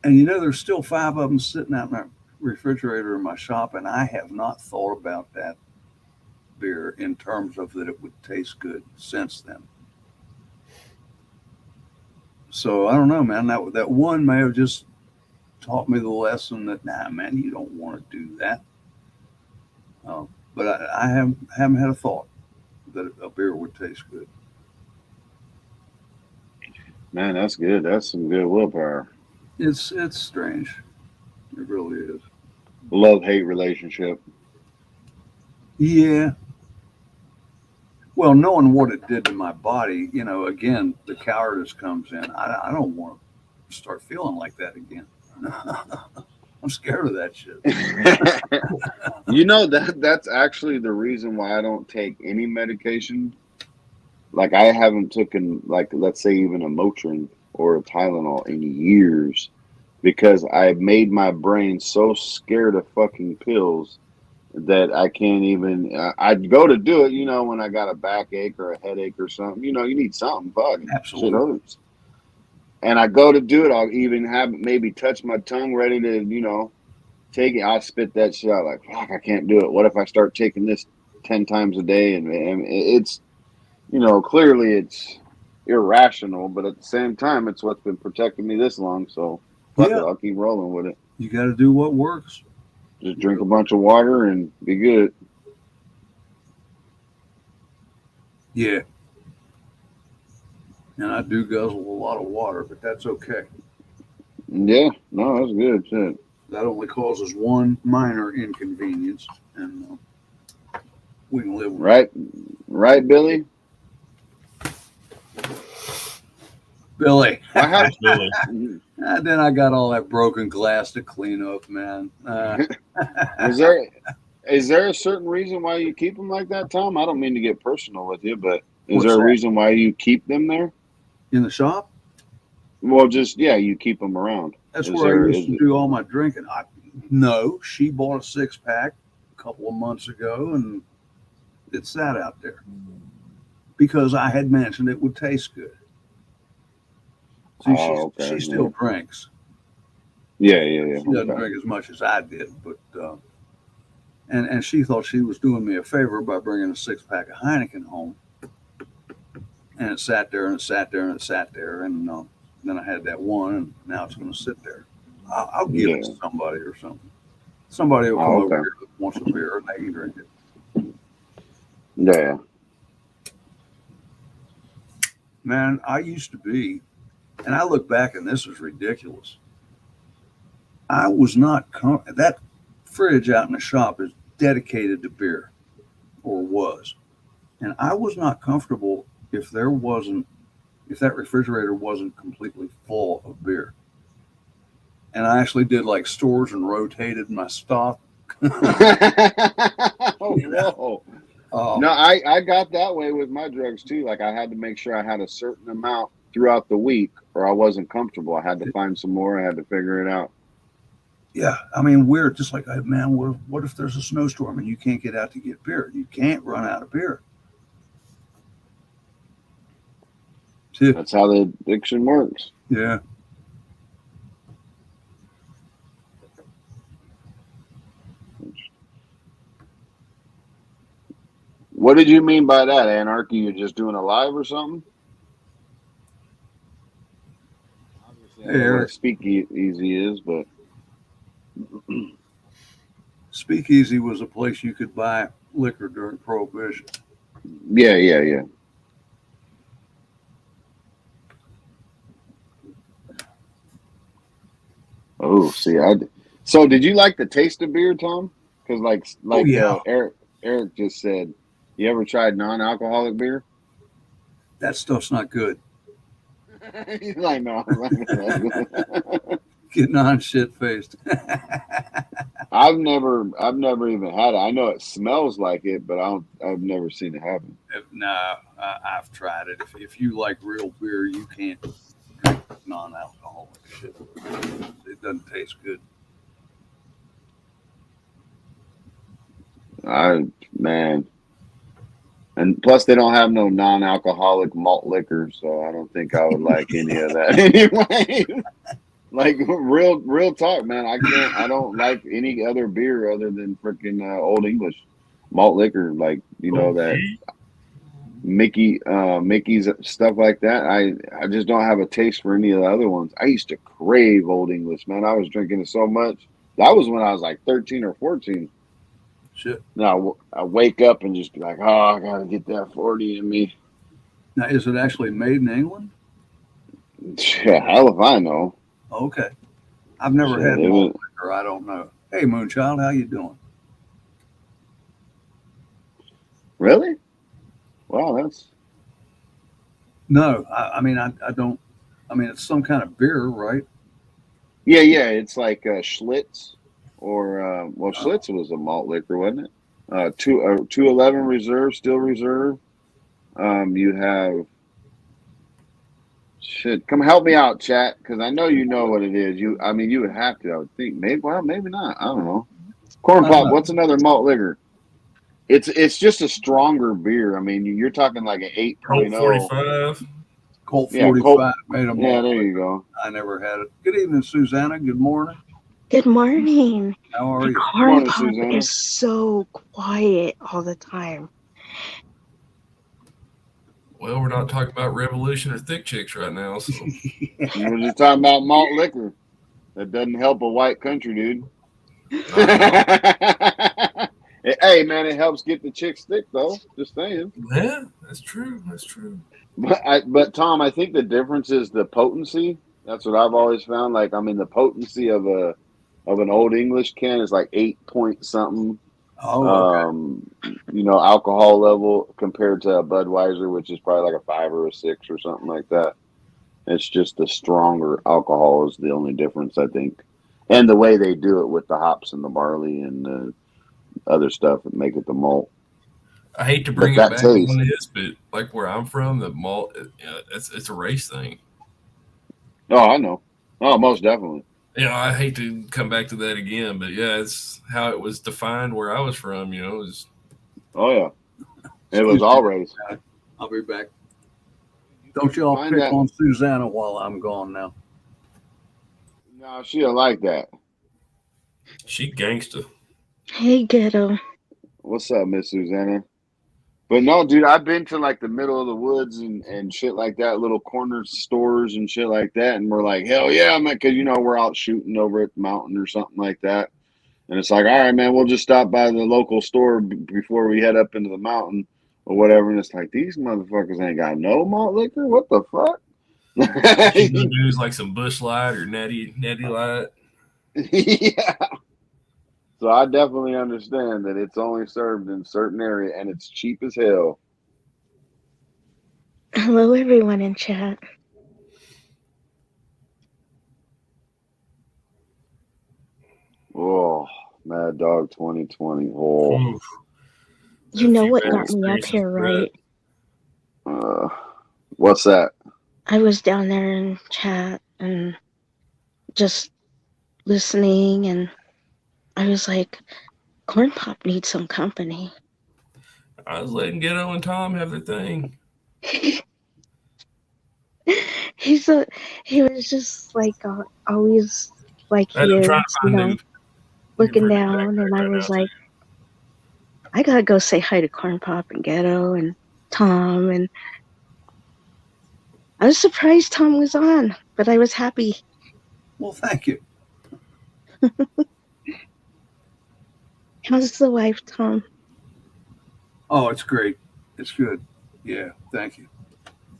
And there's still 5 of them sitting out in the refrigerator in my shop, and I have not thought about that beer in terms of that it would taste good since then. So I don't know, man. That one may have just taught me the lesson that, nah, man, you don't want to do that. But I haven't had a thought that a beer would taste good. Man, that's good. That's some good willpower. It's strange. It really is. Love-hate relationship. Yeah. Well, knowing what it did to my body, again, the cowardice comes in. I don't want to start feeling like that again. I'm scared of that shit. That's actually the reason why I don't take any medication. Like I haven't taken, like, let's say even a Motrin or a Tylenol in years because I've made my brain so scared of fucking pills that I can't even, I'd go to do it, when I got a backache or a headache or something, you need something, fuck. Absolutely. Shit hurts. and I go to do it, I'll even have maybe touch my tongue ready to, take it. I'll spit that shit out like, fuck, I can't do it. What if I start taking this 10 times a day? And it's, clearly it's irrational, but at the same time, it's what's been protecting me this long. So fuck it, I'll keep rolling with it. You got to do what works. Just drink a bunch of water and be good. Yeah. And I do guzzle a lot of water, but that's okay. Yeah, no, that's good shit. That only causes one minor inconvenience, and we can live with it. Right, Billy? Billy. Billy. And then I got all that broken glass to clean up, man. Is there a certain reason why you keep them like that, Tom? I don't mean to get personal with you, but is What's there a that? reason why you keep them there? In the shop? Well, you keep them around. That's where I used to do all my drinking. No, she bought a 6-pack a couple of months ago, and it sat out there because I had mentioned it would taste good. See, she still drinks. Yeah. She doesn't drink as much as I did, but and she thought she was doing me a favor by bringing a 6-pack of Heineken home. And it sat there, and it sat there, and it sat there, and then I had that one, and now it's going to sit there. I'll give it to somebody or something. Somebody will come over here that wants a beer, and they can drink it. Yeah. Man, I used to be, and I look back, and this is ridiculous. I was not that fridge out in the shop is dedicated to beer, or was, and I was not comfortable if that refrigerator wasn't completely full of beer. And I actually did like stores and rotated my stock. Oh, no. No, I got that way with my drugs too. Like I had to make sure I had a certain amount throughout the week or I wasn't comfortable. I had to find some more. I had to figure it out. Yeah. I mean, we're just like, man, what if there's a snowstorm and you can't get out to get beer? You can't run out of beer. That's how the addiction works. Yeah. What did you mean by that, Anarchy? You're just doing a live or something? Obviously, I don't know what Speakeasy is, but Speakeasy was a place you could buy liquor during Prohibition. Yeah. Oh, see, so did you like the taste of beer, Tom? Because Eric just said, you ever tried non-alcoholic beer? That stuff's not good. He's like, no. Getting on shit-faced. I've never even had it. I know it smells like it, but I've never seen it happen. No, I've tried it. If you like real beer, you can't drink non-alcoholic shit. It doesn't taste good. Man. And plus, they don't have no non-alcoholic malt liquor, so I don't think I would like any of that anyway. Like real talk, man. I don't like any other beer other than freaking Old English malt liquor, like that Mickey's stuff like that. I just don't have a taste for any of the other ones. I used to crave Old English, man. I was drinking it so much. That was when I was like 13 or 14. Shit. Now I wake up and just be like, oh, I gotta get that 40 in me. Now, is it actually made in England? Yeah, hell if I know. Okay. I've never had malt liquor. I don't know. Hey, Moonchild, how you doing? Really? Wow, that's... No, I mean, I don't... I mean, it's some kind of beer, right? Yeah. It's like Schlitz. Or Schlitz was a malt liquor, wasn't it? 211 Reserve, still Reserve. You have shit. Come help me out, chat, because I know you know what it is. You would have to. I would think maybe not. I don't know. Corn Pop. What's another malt liquor? It's just a stronger beer. I mean, you're talking like an 8.0. 45. Colt Yeah, 45 Colt. made them Yeah, all. there you go. I never had it. Good evening, Susanna. Good morning. Good morning. How are The you? corn Morning, pop Susanna. is so quiet all the time. Well, we're not talking about revolution or thick chicks right now, so We're just talking about malt liquor. That doesn't help a white country, dude. not at all. Hey, man, it helps get the chicks thick, though. Just saying. Yeah, that's true. That's true. But Tom, I think the difference is the potency. That's what I've always found. Like, I mean, the potency of an old English can is like 8 point something. Oh, okay. Alcohol level compared to a Budweiser, which is probably like a 5 or a 6 or something like that. It's just the stronger alcohol is the only difference, I think, and the way they do it with the hops and the barley and the other stuff that make it the malt. I hate to But bring it that back taste, on this, but like where I'm from, the malt, it's a race thing. oh, I know, oh, most definitely. I hate to come back to that again, but yeah, it's how it was defined where I was from. It was Oh yeah, it Excuse was me. all race. I'll be back. Don't y'all Find pick that. on Susanna while I'm gone now. No, she don't like that. she gangster. Hey, Ghetto. What's up, Miss Susanna? But no, dude, I've been to like the middle of the woods and shit like that, little corner stores and shit like that, and we're like, hell yeah, man, because we're out shooting over at the mountain or something like that, and it's like, all right, man, we'll just stop by the local store before we head up into the mountain or whatever, and it's like these motherfuckers ain't got no malt liquor. What the fuck? You gonna do is like some Bush Light or Natty Light. Yeah. So I definitely understand that it's only served in certain area and it's cheap as hell. Hello, everyone in chat. Oh, Mad Dog 2020. Oh, Oof. You A know few what bad got me up experiences here, with that. right? What's that? I was down there in chat and just listening, and I was like, corn pop needs some company. I was letting Ghetto and Tom have their thing. He was just like always like he I'm is, trying to find new looking for new down, and backpack I right was now. like, I gotta go say hi to Corn Pop and Ghetto and Tom, and I was surprised Tom was on, but I was happy. Well, thank you. How's the wife, Tom? Oh, it's great. It's good. Yeah, thank you.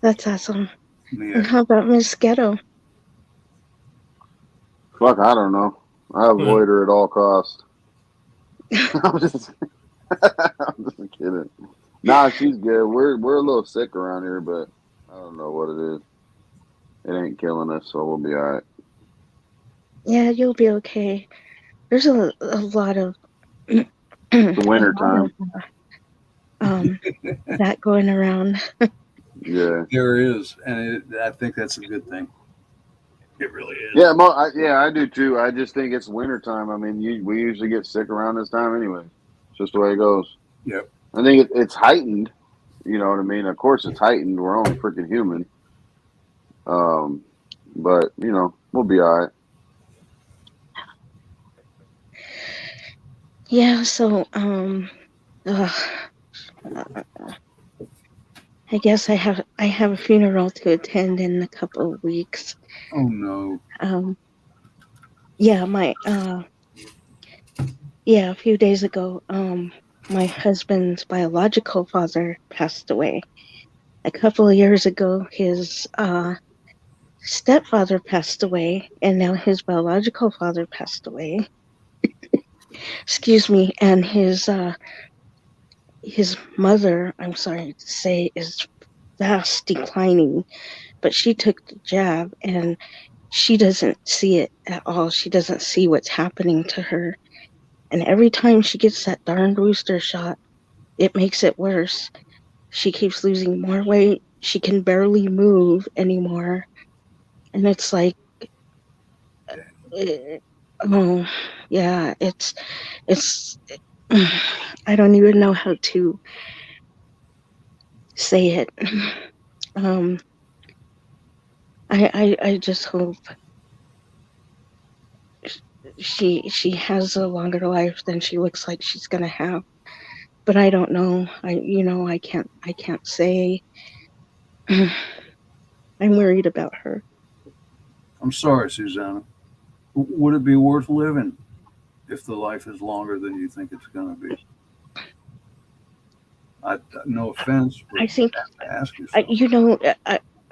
That's awesome. And Yeah. how about Miss Ghetto? Fuck, I don't know. I avoid her at all costs. I'm just kidding. Nah, she's good. We're a little sick around here, but I don't know what it is. It ain't killing us, so we'll be all right. Yeah, you'll be okay. There's a lot of It's the winter time. that going around. Yeah. There is, and I think that's a good thing. It really is. Yeah, I do too. I just think it's winter time. I mean, we usually get sick around this time anyway. It's just the way it goes. Yep. I think it's heightened. You know what I mean? Of course, it's heightened. We're only freaking human. But we'll be all right. Yeah, so I guess I have a funeral to attend in a couple of weeks. Oh no. Yeah, a few days ago, my husband's biological father passed away. A couple of years ago, his stepfather passed away, and now his biological father passed away. Excuse me, and his mother, I'm sorry to say, is fast declining, but she took the jab and she doesn't see it at all. She doesn't see what's happening to her. And every time she gets that darn booster shot, it makes it worse. She keeps losing more weight. She can barely move anymore. And it's like, oh, yeah, it's, I don't even know how to say it. I just hope she has a longer life than she looks like she's gonna have. But I don't know. I can't say. I'm worried about her. I'm sorry, Susanna. Would it be worth living if the life is longer than you think it's going to be? No offense, but I think you have to ask yourself.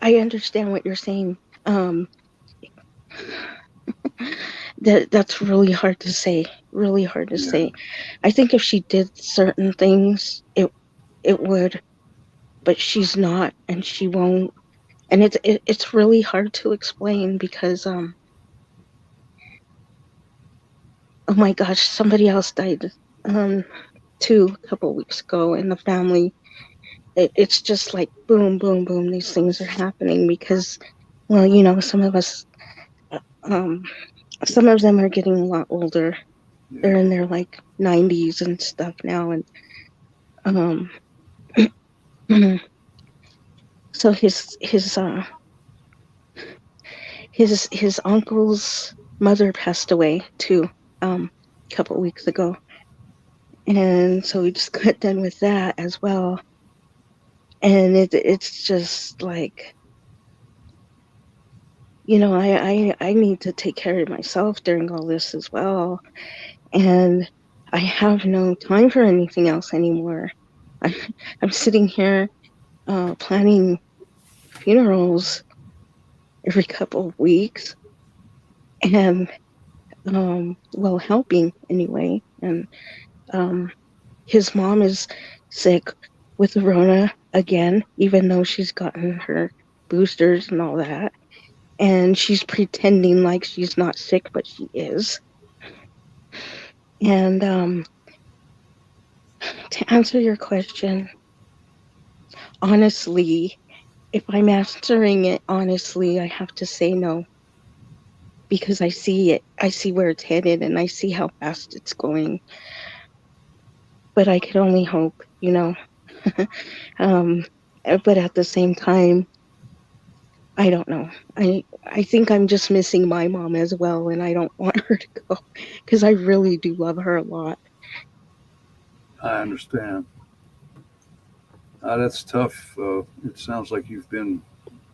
I understand what you're saying. That's really hard to say. Really hard to Yeah. say. I think if she did certain things, it would, but she's not, and she won't. And it's really hard to explain because oh my gosh, somebody else died too a couple weeks ago in the family. It's just like boom, boom, boom. These things are happening because, well, some of us, um, some of them are getting a lot older. They're in their like 90s and stuff now, and um, so his uncle's mother passed away too, a couple weeks ago, and so we just got done with that as well, and it's just like, I need to take care of myself during all this as well, and I have no time for anything else anymore. I'm sitting here planning funerals every couple of weeks, and well, helping anyway. And his mom is sick with the Rona again, even though she's gotten her boosters and all that, and she's pretending like she's not sick, but she is. And to answer your question, honestly, if I'm answering it honestly, I have to say no, because I see it. I see where it's headed, and I see how fast it's going. But I can only hope, but at the same time, I don't know. I think I'm just missing my mom as well, and I don't want her to go because I really do love her a lot. I understand. That's tough. It sounds like you've been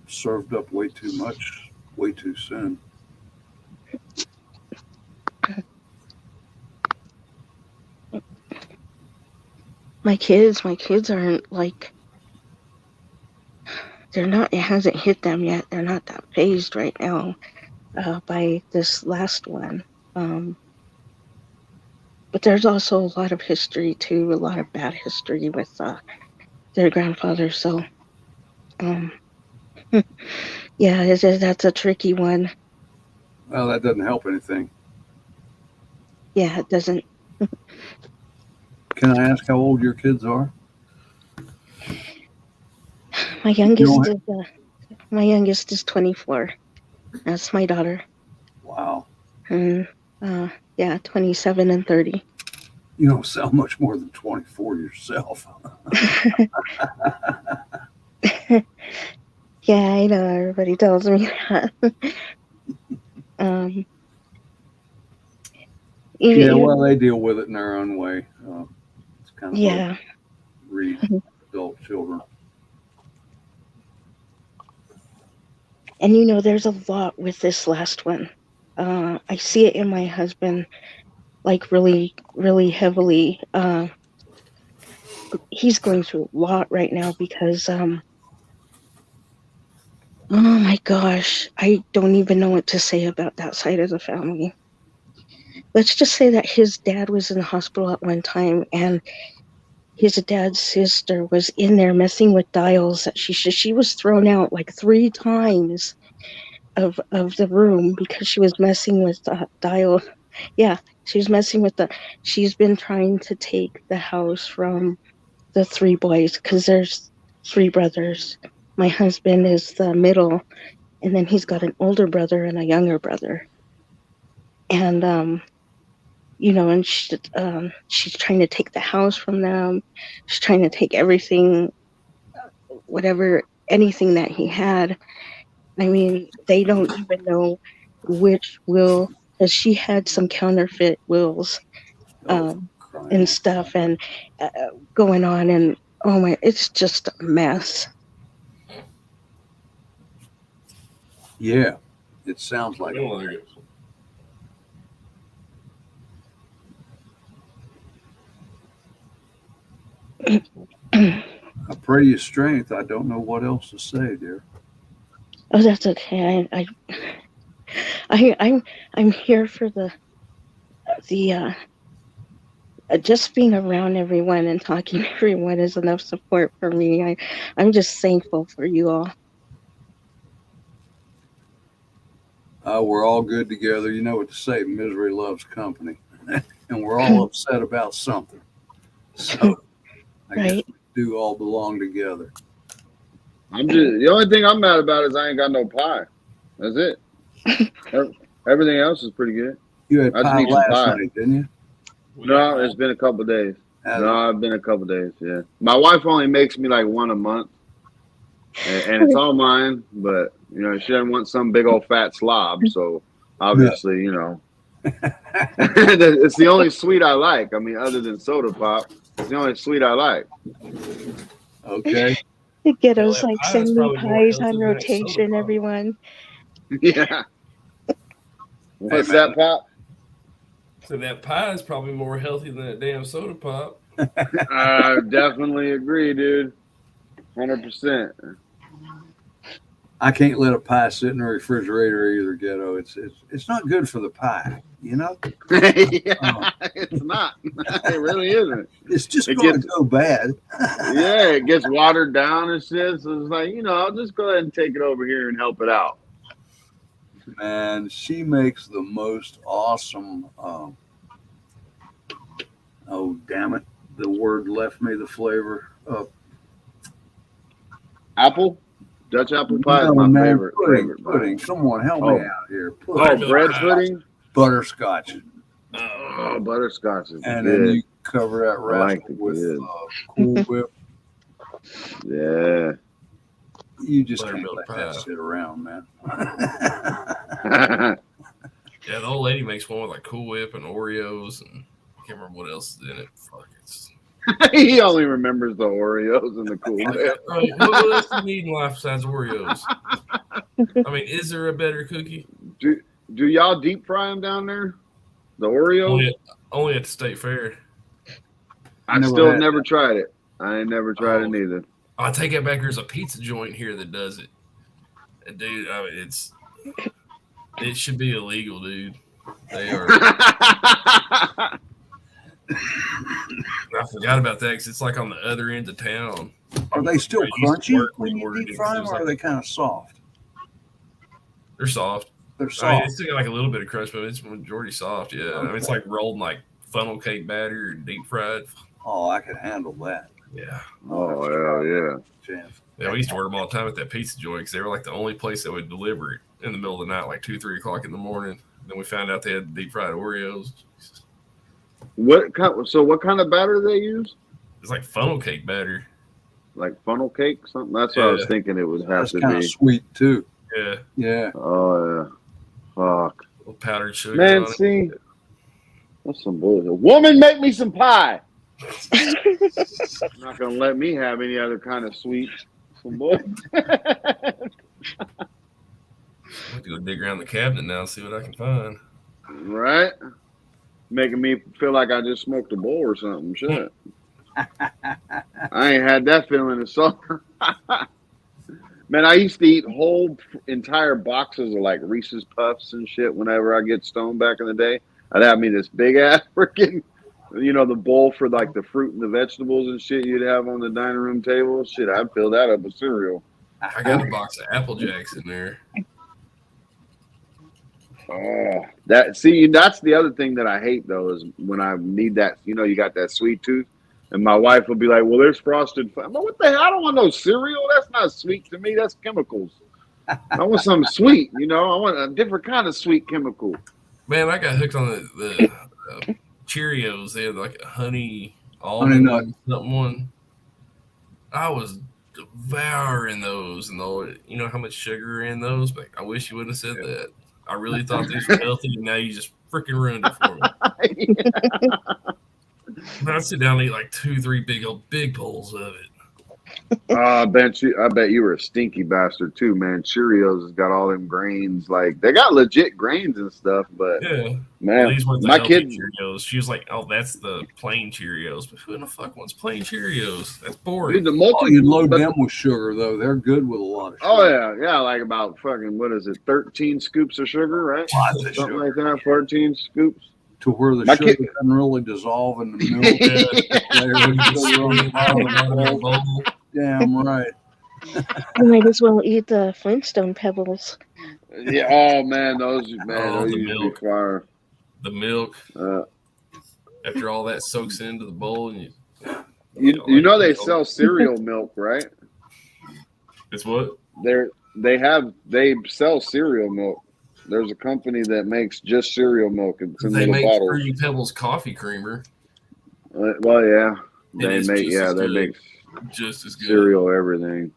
served up way too much, way too soon. My kids aren't like, they're not, it hasn't hit them yet. They're not that phased right now by this last one. But there's also a lot of history too, a lot of bad history with their grandfather. So, yeah, that's a tricky one. Well, that doesn't help anything. Yeah, it doesn't. Can I ask how old your kids are? My youngest is 24. That's my daughter. Wow. And yeah, 27 and 30. You don't sound much more than 24 yourself. Yeah, I know. Everybody tells me that. Yeah, well, they deal with it in their own way. It's kind of yeah. read adult children. And there's a lot with this last one. I see it in my husband, like really, really heavily. He's going through a lot right now because, oh my gosh, I don't even know what to say about that side of the family. Let's just say that his dad was in the hospital at one time, and his dad's sister was in there messing with dials. That she was thrown out like 3 times of the room because she was messing with the dial. Yeah, she was messing with she's been trying to take the house from the 3 boys, because there's 3 brothers. My husband is the middle, and then he's got an older brother and a younger brother. And and she's trying to take the house from them. She's trying to take everything, anything that he had. I mean, they don't even know which wheel, because she had some counterfeit wheels Oh, and stuff, and going on, and oh my, it's just a mess. yeah, it sounds I like don't like it. I pray you strength. I don't know what else to say, dear. Oh, that's okay. I'm here for the just being around everyone and talking to everyone is enough support for me. I'm just thankful for you all. We're all good together. You know what to say. Misery loves company, and we're all upset about something. So I guess Right. we do all belong together. The only thing I'm mad about is I ain't got no pie. That's it. Everything else is pretty good. You had I just pie need some last pie. night, didn't you? No, it's been a couple days. No, it's been a couple days. Yeah, my wife only makes me like one a month, and it's all mine. But you know, she doesn't want some big old fat slob. So obviously, you know, it's the only sweet I like. I mean, other than soda pop, it's the only sweet I like. Okay. The ghetto's Well, that like pie is send me probably more pies healthy on than that soda rotation, pop. everyone. Yeah. What's man. that, Pop? So that pie is probably more healthy than that damn soda pop. I definitely agree, dude. 100%. I can't let a pie sit in the refrigerator either, Ghetto. It's not good for the pie, you know? Yeah, it's not. It really isn't. It's just It going to gets- go bad. Yeah, it gets watered down and shit. So it's like, you know, I'll just go ahead and take it over here and help it out. Man, she makes the most awesome. Oh, damn it. The word left me the flavor. Apple? Dutch apple pie is No, my man, favorite. pudding. Come on, help Oh. me out here. Oh, Pudding. bread pudding? Butterscotch. Oh, butterscotch is And good. then you cover that I like rascal it with good. Cool Whip. Yeah. You just can't Buttermilk let pie. that sit around, man. Yeah, the old lady makes one with like Cool Whip and Oreos, and I can't remember what else is in it. Fuck, it's He only remembers the Oreos and the Cool Whip. Right, what else do you need in life besides Oreos? I mean, is there a better cookie? Do y'all deep fry them down there? The Oreos? Only at the state fair. I Never still had never tried it. I ain't never tried it Oh. either. I take it back. There's a pizza joint here that does it. And dude, I mean, it should be illegal, dude. They are. I forgot about that because it's like on the other end of town. Are they still I used to crunchy work when you ordered deep it fry them, because it or was are they kind of soft? They're soft. They're I mean, soft. it's still got like a little bit of crunch, but it's majority soft. Yeah, I mean, it's like rolled in like funnel cake batter and deep fried. Oh, I could handle that. Yeah. Oh, yeah. Chance. Yeah, we used to order them all the time at that pizza joint because they were like the only place that would deliver it in the middle of the night, like 2, 3 o'clock in the morning. Then we found out they had deep fried Oreos. What kind of batter do they use? It's like funnel cake batter. Like funnel cake, something? That's what I was Yeah. thinking it would have That's to kind of be. sweet too. Yeah, Yeah. Oh, yeah. Fuck. little powdered sugar. Man, on it. see, that's some bullshit. Woman, make me some pie. Not gonna let me have any other kind of sweet. Some boy. I have to go dig around the cabinet now and see what I can find. Right? Making me feel like I just smoked a bowl or something. Shit. I ain't had that feeling in summer. Man, I used to eat whole entire boxes of like Reese's Puffs and shit whenever I get stoned back in the day. I'd have me this big ass freaking, you know, the bowl for like the fruit and the vegetables and shit you'd have on the dining room table. Shit, I'd fill that up with cereal. I got a box of Apple Jacks in there. Oh, that's the other thing that I hate though is when I need that, you know, you got that sweet tooth, and my wife will be like, "Well, there's frosted." I'm like, what the hell? I don't want no cereal. That's not sweet to me. That's chemicals. I want something sweet. You know, I want a different kind of sweet chemical. Man, I got hooked on the Cheerios. They had like a honey Honey nut. almond something one. I was devouring those, and you know how much sugar are in those. But I wish you wouldn't have said that. I really thought these were healthy, and now you just freaking ruined it for me. I'd sit down and eat like 2-3 big bowls of it. I bet you were a stinky bastard too, man. Cheerios has got all them grains. Like they got legit grains and stuff, but Yeah, man, these were the my healthy kid. Cheerios. She was like, "Oh, that's the plain Cheerios." But who in the fuck wants plain Cheerios? That's Dude, boring. the multi. Oh, you load them with sugar though. They're good with a lot of sugar. Oh yeah, like about fucking what is it? 13 scoops of sugar, right? Lots of Something sugar. like that. 14 scoops. To where the My sugar kid- doesn't really dissolve in the milk. Damn right. You might as well eat the Flintstone Pebbles. Yeah. Oh man, those Oh, those the used to be milk. fire. The milk, Uh, after all that soaks into the bowl, and you know they sell cereal milk, right? It's what? They sell cereal milk. There's a company that makes just cereal milk. It's in They little make bottles. Fruity Pebbles coffee creamer. Well, yeah, they is make just as they good. make Just as good. cereal everything.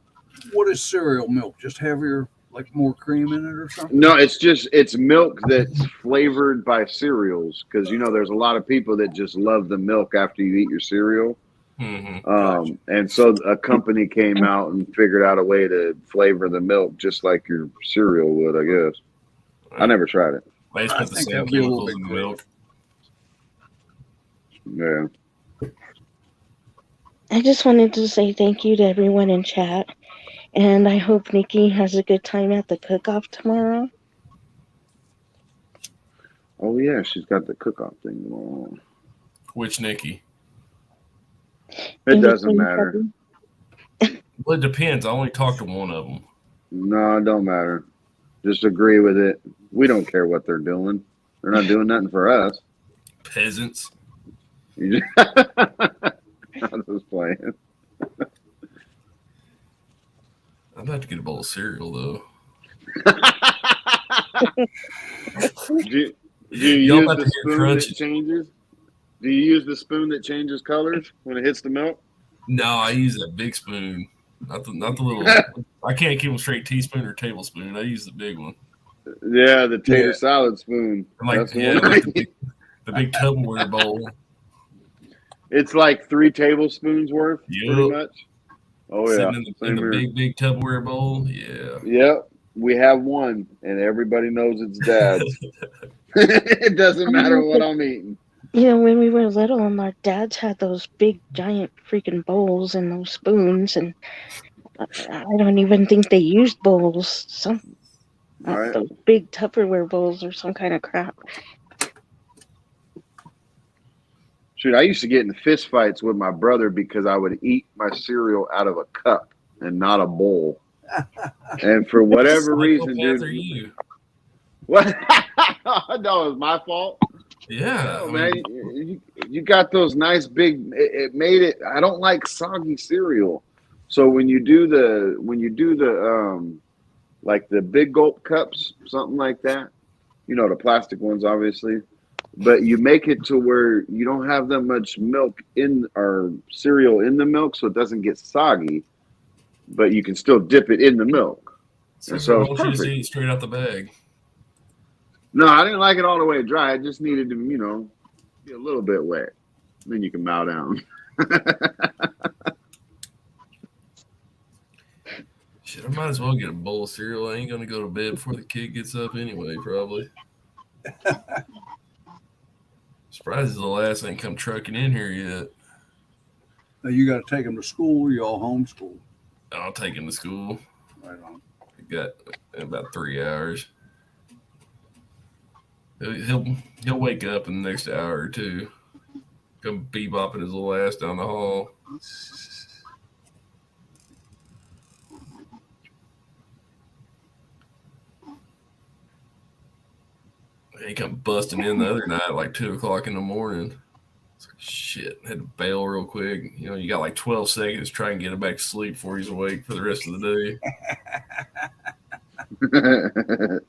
What is cereal milk? Just heavier, like more cream in it or something? No, it's milk that's flavored by cereals because there's a lot of people that just love the milk after you eat your cereal. Mm-hmm. And so a company came out and figured out a way to flavor the milk just like your cereal would, I guess. I never tried it. They just I put the think same that'd be a little chemicals in the bit milk. Yeah. I just wanted to say thank you to everyone in chat, and I hope Nikki has a good time at the cook-off tomorrow. Oh yeah, she's got the cook-off thing tomorrow. Which Nikki? It doesn't matter. Well, it depends. I only talked to one of them. No, it don't matter. Just agree with it. We don't care what they're doing. They're not doing nothing for us. Peasants. You just- I'm just playing. I'm about to get a bowl of cereal though. Do you Y'all use about the to hear spoon that crunches. changes? Do you use the spoon that changes colors when it hits the milk? No, I use that big spoon, not the little. I can't keep them straight teaspoon or tablespoon. I use the big one. Yeah, the tater Yeah. salad spoon. Like, That's the yeah, one. like the big Tupperware bowl. It's like 3 tablespoons worth, pretty Yep. much. Oh yeah, Sitting in Same the here. big Tupperware bowl. Yeah. Yep, we have one, and everybody knows it's Dad's. It doesn't matter what I'm eating. You know, when we were little, and our dads had those big, giant freaking bowls and those spoons, and I don't even think they used bowls. Right? Those big Tupperware bowls or some kind of crap. Shoot, I used to get in fist fights with my brother because I would eat my cereal out of a cup and not a bowl. And for whatever reason, Psychopath are dude. you? What? No, it was my fault. Yeah. No, I man, mean, you got those nice big. It made it. I don't like soggy cereal, so when you do the like the big gulp cups, something like that, the plastic ones, obviously, but you make it to where you don't have that much milk in or cereal in the milk, so it doesn't get soggy, but you can still dip it in the milk. so And so why it's don't you just perfect. eat it straight out the bag? No, I didn't like it all the way dry. It just needed to, be a little bit wet. Then you can bow down. Shit, I might as well get a bowl of cereal. I ain't gonna go to bed before the kid gets up anyway, probably. Surprised the last ain't come trucking in here yet. Now you got to take them to school. You all homeschool. I'll take him to school. Right on. We got about 3 hours. He'll wake up in the next hour or two. Come bebopping his little ass down the hall. He come busting in the other night at like 2 o'clock in the morning. It's like, shit, had to bail real quick. You got like 12 seconds to try and get him back to sleep before he's awake for the rest of the day.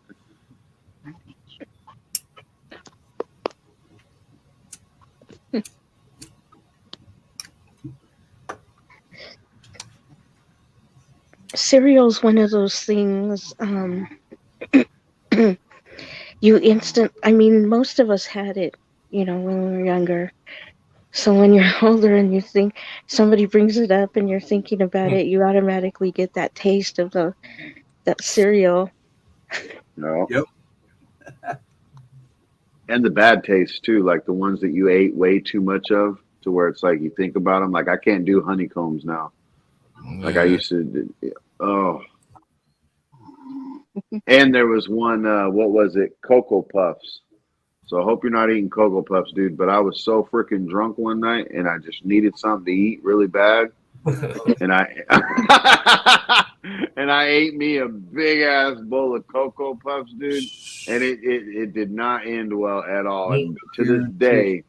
cereal's one of those things. You I mean, most of us had it, when we were younger. So when you're older and you think somebody brings it up and you're thinking about it, you automatically get that taste of that cereal. No. Yep. And the bad taste too, like the ones that you ate way too much of, to where it's like you think about them. Like I can't do honeycombs now. Like I used to. Oh. And there was one. What was it? Cocoa Puffs. So I hope you're not eating Cocoa Puffs, dude. But I was so freaking drunk one night, and I just needed something to eat really bad, and I ate me a big ass bowl of Cocoa Puffs, dude, and it did not end well at all. And to this day,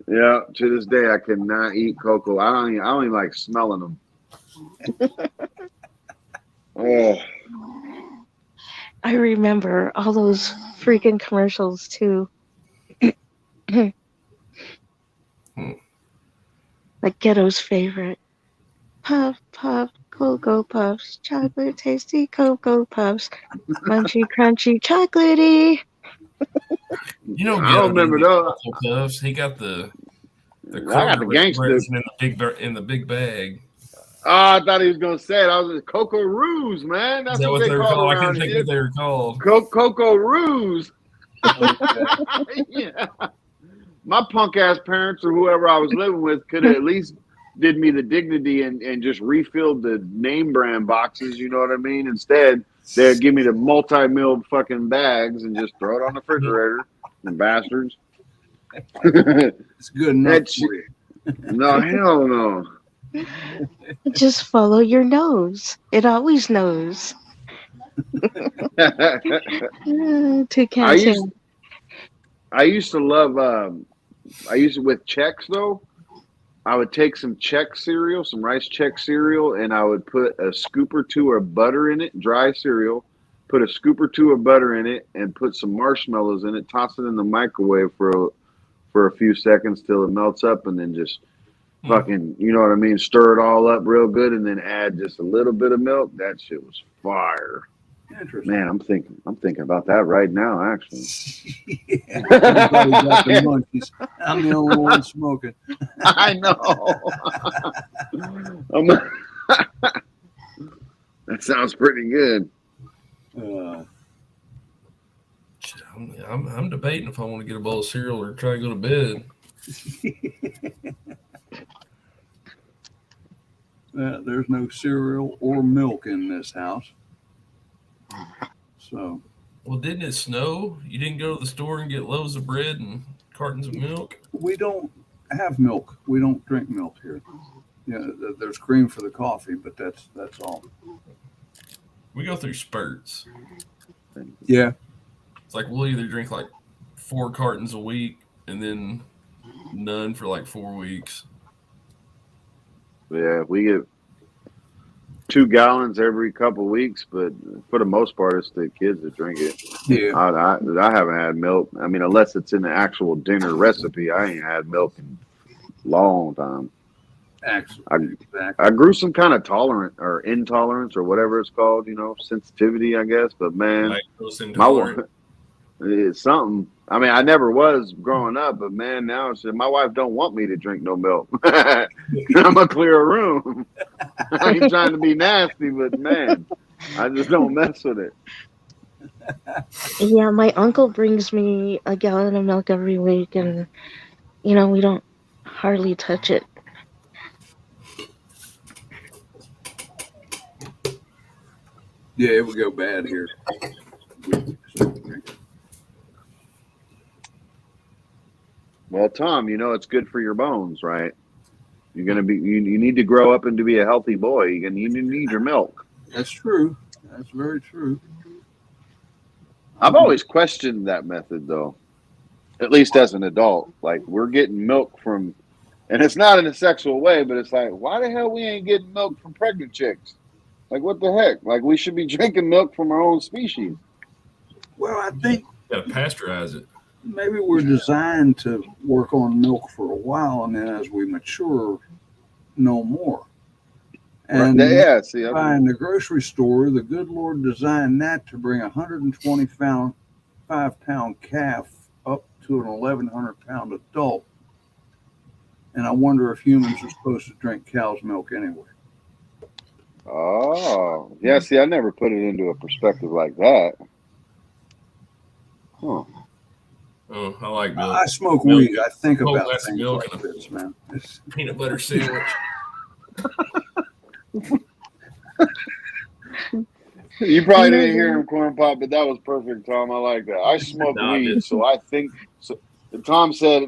yeah, to this day, I cannot eat cocoa. I don't even like smelling them. Oh. I remember all those freaking commercials too. Like Ghetto's favorite. Puff, puff, Cocoa Puffs, chocolate tasty Cocoa Puffs, munchy, crunchy, chocolatey. You know, I don't remember those. Puffs. He got the I got the gangster in the big bag. Oh, I thought he was gonna say it. I was Cocoa Roos, man. That's what they call I around couldn't think here. what they were called. Cocoa Roos. Yeah. My punk ass parents or whoever I was living with could have at least did me the dignity and just refilled the name brand boxes. You know what I mean? Instead, they'd give me the multi-milled fucking bags and just throw it on the refrigerator. The bastards. It's good enough for you. No, hell no. Just follow your nose. It always knows. I used to love with Chex though. I would take some Chex cereal, some rice Chex cereal, and I would put a scoop or two of butter in it, dry cereal, put a scoop or two of butter in it, and put some marshmallows in it, toss it in the microwave for a few seconds till it melts up, and then just fucking, you know what I mean, stir it all up real good, and then add just a little bit of milk. That shit was fire. Interesting. Man, I'm thinking about that right now, actually. Yeah. Everybody got the munchies. I'm the only one smoking. I know. That sounds pretty good. I'm debating if I want to get a bowl of cereal or try to go to bed. There's no cereal or milk in this house. So, well, didn't it snow? You didn't go to the store and get loaves of bread and cartons of milk? We don't have milk. We don't drink milk here. Yeah, there's cream for the coffee, but that's all. We go through spurts. Yeah. It's like we'll either drink like 4 cartons a week and then none for like 4 weeks. Yeah, we get 2 gallons every couple of weeks, but for the most part, it's the kids that drink it. Yeah. I haven't had milk. I mean, unless it's in the actual dinner recipe, I ain't had milk in a long time. Exactly. I grew some kind of tolerance or intolerance or whatever it's called, sensitivity, I guess. But man, it's something. I mean, I never was growing up, but man, now it's my wife don't want me to drink no milk. I'm gonna clear a room. I ain't trying to be nasty, but man, I just don't mess with it. Yeah, my uncle brings me a gallon of milk every week, and we don't hardly touch it. Yeah, it would go bad here. Well, Tom, it's good for your bones, right? You're gonna be. You need to grow up and to be a healthy boy. You need your milk. That's true. That's very true. I've always questioned that method, though. At least as an adult, like we're getting milk from, and it's not in a sexual way, but it's like, why the hell we ain't getting milk from pregnant chicks? Like, what the heck? Like, we should be drinking milk from our own species. Well, I think you gotta pasteurize it. Maybe we're designed to work on milk for a while, and then as we mature, no more. And Yeah, see, in the grocery store, the good Lord designed that to bring a 125-pound calf up to an 1,100-pound adult. And I wonder if humans are supposed to drink cow's milk anyway. oh, yeah. See, I never put it into a perspective like that. Huh. Oh, I like milk. I smoke Milk. weed. I think Whole about glass of things milk like and a this, man. It's, peanut butter sandwich. You probably didn't hear him, Corn Pop, but that was perfect, Tom. I like that. I smoke No, I weed, didn't. so I think. So Tom said,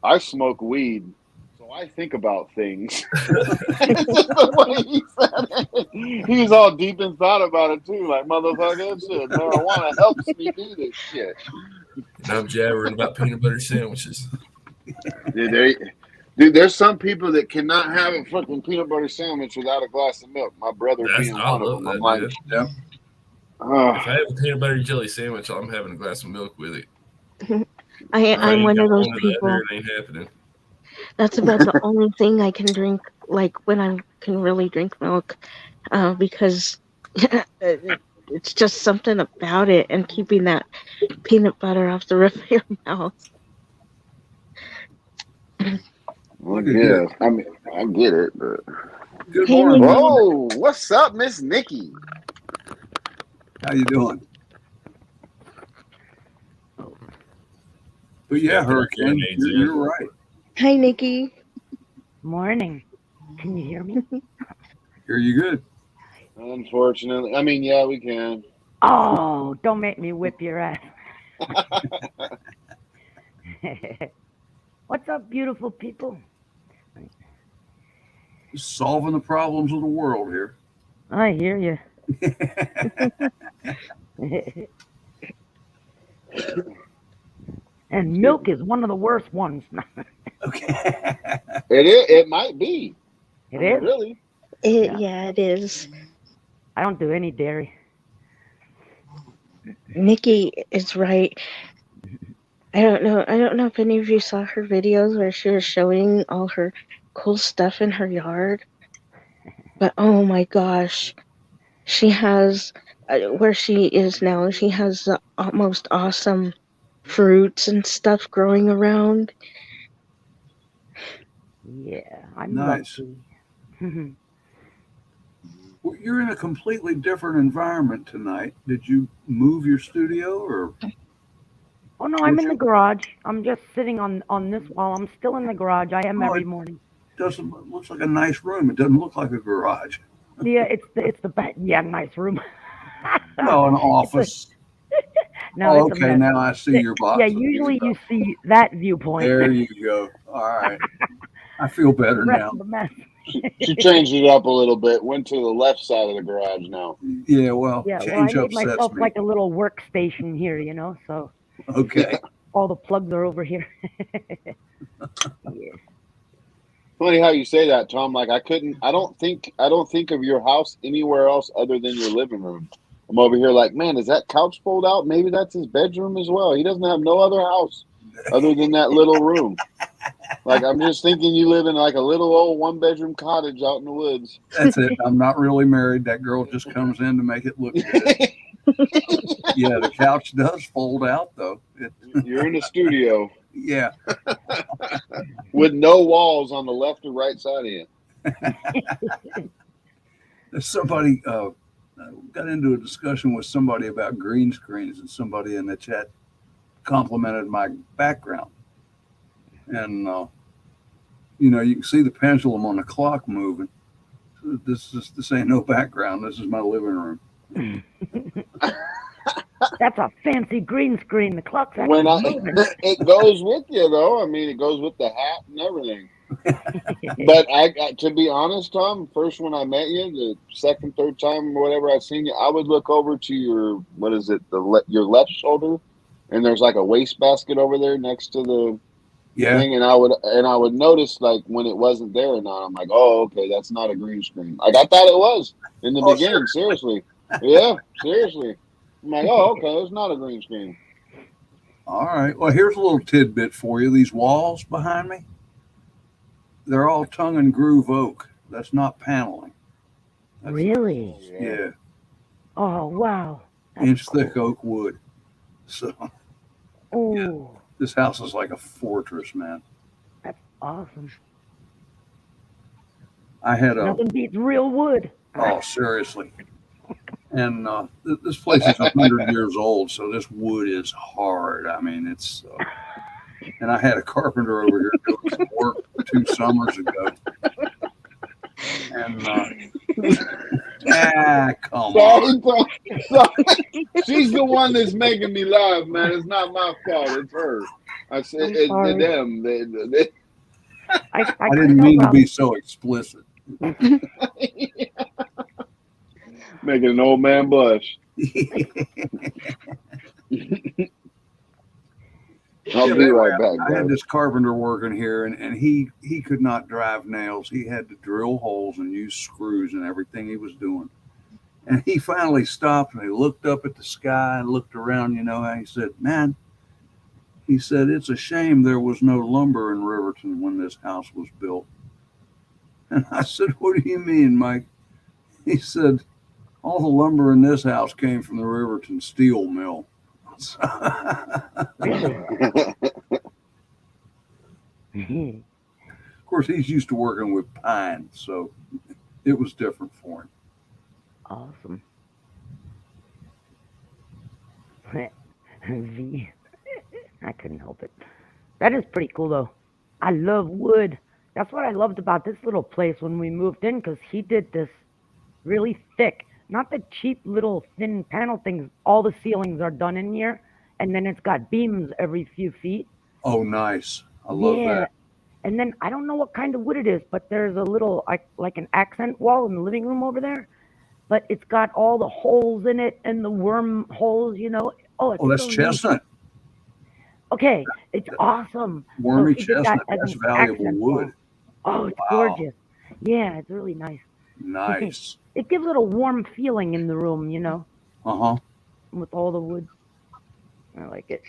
"I smoke weed, so I think about things." It's just the way he said it. He was all deep in thought about it too, like motherfucker, shit. Marijuana helps me do this shit. And I'm jabbering about peanut butter sandwiches. Dude, there's some people that cannot have a fucking peanut butter sandwich without a glass of milk. My brother being I one of love them. I'm that, like, dude. yep. If I have a peanut butter jelly sandwich, I'm having a glass of milk with it. I'm one of those That people. here, it ain't happening. That's about the only thing I can drink, like when I can really drink milk, because it's just something about it and keeping that peanut butter off the roof of your mouth. well, yeah, I mean, I get it, but Good Hey, morning. Nikki. oh, what's up, Miss Nikki? How you doing? But yeah, Yeah, put Hurricane, hearing aids in. you're right. Hi, Nikki. Morning. Can you hear me? Hear you good. Unfortunately, I mean, yeah, we can. Oh, don't make me whip your ass. What's up, beautiful people? Just solving the problems of the world here. I hear you. And milk is one of the worst ones. Okay. It is. It might be. It is. Really. Yeah, it is. I don't do any dairy. Nikki is right. I don't know if any of you saw her videos where she was showing all her cool stuff in her yard. But oh my gosh, she has where she is now. She has the most awesome fruits and stuff growing around. Yeah, I'm Nice. lucky. Well, you're in a completely different environment tonight. Did you move your studio or? Oh no, I'm in the garage. I'm just sitting on this wall. I'm still in the garage. I am every morning. Doesn't looks like a nice room. It doesn't look like a garage. Yeah, it's the back. Yeah, nice room. No, an office. No, Oh, it's a okay, mess. now I see your box. Yeah, usually you see that viewpoint. There you go. All right. I feel better The rest now. of the mess. She changed it up a little bit. Went to the left side of the garage now. Yeah, well, Yeah, well, I change made upsets myself me. like a little workstation here, you know, so Okay. all the plugs are over here. Yeah. Funny how you say that, Tom. Like I don't think of your house anywhere else other than your living room. I'm over here like, man, is that couch fold out? Maybe that's his bedroom as well. He doesn't have no other house other than that little room. Like I'm just thinking you live in like a little old 1-bedroom cottage out in the woods. That's it. I'm not really married. That girl just comes in to make it look good. Yeah, the couch does fold out though. You're in a studio Yeah. with no walls on the left or right side of you. Somebody got into a discussion with somebody about green screens, and somebody in the chat complimented my background. And you know, you can see the pendulum on the clock moving. This ain't no background. This is my living room. That's a fancy green screen. The clock's actually moving. It goes with you though. I mean, it goes with the hat and everything. But I to be honest, Tom, first when I met you, the second, third time, or whatever I've seen you, I would look over to your your left shoulder, and there's like a wastebasket over there next to the thing, and I would notice like when it wasn't there or not. I'm like, oh, okay, that's not a green screen. Like I thought it was in the beginning. Sure. Seriously, yeah, seriously. I'm like, oh, okay, it's not a green screen. All right. Well, here's a little tidbit for you. These walls behind me, they're all tongue and groove oak. That's not paneling. Really? Yeah, Oh, wow. That's inch cool. thick oak wood. So Oh, this house is like a fortress, man. that's awesome. I had a Nothing beats real wood. oh seriously, and this place is 100 years old, so this wood is hard. I mean, it's and I had a carpenter over here doing some work 2 summers ago, and come on. Sorry. She's the one that's making me laugh, man. It's not my fault. It's her. I said I'm it's sorry. them. I I didn't mean to be so explicit. Making an old man blush. I'll be right back, I had guys. this carpenter working here, and he could not drive nails. He had to drill holes and use screws and everything he was doing. And he finally stopped and he looked up at the sky and looked around, and he said, "Man," he said, "it's a shame there was no lumber in Riverton when this house was built." And I said, "What do you mean, Mike?" He said, "All the lumber in this house came from the Riverton steel mill." Really? Of course, he's used to working with pine, so it was different for him. Awesome. V. I couldn't help it. That is pretty cool, though. I love wood. That's what I loved about this little place when we moved in, because he did this really thick, not the cheap little thin panel things. All the ceilings are done in here, and then it's got beams every few feet. Oh, nice. I love that. And then I don't know what kind of wood it is, but there's a little like an accent wall in the living room over there. But it's got all the holes in it and the worm holes, Oh, it's that's so neat. chestnut. Okay, it's awesome. Wormy he did that chestnut. as That's an valuable accent wood. wall. Oh, it's Wow. gorgeous. Yeah, it's really nice. Nice. It gives it a warm feeling in the room, Uh-huh. with all the wood. I like it.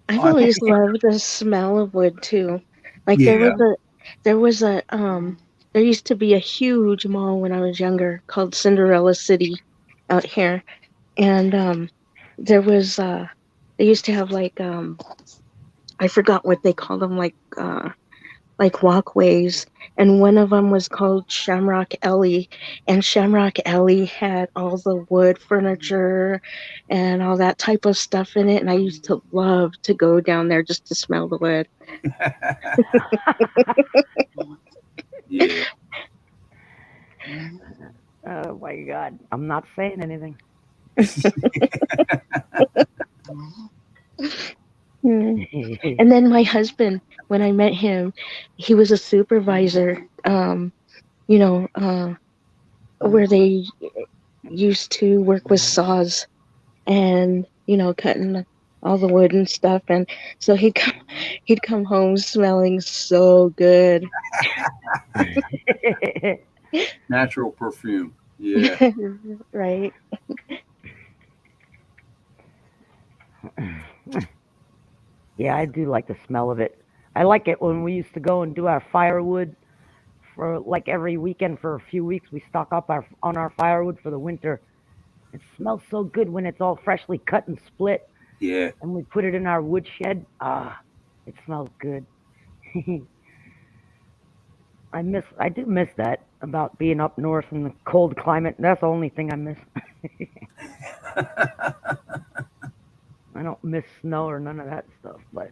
I've I always loved the smell of wood too. Like Yeah. there used to be a huge mall when I was younger called Cinderella City out here. And there was they used to have I forgot what they call them, like walkways, and one of them was called Shamrock Alley, and Shamrock Alley had all the wood furniture and all that type of stuff in it, and I used to love to go down there just to smell the wood. Yeah. Oh my God, I'm not saying anything. And then my husband, when I met him, he was a supervisor, where they used to work with saws and, cutting all the wood and stuff. And so he'd come home smelling so good. Natural perfume. Yeah. Right. Yeah, I do like the smell of it. I like it when we used to go and do our firewood for like every weekend for a few weeks. We stock up on our firewood for the winter. It smells so good when it's all freshly cut and split, Yeah. and we put it in our wood shed. Ah, it smells good. I do miss that about being up north in the cold climate. That's the only thing I miss. I don't miss snow or none of that stuff, but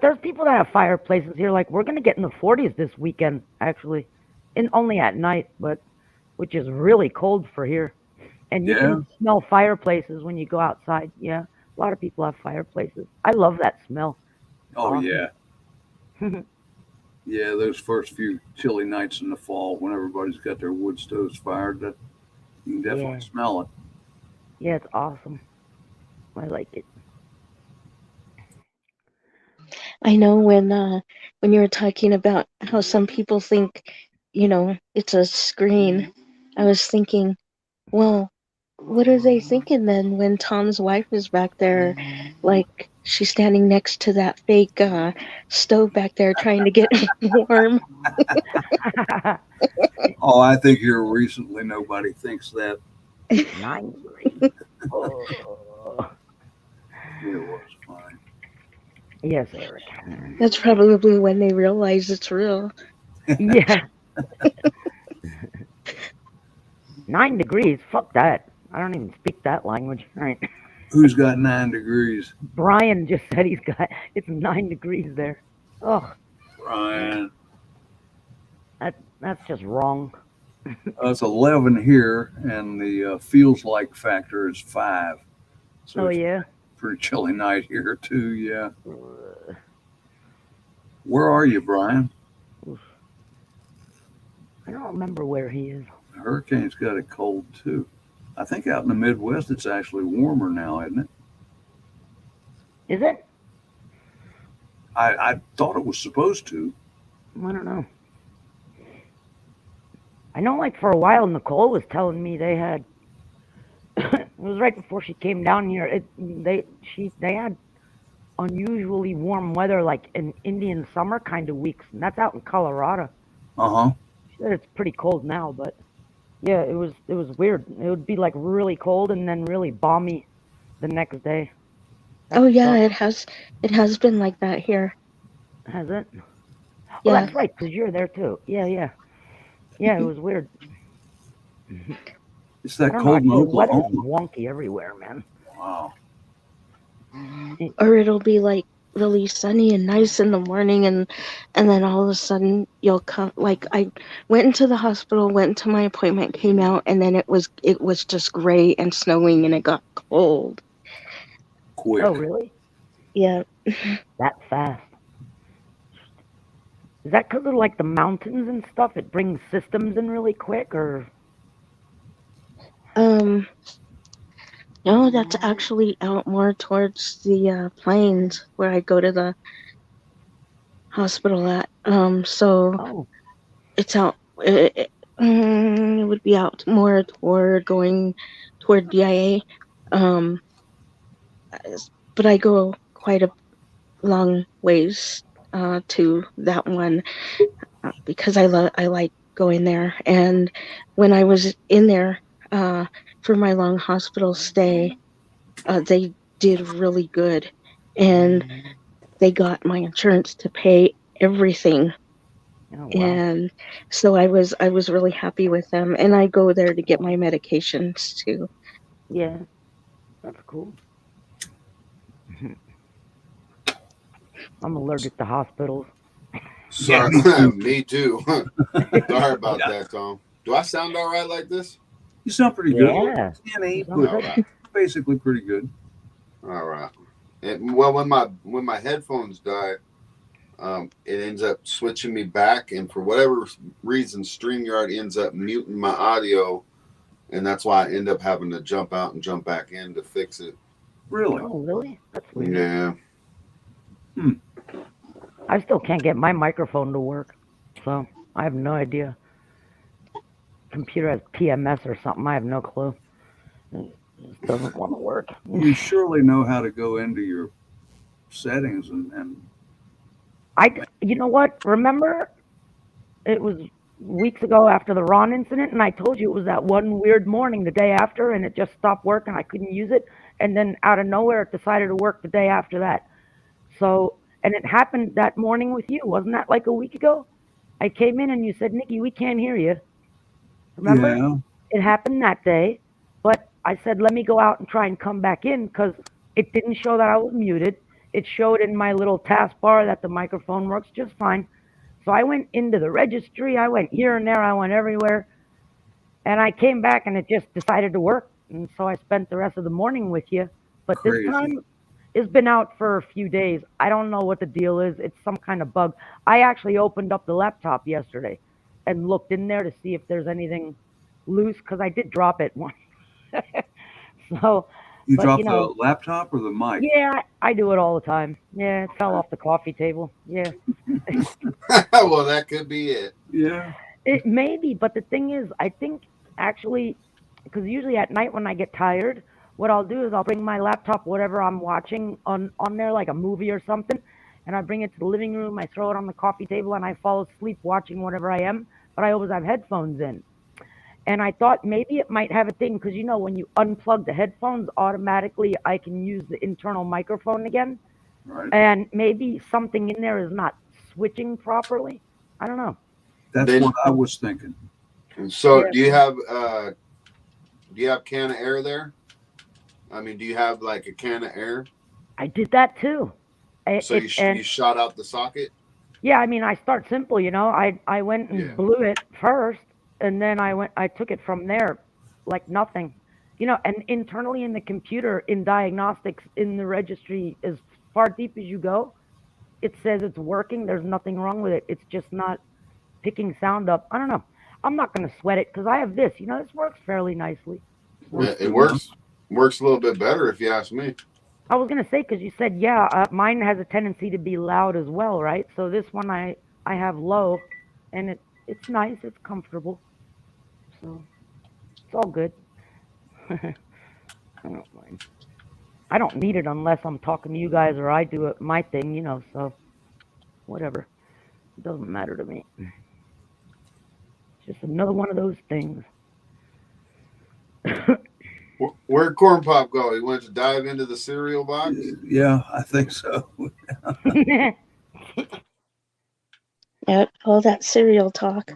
there's people that have fireplaces here. Like, we're gonna get in the 40s this weekend, actually, and only at night, but which is really cold for here. And you can smell fireplaces when you go outside. Yeah, a lot of people have fireplaces. I love that smell. Oh, Awesome. yeah. Yeah, those first few chilly nights in the fall when everybody's got their wood stoves fired, that you can definitely smell it. Yeah, it's awesome. I like it. I know when you were talking about how some people think, it's a screen, I was thinking, well, what are they thinking then when Tom's wife is back there, like she's standing next to that fake stove back there trying to get warm? Oh, I think here recently nobody thinks that. 9 degrees. Oh. It was fine. Yes, Eric. That's probably when they realize it's real. Yeah. 9 degrees. Fuck that. I don't even speak that language. All right. Who's got 9 degrees? Brian just said it's 9 degrees there. Oh, Brian. that's just wrong. It's 11 here, and the feels like factor is 5. So Oh it's yeah. a pretty chilly night here too. Yeah. Where are you, Brian? I don't remember where he is. The hurricane's got it cold too. I think out in the Midwest it's actually warmer now, isn't it? Is it? I thought it was supposed to. I don't know. I know, like for a while, Nicole was telling me they had. It was right before she came down here. They had unusually warm weather, like an Indian summer kind of weeks, and that's out in Colorado. Uh-huh. She said it's pretty cold now, but yeah, it was weird. It would be like really cold and then really balmy the next day. Oh yeah, sucks. it has been like that here. Has it? Oh, Yeah. that's right, because you're there too. Yeah, it was weird. It's I that don't cold in know. The weather's Oklahoma. wonky everywhere, man. Wow. Or it'll be like really sunny and nice in the morning, and then all of a sudden you'll come. Like I went into the hospital, went into my appointment, came out, and then it was just gray and snowing, and it got cold. Quick. Oh, really? Yeah. That fast? Is that because of like the mountains and stuff? It brings systems in really quick, or? No, that's actually out more towards the plains where I go to the hospital at. So Oh, it's out. It would be out more toward going toward BIA. But I go quite a long ways to that one because I like going there. And when I was in there for my long hospital stay, they did really good, and they got my insurance to pay everything. oh wow. And so I was really happy with them, and I go there to get my medications too. Yeah, that's cool. I'm allergic to hospitals. Sorry, Yeah, me too. Sorry about that, Tom. Do I sound all right like this? You sound pretty good. Yeah. Skinny, Sounds but All right. basically pretty good. All right. Well, when my headphones die, it ends up switching me back, and for whatever reason, StreamYard ends up muting my audio, and that's why I end up having to jump out and jump back in to fix it. Really? Oh, really? That's weird. Yeah. I still can't get my microphone to work, so I have no idea. Computer has PMS or something. I have no clue. It just doesn't want to work. You surely know how to go into your settings and You know what? Remember, it was weeks ago after the Ron incident, and I told you it was that one weird morning the day after, and it just stopped working. I couldn't use it, and then out of nowhere, it decided to work the day after that. So, and it happened that morning with you. Wasn't that like a week ago? I came in and you said, Nikki, we can't hear you. Remember? yeah. It happened that day, but I said, let me go out and try and come back in because it didn't show that I was muted. It showed in my little taskbar that the microphone works just fine. So I went into the registry. I went here and there. I went everywhere. And I came back and it just decided to work. And so I spent the rest of the morning with you. But Crazy. this time it's been out for a few days. I don't know what the deal is. It's some kind of bug. I actually opened up the laptop yesterday and looked in there to see if there's anything loose because I did drop it once. So, You but, dropped you know, the laptop or the mic? yeah, I do it all the time. Yeah, it fell off the coffee table. Yeah, Well, that could be it. Yeah. it may be, but the thing is, I think actually because usually at night when I get tired, what I'll do is I'll bring my laptop, whatever I'm watching on there, like a movie or something, and I bring it to the living room. I throw it on the coffee table, and I fall asleep watching whatever I am. But I always have headphones in. And I thought maybe it might have a thing because, when you unplug the headphones, automatically I can use the internal microphone again. Right. And maybe something in there is not switching properly. I don't know. That's Then- what I was thinking. And so, Yeah. do you have can of air there? I mean, do you have like a can of air? I did that too. So you shot out the socket? Yeah, I mean, I start simple, I went and Yeah. blew it first, and then I took it from there like nothing. And internally in the computer, in diagnostics, in the registry, as far deep as you go, it says it's working. There's nothing wrong with it. It's just not picking sound up. I don't know. I'm not going to sweat it because I have this. This works fairly nicely. Yeah, it works a little bit better if you ask me. I was going to say, because you said, mine has a tendency to be loud as well, right? So this one I have low, and it's nice. It's comfortable. So it's all good. I don't mind. I don't need it unless I'm talking to you guys or I do it my thing, so whatever. It doesn't matter to me. It's just another one of those things. Where'd Corn Pop go? He went to dive into the cereal box? Yeah, I think so. Yep, all that cereal talk.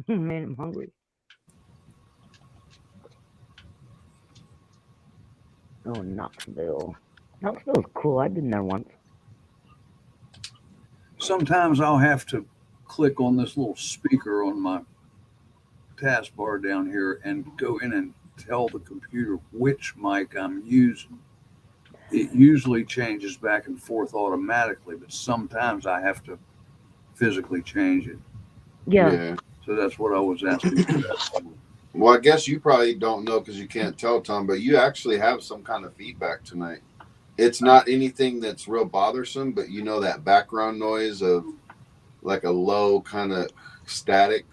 Man, I'm hungry. Oh, Knoxville. Knoxville's cool. I've been there once. Sometimes I'll have to click on this little speaker on my taskbar down here and go in and tell the computer which mic I'm using. It usually changes back and forth automatically, but sometimes I have to physically change it. Yeah. So that's what I was asking. Well, I guess you probably don't know because you can't tell, Tom, but you actually have some kind of feedback tonight. It's not anything that's real bothersome, but that background noise of like a low kind of static.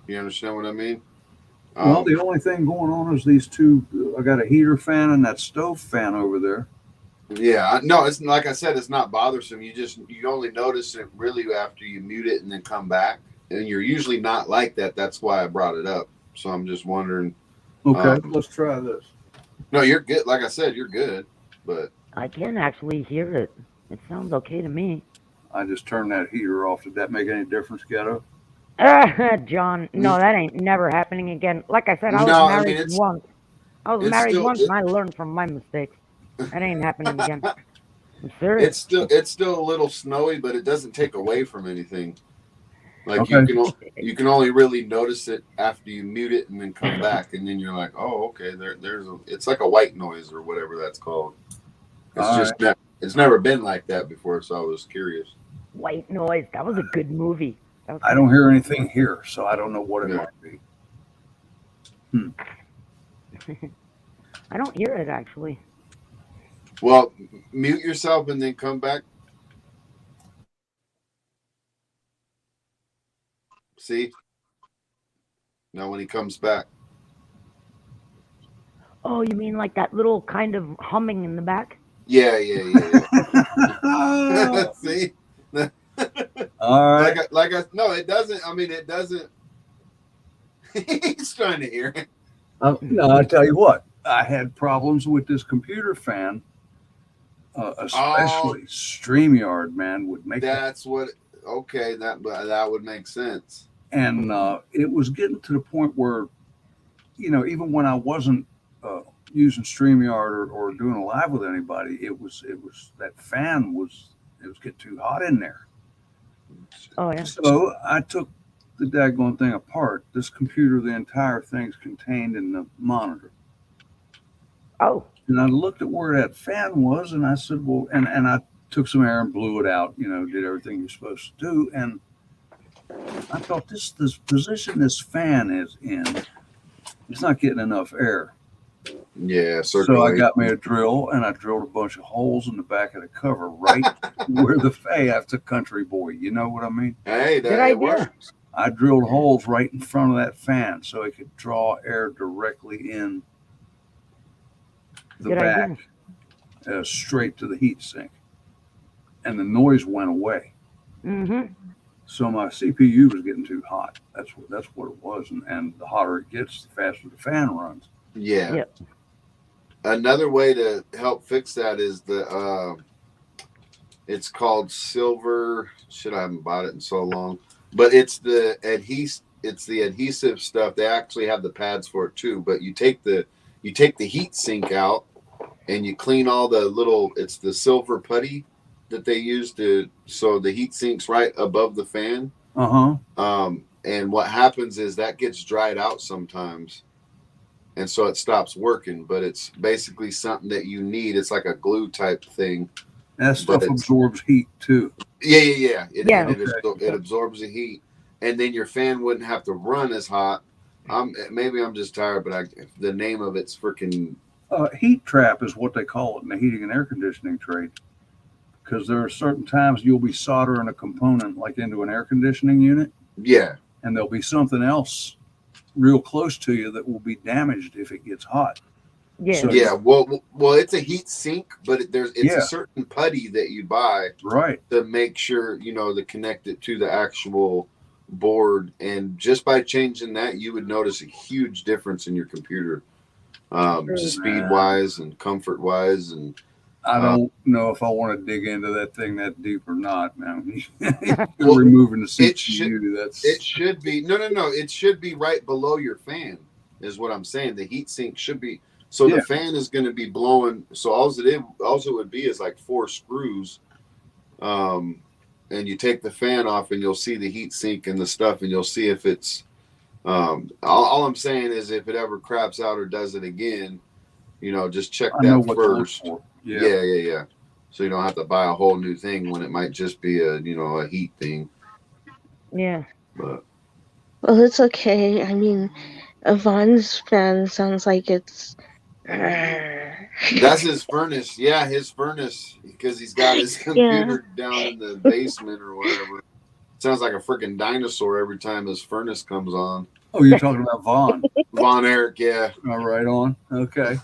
You understand what I mean? Well, the only thing going on is these two. I got a heater fan and that stove fan over there. Yeah, no, it's like I said, it's not bothersome. You only notice it really after you mute it and then come back, and you're usually not like that. That's why I brought it up. So I'm just wondering. Okay, let's try this. No, you're good. Like I said, you're good, but I can actually hear it. It sounds okay to me. I just turned that heater off. Did that make any difference, Ghetto? John, no, that ain't never happening again. Like I said, I was No, I married mean, once. I was it's married still- once, and I learned from my mistakes. That ain't happening again. I'm serious. it's still a little snowy, but it doesn't take away from anything. Like Okay. you can only really notice it after you mute it and then come back, and then you're like, oh, okay, it's like a white noise or whatever that's called. It's All just it's never been like that before, so I was curious. White Noise. That was a good movie. I don't hear anything here, so I don't know what it Yeah. might be. I don't hear it actually. Well, mute yourself and then come back. See? Now when he comes back. Oh, you mean like that little kind of humming in the back? Yeah. See? All right. No, it doesn't. I mean, it doesn't. He's trying to hear it. No, I tell you what, I had problems with this computer fan, especially StreamYard, man, would make that. That's what. Okay, that would make sense. And it was getting to the point where, even when I wasn't using StreamYard or doing a live with anybody, it was that fan was getting too hot in there. Oh yeah. So I took the daggone thing apart. This computer, the entire thing's contained in the monitor. Oh. And I looked at where that fan was, and I said, well, and I took some air and blew it out, did everything you're supposed to do. And I thought this position this fan is in, it's not getting enough air. Yeah, So I certainly. got me a drill, and I drilled a bunch of holes in the back of the cover, right where the after Country Boy. You know what I mean? Hey, Good that idea. it works. I drilled holes right in front of that fan so it could draw air directly in the Good back, idea. straight to the heat sink, and the noise went away. Mm-hmm. So my CPU was getting too hot. That's what it was, and the hotter it gets, the faster the fan runs. Yeah. Yep. Another way to help fix that is it's called silver. Shit, I haven't bought it in so long, but it's the adhesive stuff. They actually have the pads for it too. But you take the heat sink out and you clean all the little. It's the silver putty that they use so the heat sink's right above the fan. And what happens is that gets dried out sometimes, and so it stops working. But it's basically something that you need. It's like a glue type thing. That stuff absorbs heat too. Yeah. It Okay. absorbs the heat, and then your fan wouldn't have to run as hot. Maybe I'm just tired, but the name of it's freaking Heat trap is what they call it in the heating and air conditioning trade. Because there are certain times you'll be soldering a component like into an air conditioning unit, yeah. and there'll be something else real close to you that will be damaged if it gets hot. Yeah. So- Yeah, well, it's a heat sink, but it's Yeah. a certain putty that you buy Right. to make sure to connect it to the actual board, and just by changing that, you would notice a huge difference in your computer, speed wise and comfort wise, and I don't know if I want to dig into that thing that deep or not, man. You're removing the CPU. it should be no. It should be right below your fan, is what I'm saying. The heat sink should be. So Yeah. the fan is going to be blowing. So all it would be is like 4 screws, and you take the fan off, and you'll see the heat sink and the stuff, and you'll see if it's. All I'm saying is, if it ever craps out or does it again, just check I know that what to look first. for. Yeah. So you don't have to buy a whole new thing when it might just be a heat thing. Yeah. But Well, it's okay. I mean, Yvonne's fan sounds like it's. that's his furnace. Yeah, his furnace, because he's got his computer down in the basement or whatever. Sounds like a freaking dinosaur every time his furnace comes on. Oh, you're talking about Vaughn. Von Erich, yeah. All right, on. Okay.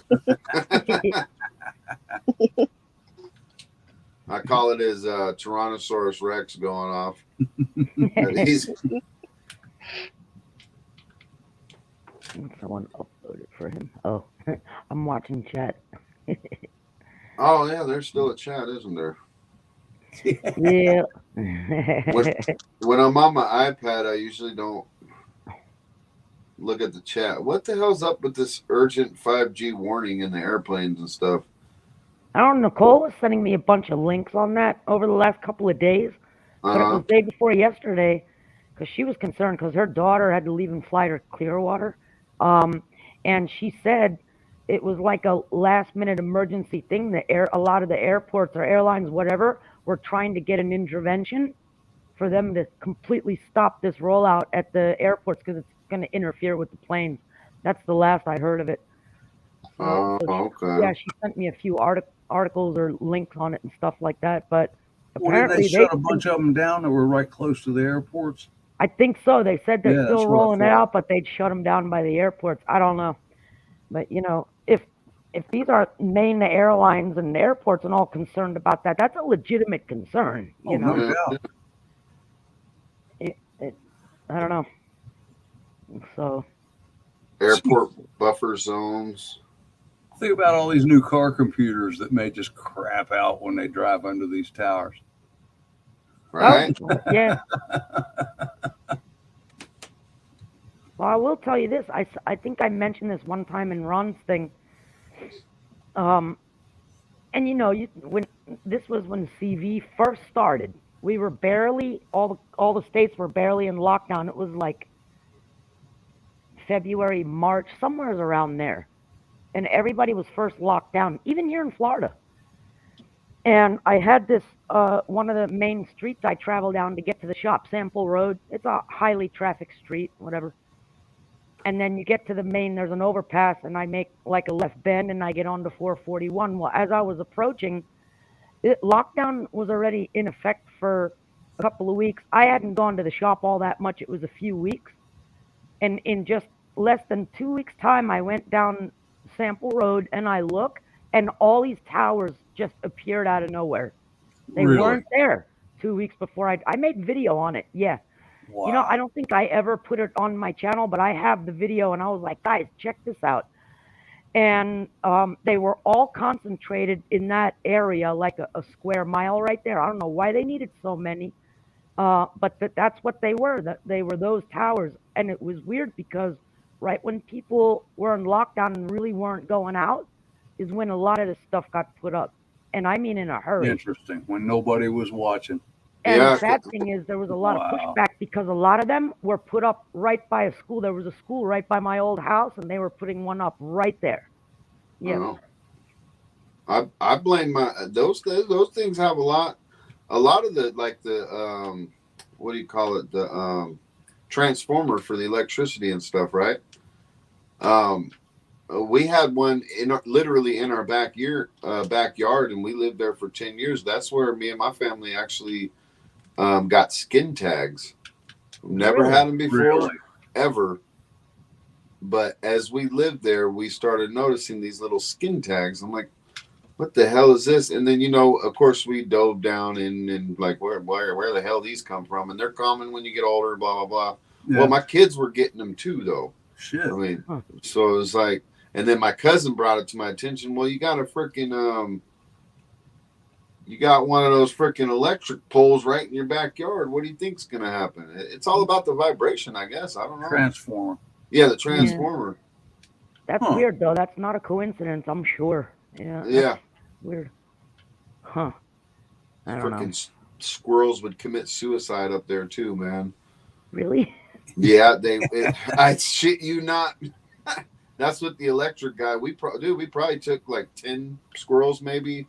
I call it his Tyrannosaurus Rex going off. Someone uploaded for him. Oh, I'm watching chat. Oh yeah, there's still a chat, isn't there? Yeah. When I'm on my iPad, I usually don't look at the chat. What the hell's up with this urgent 5G warning in the airplanes and stuff? I don't know. Nicole was sending me a bunch of links on that over the last couple of days. But it was the day before yesterday, because she was concerned because her daughter had to leave and fly to Clearwater. And she said it was like a last-minute emergency thing. A lot of the airports or airlines, whatever, were trying to get an intervention for them to completely stop this rollout at the airports because it's going to interfere with the planes. That's the last I heard of it. Okay. Yeah, she sent me a few articles or links on it and stuff like that. But Well, didn't apparently they shut a bunch of them down that were right close to the airports? I think so. They said they're Yeah, that's still what I rolling it thought. out, but they'd shut them down by the airports. I don't know. But, if these are main airlines and airports and all concerned about that, that's a legitimate concern. Oh, no doubt. I don't know. So, Airport buffer zones. Think about all these new car computers that may just crap out when they drive under these towers. Right? yeah. Well, I will tell you this. I think I mentioned this one time in Ron's thing. And when this was when CV first started, we were barely all the states were barely in lockdown. It was like February, March, somewhere around there, and everybody was first locked down, even here in Florida. And I had this one of the main streets I travel down to get to the shop, Sample Road. It's a highly trafficked street, whatever. And then you get to the main, there's an overpass, and I make like a left bend, and I get onto 441. Well, as I was approaching, lockdown was already in effect for a couple of weeks. I hadn't gone to the shop all that much. It was a few weeks. And in just less than 2 weeks' time, I went down Sample Road and I look, and all these towers just appeared out of nowhere. They Really? weren't there 2 weeks before. I made video on it. Yeah. Wow. You know, I don't think I ever put it on my channel, but I have the video, and I was like, guys, check this out. And they were all concentrated in that area, like a square mile right there. I don't know why they needed so many, but that's what they were. That they were those towers. And it was weird because right when people were in lockdown and really weren't going out is when a lot of this stuff got put up. And I mean in a hurry. Interesting. When nobody was watching. And Yeah. the sad thing is there was a lot of Wow. pushback because a lot of them were put up right by a school. There was a school right by my old house, and they were putting one up right there. Yeah. I blame those things have a lot of the like the what do you call it, the transformer for the electricity and stuff, right? We had one literally in our backyard, and we lived there for 10 years. That's where me and my family actually got skin tags. Never Really? had them before, Really? ever. But as we lived there, we started noticing these little skin tags. I'm like, what the hell is this? And then, of course, we dove down and like, where the hell these come from? And they're common when you get older, blah, blah, blah. Yeah. Well, my kids were getting them too, though. Shit. I mean, Huh. so it was like, and then my cousin brought it to my attention. Well, you got a freaking, you got one of those freaking electric poles right in your backyard. What do you think's going to happen? It's all about the vibration, I guess. I don't know. Transformer. Yeah, the transformer. That's Huh. weird, though. That's not a coincidence, I'm sure. Yeah. Yeah. That's weird. Huh. I don't know. Freaking squirrels would commit suicide up there too, man. Really? Yeah, I shit you not. That's what the electric guy. We probably took like 10 squirrels maybe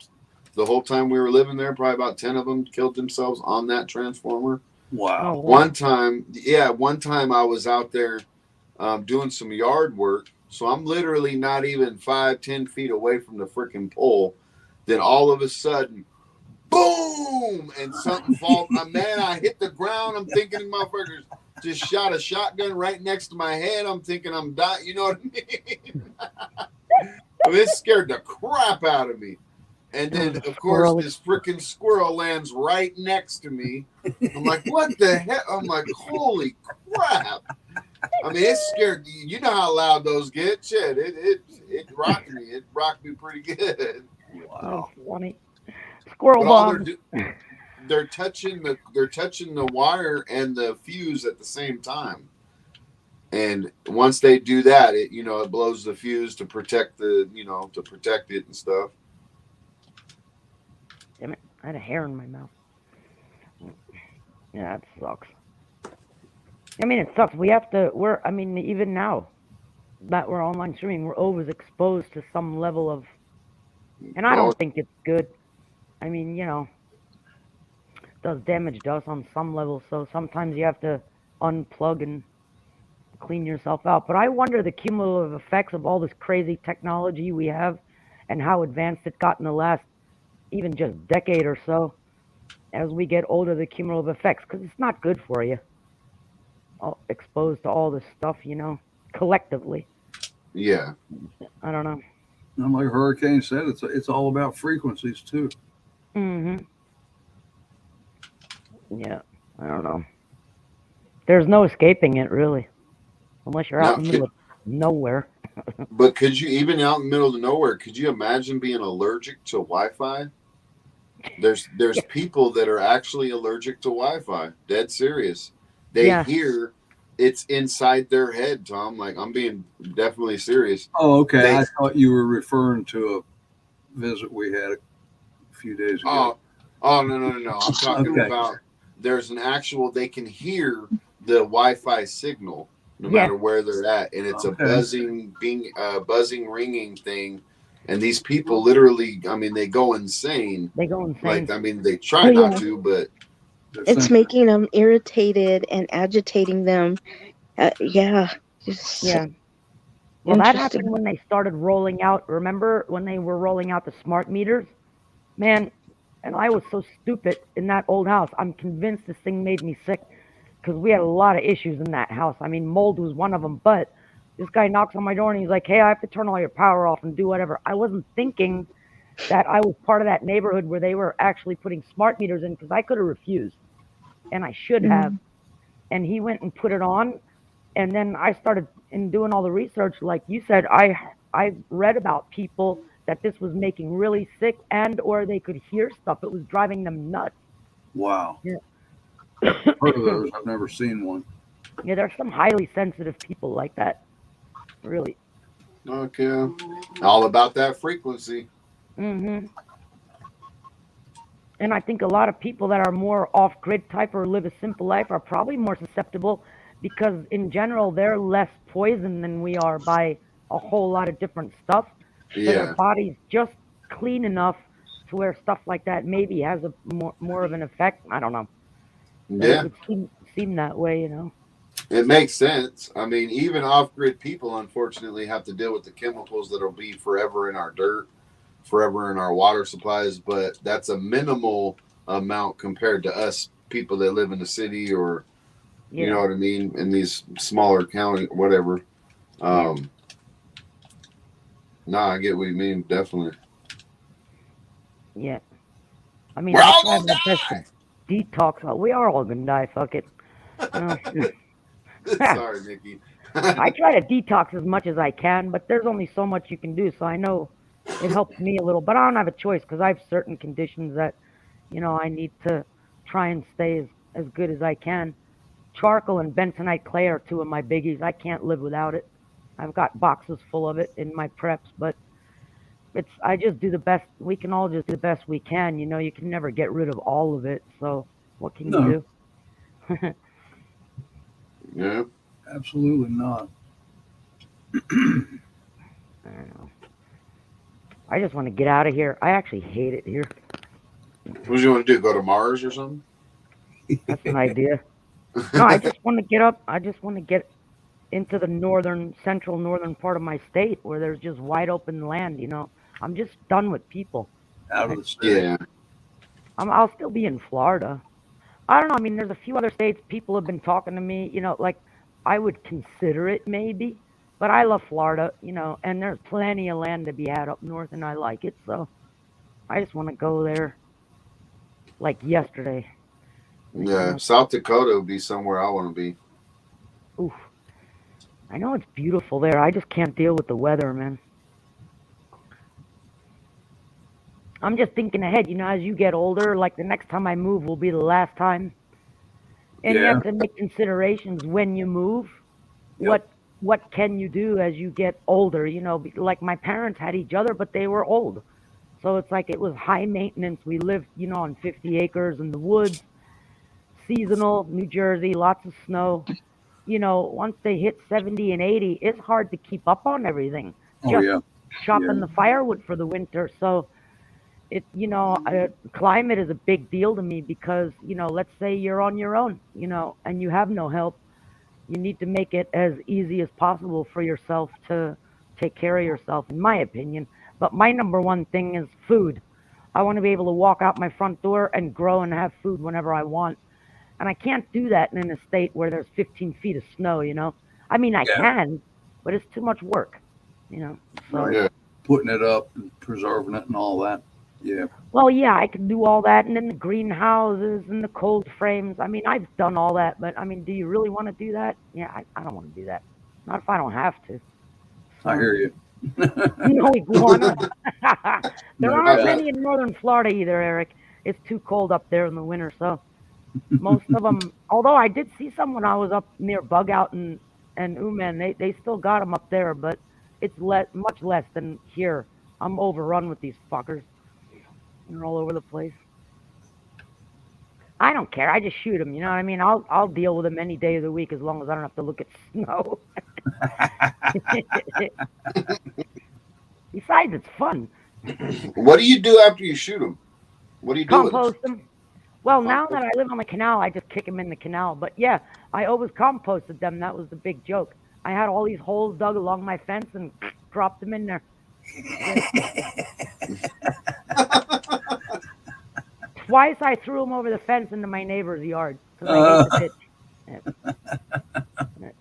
the whole time we were living there. Probably about 10 of them killed themselves on that transformer. Wow. Oh, One time I was out there doing some yard work. So I'm literally not even 5-10 feet away from the freaking pole. Then all of a sudden, boom, and something falls. Man, I hit the ground. I'm thinking motherfuckers just shot a shotgun right next to my head. I'm thinking I'm dying. You know what I mean? It scared the crap out of me. And then, of course, this freaking squirrel lands right next to me. I'm like, what the heck? I'm like, holy crap. I mean, it scared you. You know how loud those get. Shit, it rocked me. It rocked me pretty good. Wow. that's funny. Squirrel But all bomb. they're touching the wire and the fuse at the same time. And once they do that, it blows the fuse to protect it and stuff. Damn it. I had a hair in my mouth. Yeah, that sucks. I mean, it sucks. Even now that we're online streaming, we're always exposed to some level of, and I don't think it's good. I mean, it does damage to us on some level. So sometimes you have to unplug and clean yourself out. But I wonder the cumulative effects of all this crazy technology we have and how advanced it got in the last even just decade or so. As we get older, the cumulative effects, because it's not good for you. All exposed to all this stuff, collectively. Yeah. I don't know. And like Hurricane said, it's all about frequencies too. Mm-hmm. Yeah, I don't know. There's no escaping it, really, unless you're out in the middle of nowhere. But could you, even out in the middle of nowhere, could you imagine being allergic to Wi-Fi? There's people that are actually allergic to Wi-Fi. Dead serious. They hear it's inside their head, Tom. Like, I'm being definitely serious. Oh, okay. I thought you were referring to a visit we had a few days ago. Oh, no. I'm talking about there's an actual, they can hear the Wi-Fi signal no matter where they're at. And it's a buzzing, ringing thing. And these people literally, I mean, they go insane. They go insane. Like, I mean, they try not to, but It's making them irritated and agitating them. Yeah. Well, that happened when they started rolling out. Remember when they were rolling out the smart meters? Man, And I was so stupid in that old house. I'm convinced this thing made me sick because we had a lot of issues in that house. I mean, mold was one of them. But this guy knocks on my door and he's like, "Hey, I have to turn all your power off and do whatever." I wasn't thinking that I was part of that neighborhood where they were actually putting smart meters in because I could have refused, and I should have. And he went and put it on, and then I started in doing all the research. Like you said, I read about people that this was making really sick, and or they could hear stuff. It was driving them nuts. Wow. Yeah. Heard of those? I've never seen one. Yeah, there's some highly sensitive people like that. Really. Okay. All about that frequency. Hmm. And I think a lot of people that are more off-grid type or live a simple life are probably more susceptible because in general they're less poisoned than we are by a whole lot of different stuff. So their Yeah. body's just clean enough to where stuff like that maybe has a more of an effect. I don't know. But it Yeah. would seem that way, you know. It makes sense. I mean, even off-grid people, unfortunately, have to deal with the chemicals that'll be forever in our dirt, forever in our water supplies. But that's a minimal amount compared to us people that live in the city, or you Yeah. know what I mean, in these smaller county, whatever. No, I get what you mean. Definitely. Yeah. I mean, We're I all try gonna my best die. to detox. We are all gonna die. Fuck it. Sorry, Nikki. I try to detox as much as I can, but there's only so much you can do. So I know it helps me a little, but I don't have a choice because I have certain conditions that, I need to try and stay as good as I can. Charcoal and bentonite clay are two of my biggies. I can't live without it. I've got boxes full of it in my preps, but I just do the best. We can all just do the best we can. You can never get rid of all of it. So what can No. you do? Yeah. Absolutely not. I don't know. I just want to get out of here. I actually hate it here. What do you want to do? Go to Mars or something? That's an idea. No, I just want to get up. I just want to get into the central northern part of my state where there's just wide open land. I'm just done with people. Out of the state. Yeah. I'll still be in Florida. I don't know. I mean, there's a few other states people have been talking to me. Like I would consider it maybe, but I love Florida. And there's plenty of land to be had up north, and I like it. So I just want to go there. Like yesterday. Yeah. South Dakota would be somewhere I want to be. Oof. I know it's beautiful there. I just can't deal with the weather, man. I'm just thinking ahead, as you get older, like the next time I move will be the last time. And you Yeah. have to make considerations when you move. Yep. What can you do as you get older? Like my parents had each other, but they were old. So it's like it was high maintenance. We lived, on 50 acres in the woods, seasonal, New Jersey, lots of snow. Once they hit 70 and 80, it's hard to keep up on everything. Oh, Just yeah. chopping Yeah. the firewood for the winter. So climate is a big deal to me because, let's say you're on your own, and you have no help. You need to make it as easy as possible for yourself to take care of yourself, in my opinion. But my number one thing is food. I want to be able to walk out my front door and grow and have food whenever I want. And I can't do that in a state where there's 15 feet of snow, I mean, I Yeah. can, but it's too much work, So, Right. Yeah. Putting it up and preserving it and all that. Yeah. well, yeah, I can do all that. And then the greenhouses and the cold frames. I mean, I've done all that. But, I mean, do you really want to do that? Yeah, I don't want to do that. Not if I don't have to. I hear you. No iguana. There No aren't doubt. many in northern Florida either, Eric. It's too cold up there in the winter, so most of them. Although I did see some when I was up near Bug Out and Uman, they still got them up there, but it's much less than here. I'm overrun with these fuckers. They're all over the place. I don't care. I just shoot them. You know what I mean? I'll deal with them any day of the week as long as I don't have to look at snow. Besides, it's fun. What do you do after you shoot them? What do you do with them? Compost them. Well, now that I live on the canal, I just kick them in the canal. But yeah, I always composted them. That was the big joke. I had all these holes dug along my fence and dropped them in there. Twice I threw them over the fence into my neighbor's yard because I hate the ditch.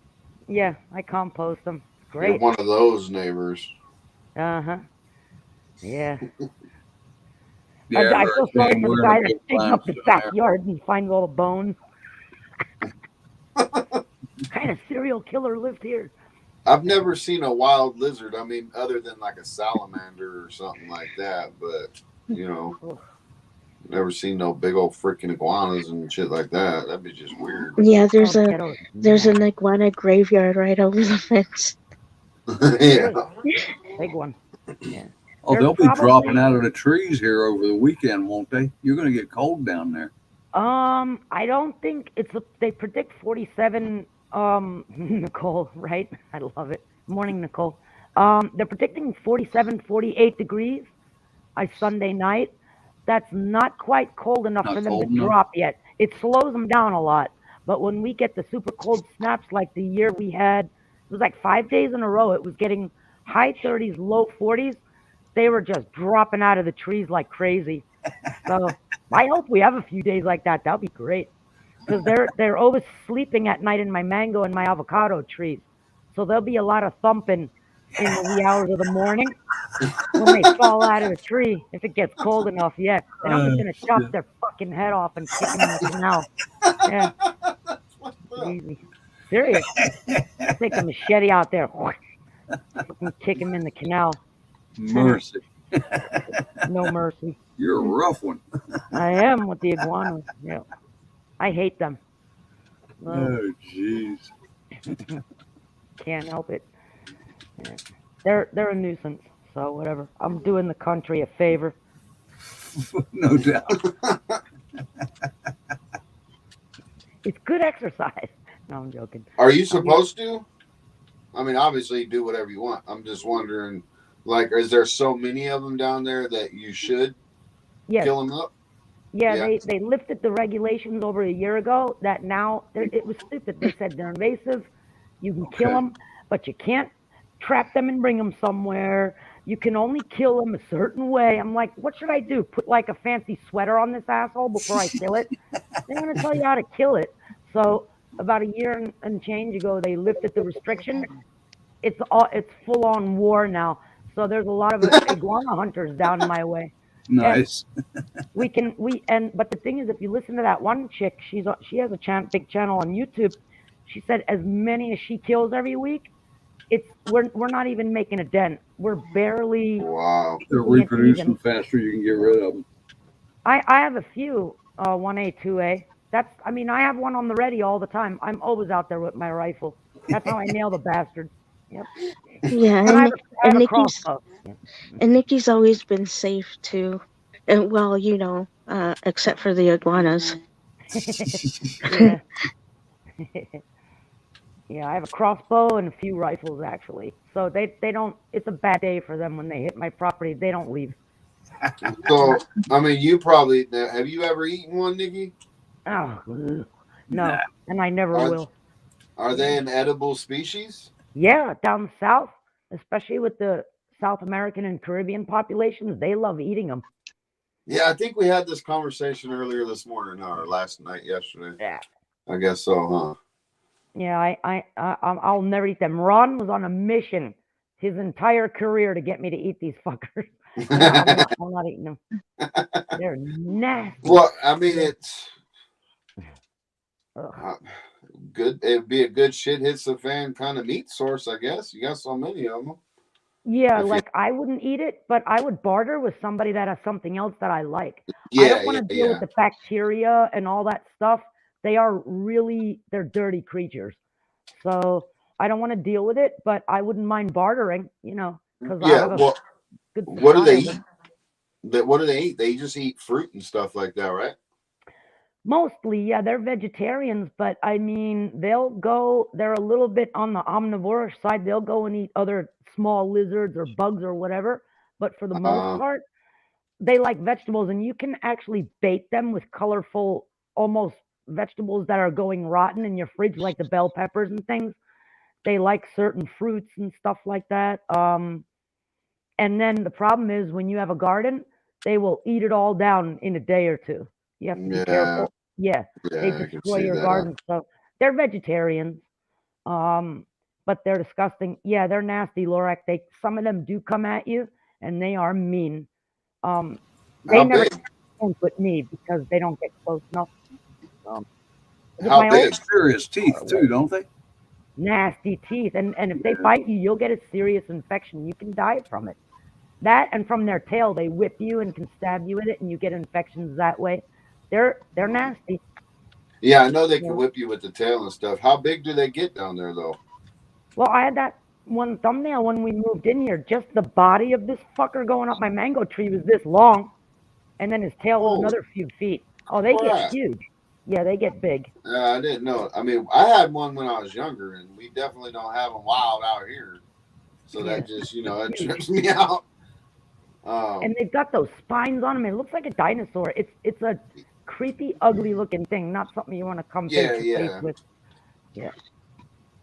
Yeah, I compost them. You're Great. one of those neighbors. Uh-huh. Yeah. Yeah, I feel sorry Hurricane, for the we're in guy a that big digs up the limestone there. backyard and finds all the bones. What kind of serial killer lived here? I've never seen a wild lizard. I mean, other than like a salamander or something like that. But never seen no big old freaking iguanas and shit like that. That'd be just weird. Yeah, there's Oh, an iguana graveyard right over the fence. Yeah. Big one. Yeah. Oh, There's they'll be probably- dropping out of the trees here over the weekend, won't they? You're going to get cold down there. I don't think they predict 47, Nicole, right? I love it. Morning, Nicole. They're predicting 47, 48 degrees by Sunday night. That's not quite cold enough Not for them cold to enough. drop yet. It slows them down a lot. But when we get the super cold snaps like the year we had, it was like 5 days in a row. It was getting high 30s, low 40s. They were just dropping out of the trees like crazy. So I hope we have a few days like that. That'll be great. Because they're always sleeping at night in my mango and my avocado trees. So there'll be a lot of thumping in the wee hours of the morning when they fall out of the tree if it gets cold enough. Yeah. And I'm just gonna chop their fucking head off and kick them in the canal. Yeah. Easy. Serious. Take a machete out there. Fucking kick him in the canal. Mercy. No mercy. You're a rough one. I am with the iguanas. Yeah. I hate them. Oh, jeez. Can't help it. Yeah. They're a nuisance. So whatever. I'm doing the country a favor. No doubt. It's good exercise. No, I'm joking. Are you supposed to? I mean, obviously, do whatever you want. I'm just wondering, like, is there so many of them down there that you should Yes. kill them up? Yeah, Yeah. they lifted the regulations over a year ago that now it was stupid. They said they're invasive. You can kill Okay. them, but you can't trap them and bring them somewhere. You can only kill them a certain way. I'm like, what should I do? Put like a fancy sweater on this asshole before I kill it? They're going to tell you how to kill it. So about a year and change ago, they lifted the restriction. It's full on war now. So there's a lot of iguana hunters down my way. Nice. But the thing is, if you listen to that one chick, she has a big channel on YouTube. She said as many as she kills every week, we're not even making a dent. We're barely. Wow. They're reproducing faster. You can get rid of them. I have a few 1A, 2A. I have one on the ready all the time. I'm always out there with my rifle. That's how I nail the bastards. Yep. Yeah, And I have a Nikki's crossbow. and Nikki's always been safe too. And well, except for the iguanas. Yeah. Yeah, I have a crossbow and a few rifles actually. So they don't. It's a bad day for them when they hit my property. They don't leave. So, I mean, you probably have you ever eaten one, Nikki? Oh no, and I never Are- will. Are they an edible species? Yeah, down south, especially with the South American and Caribbean populations, they love eating them. Yeah, I think we had this conversation earlier this morning or last night, yesterday. Yeah. I guess so, huh? Yeah, I'll never eat them. Ron was on a mission his entire career to get me to eat these fuckers. No, I'm not eating them. They're nasty. Well, I mean, it's Ugh. good. It'd be a good shit hits the fan kind of meat source, I guess. You got so many of them. Yeah, If you- like I wouldn't eat it, but I would barter with somebody that has something else that I like. I Yeah, don't want to deal with the bacteria and all that stuff. They're dirty creatures. So I don't want to deal with it, but I wouldn't mind bartering, because I Yeah. have a Well, good what do they supply of eat? them. What do they eat? They just eat fruit and stuff like that, right? Mostly, yeah, they're vegetarians, but I mean, they're a little bit on the omnivore side. They'll go and eat other small lizards or bugs or whatever. But for the most part, they like vegetables, and you can actually bait them with colorful, almost vegetables that are going rotten in your fridge, like the bell peppers and things. They like certain fruits and stuff like that. And then the problem is when you have a garden, they will eat it all down in a day or two. You have to be Yeah. careful. Yeah, they Yeah, I can destroy see your that. garden. So they're vegetarians, but they're disgusting. Yeah, they're nasty, Lorac. Some of them do come at you, and they are mean. They How never big? don't with me because they don't get close enough. With How my They own big? have serious teeth too, don't they? nasty teeth, and if they Yeah. bite you, you'll get a serious infection. You can die from it. That and from their tail, they whip you and can stab you with it, and you get infections that way. They're nasty. Yeah, I know they can Yeah. whip you with the tail and stuff. How big do they get down there, though? Well, I had that one thumbnail when we moved in here. Just the body of this fucker going up my mango tree was this long, and then his tail was Holy another few feet. Oh, they get crap. huge. Yeah, they get big. I didn't know. I mean, I had one when I was younger, and we definitely don't have them wild out here. So Yeah. that just, it trips me out. And they've got those spines on them. It looks like a dinosaur. It's a creepy, ugly looking thing. Not something you want to come Yeah, face to yeah. face with. Yeah.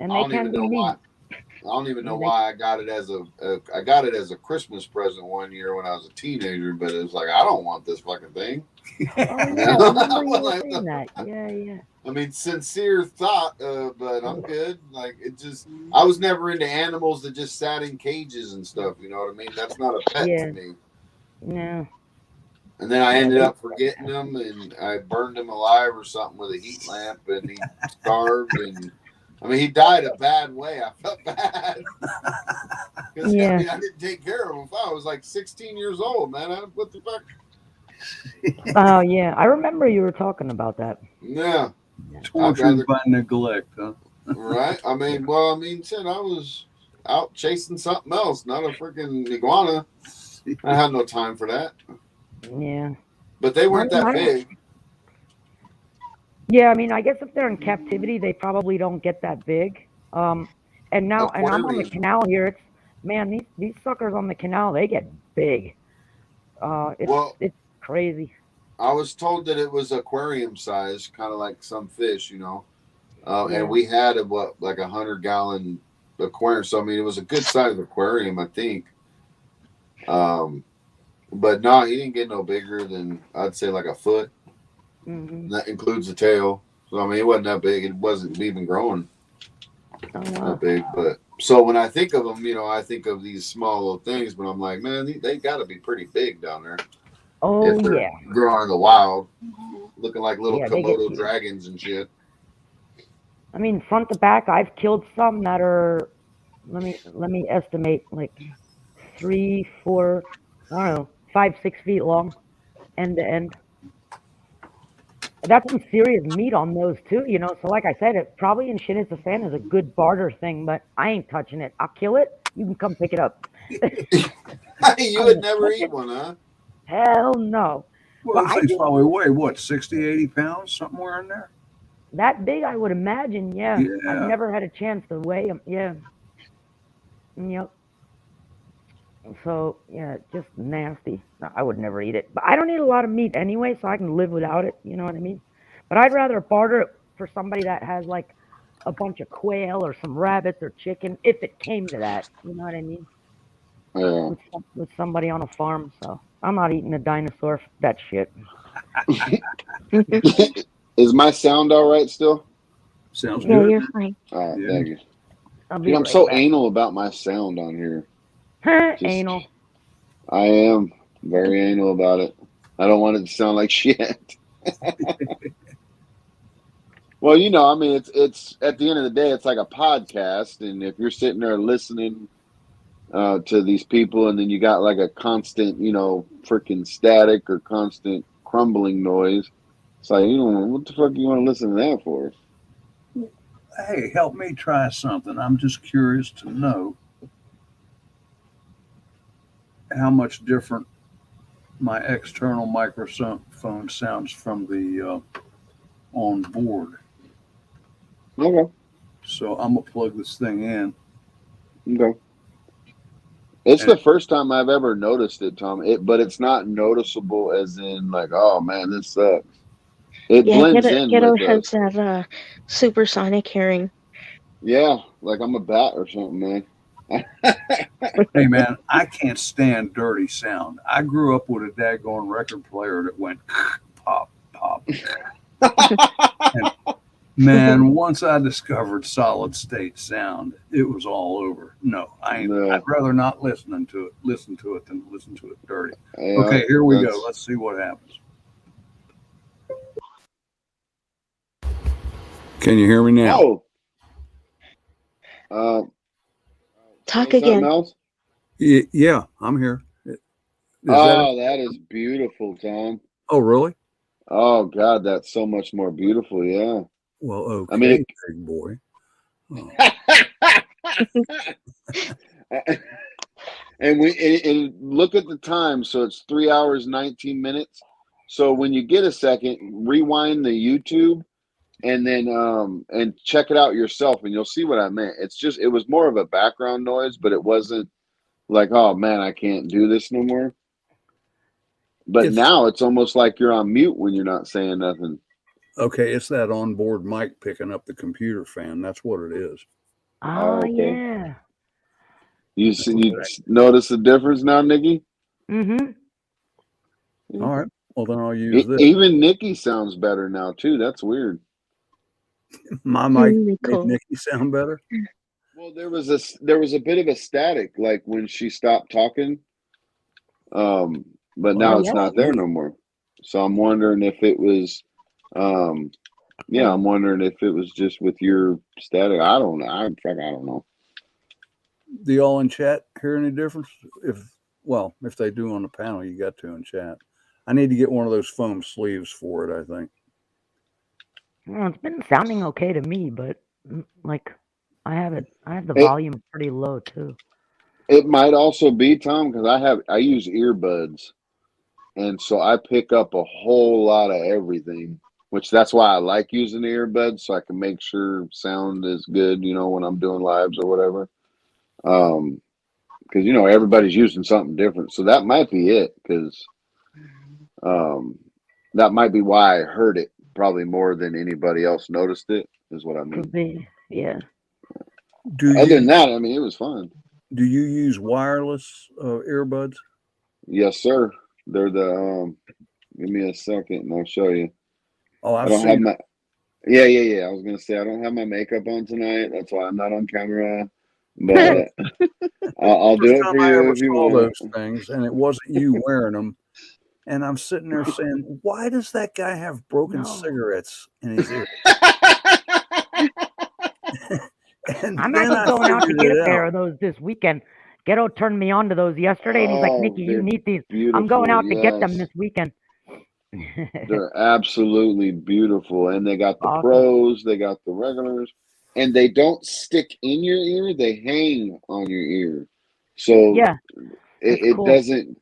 And I they don't can even be know mean. why. I don't even know why I got it as a Christmas present one year when I was a teenager, but it was like, I don't want this fucking thing. Oh yeah, I remember you were saying that. Yeah. I mean, sincere thought, but I'm good. Like, I was never into animals that just sat in cages and stuff. You know what I mean? That's not a pet Yeah. to me. No. And then I ended up forgetting him, and I burned him alive or something with a heat lamp, and he starved. And I mean, he died a bad way. I felt bad because Yeah. I didn't take care of him. I was like 16 years old, man. What the fuck? Oh yeah, I remember you were talking about that. Yeah. Tortured by neglect, huh? Right? I mean, shit, I was out chasing something else, not a freaking iguana. I had no time for that. Yeah. But they weren't that big. Yeah, I mean, I guess if they're in captivity, they probably don't get that big. And I'm on the canal here. These suckers on the canal, they get big. It's crazy. I was told that it was aquarium size, kind of like some fish, Yeah. And we had a 100-gallon aquarium. So I mean, it was a good size aquarium, I think. But no, he didn't get no bigger than, I'd say, like a foot. Mm-hmm. That includes the tail. So I mean, it wasn't that big. It wasn't even growing that big. But so when I think of them, I think of these small little things. But I'm like, man, they got to be pretty big down there. Oh if they're yeah. growing in the wild, looking like little Yeah, they get Komodo huge. dragons and shit. I mean, front to back, I've killed some that are, let me estimate, like 3, 4, I don't know, 5, 6 feet long, end to end. That's some serious meat on those too, So like I said, it probably in Shinitsa-san is a good barter thing, but I ain't touching it. I'll kill it. You can come pick it up. You would never eat one, huh? Hell no. Well, But I things do- probably weigh what, 60, 80 pounds, somewhere in there. That big, I would imagine. Yeah. Yeah. I've never had a chance to weigh them. Yeah. Yep. So yeah, just nasty. I would never eat it, but I don't eat a lot of meat anyway, so I can live without it. You know what I mean? But I'd rather barter it for somebody that has like a bunch of quail or some rabbits or chicken, if it came to that. You know what I mean? Yeah. With somebody on a farm. So I'm not eating a dinosaur. That shit. Is my sound all right still? Sounds Yeah, good. you're fine. All right, Yeah. thank you. I'll be Dude, I'm right so back. anal about my sound on here. Just- Anal. I am very anal about it. I don't want it to sound like shit. Well, I mean, it's at the end of the day, it's like a podcast, and if you're sitting there listening to these people, and then you got like a constant, freaking static or constant crumbling noise, it's like, what the fuck you want to listen to that for? Hey, help me try something. I'm just curious to know how much different my external microphone sounds from the on board. Okay. So I'm gonna plug this thing in. Okay. It's the first time I've ever noticed it, Tom. But it's not noticeable as in like, oh man, this sucks. It blends in Ghetto with has us. that supersonic hearing. Yeah, like I'm a bat or something, man. Hey man, I can't stand dirty sound. I grew up with a daggone record player that went pop, pop, Man, once I discovered solid state sound, it was all over. No, No. I'd rather not listen to it than listen to it dirty. Yeah, Okay, here we go. that's- Let's see what happens. Can you hear me now? Oh. Talk something again. else? Yeah, I'm here. That is beautiful, Tom. Oh, really? Oh God, that's so much more beautiful. Yeah. Well, okay, I mean, big boy. Oh. and look at the time. So it's 3 hours 19 minutes. So when you get a second, rewind the YouTube and then and check it out yourself, and you'll see what I meant. It was more of a background noise, but it wasn't like, oh man, I can't do this no more. But now it's almost like you're on mute when you're not saying nothing. Okay, it's that onboard mic picking up the computer fan. That's what it is. Oh, okay. yeah. You notice the difference now, Nikki? Mm-hmm. All right. Well, then I'll use this. Even Nikki sounds better now too. That's weird. My mic Really made cool. Nikki sound better. Well, there was a bit of a static, like when she stopped talking. But now it's not there no more. So I'm wondering if it was, I'm wondering if it was just with your static. I don't know. I don't know. Do y'all in chat hear any difference? If they do on the panel, you got to in chat. I need to get one of those foam sleeves for it, I think. Well, it's been sounding okay to me, but like I have the volume pretty low too. It might also be, Tom, because I use earbuds, and so I pick up a whole lot of everything, which that's why I like using the earbuds, so I can make sure sound is good, when I'm doing lives or whatever. Because everybody's using something different, so that might be it. Because that might be why I heard it probably more than anybody else noticed it. Is what I mean. Could be, yeah. Other than that, I mean, it was fun. Do you use wireless earbuds? Yes, sir. They're the. Give me a second, and I'll show you. Oh, I don't have my. Yeah. I was gonna say I don't have my makeup on tonight. That's why I'm not on camera. But I'll do it for you if you want. Those things, and it wasn't you wearing them. And I'm sitting there saying, "Why does that guy have broken cigarettes in his ear?" I'm actually going out to get a pair of those this weekend. Ghetto turned me on to those yesterday, and he's like, "Nikki, you need these." I'm going out to get them this weekend. They're absolutely beautiful, and they got the pros, they got the regulars, and they don't stick in your ear; they hang on your ear. So yeah, it cool. doesn't.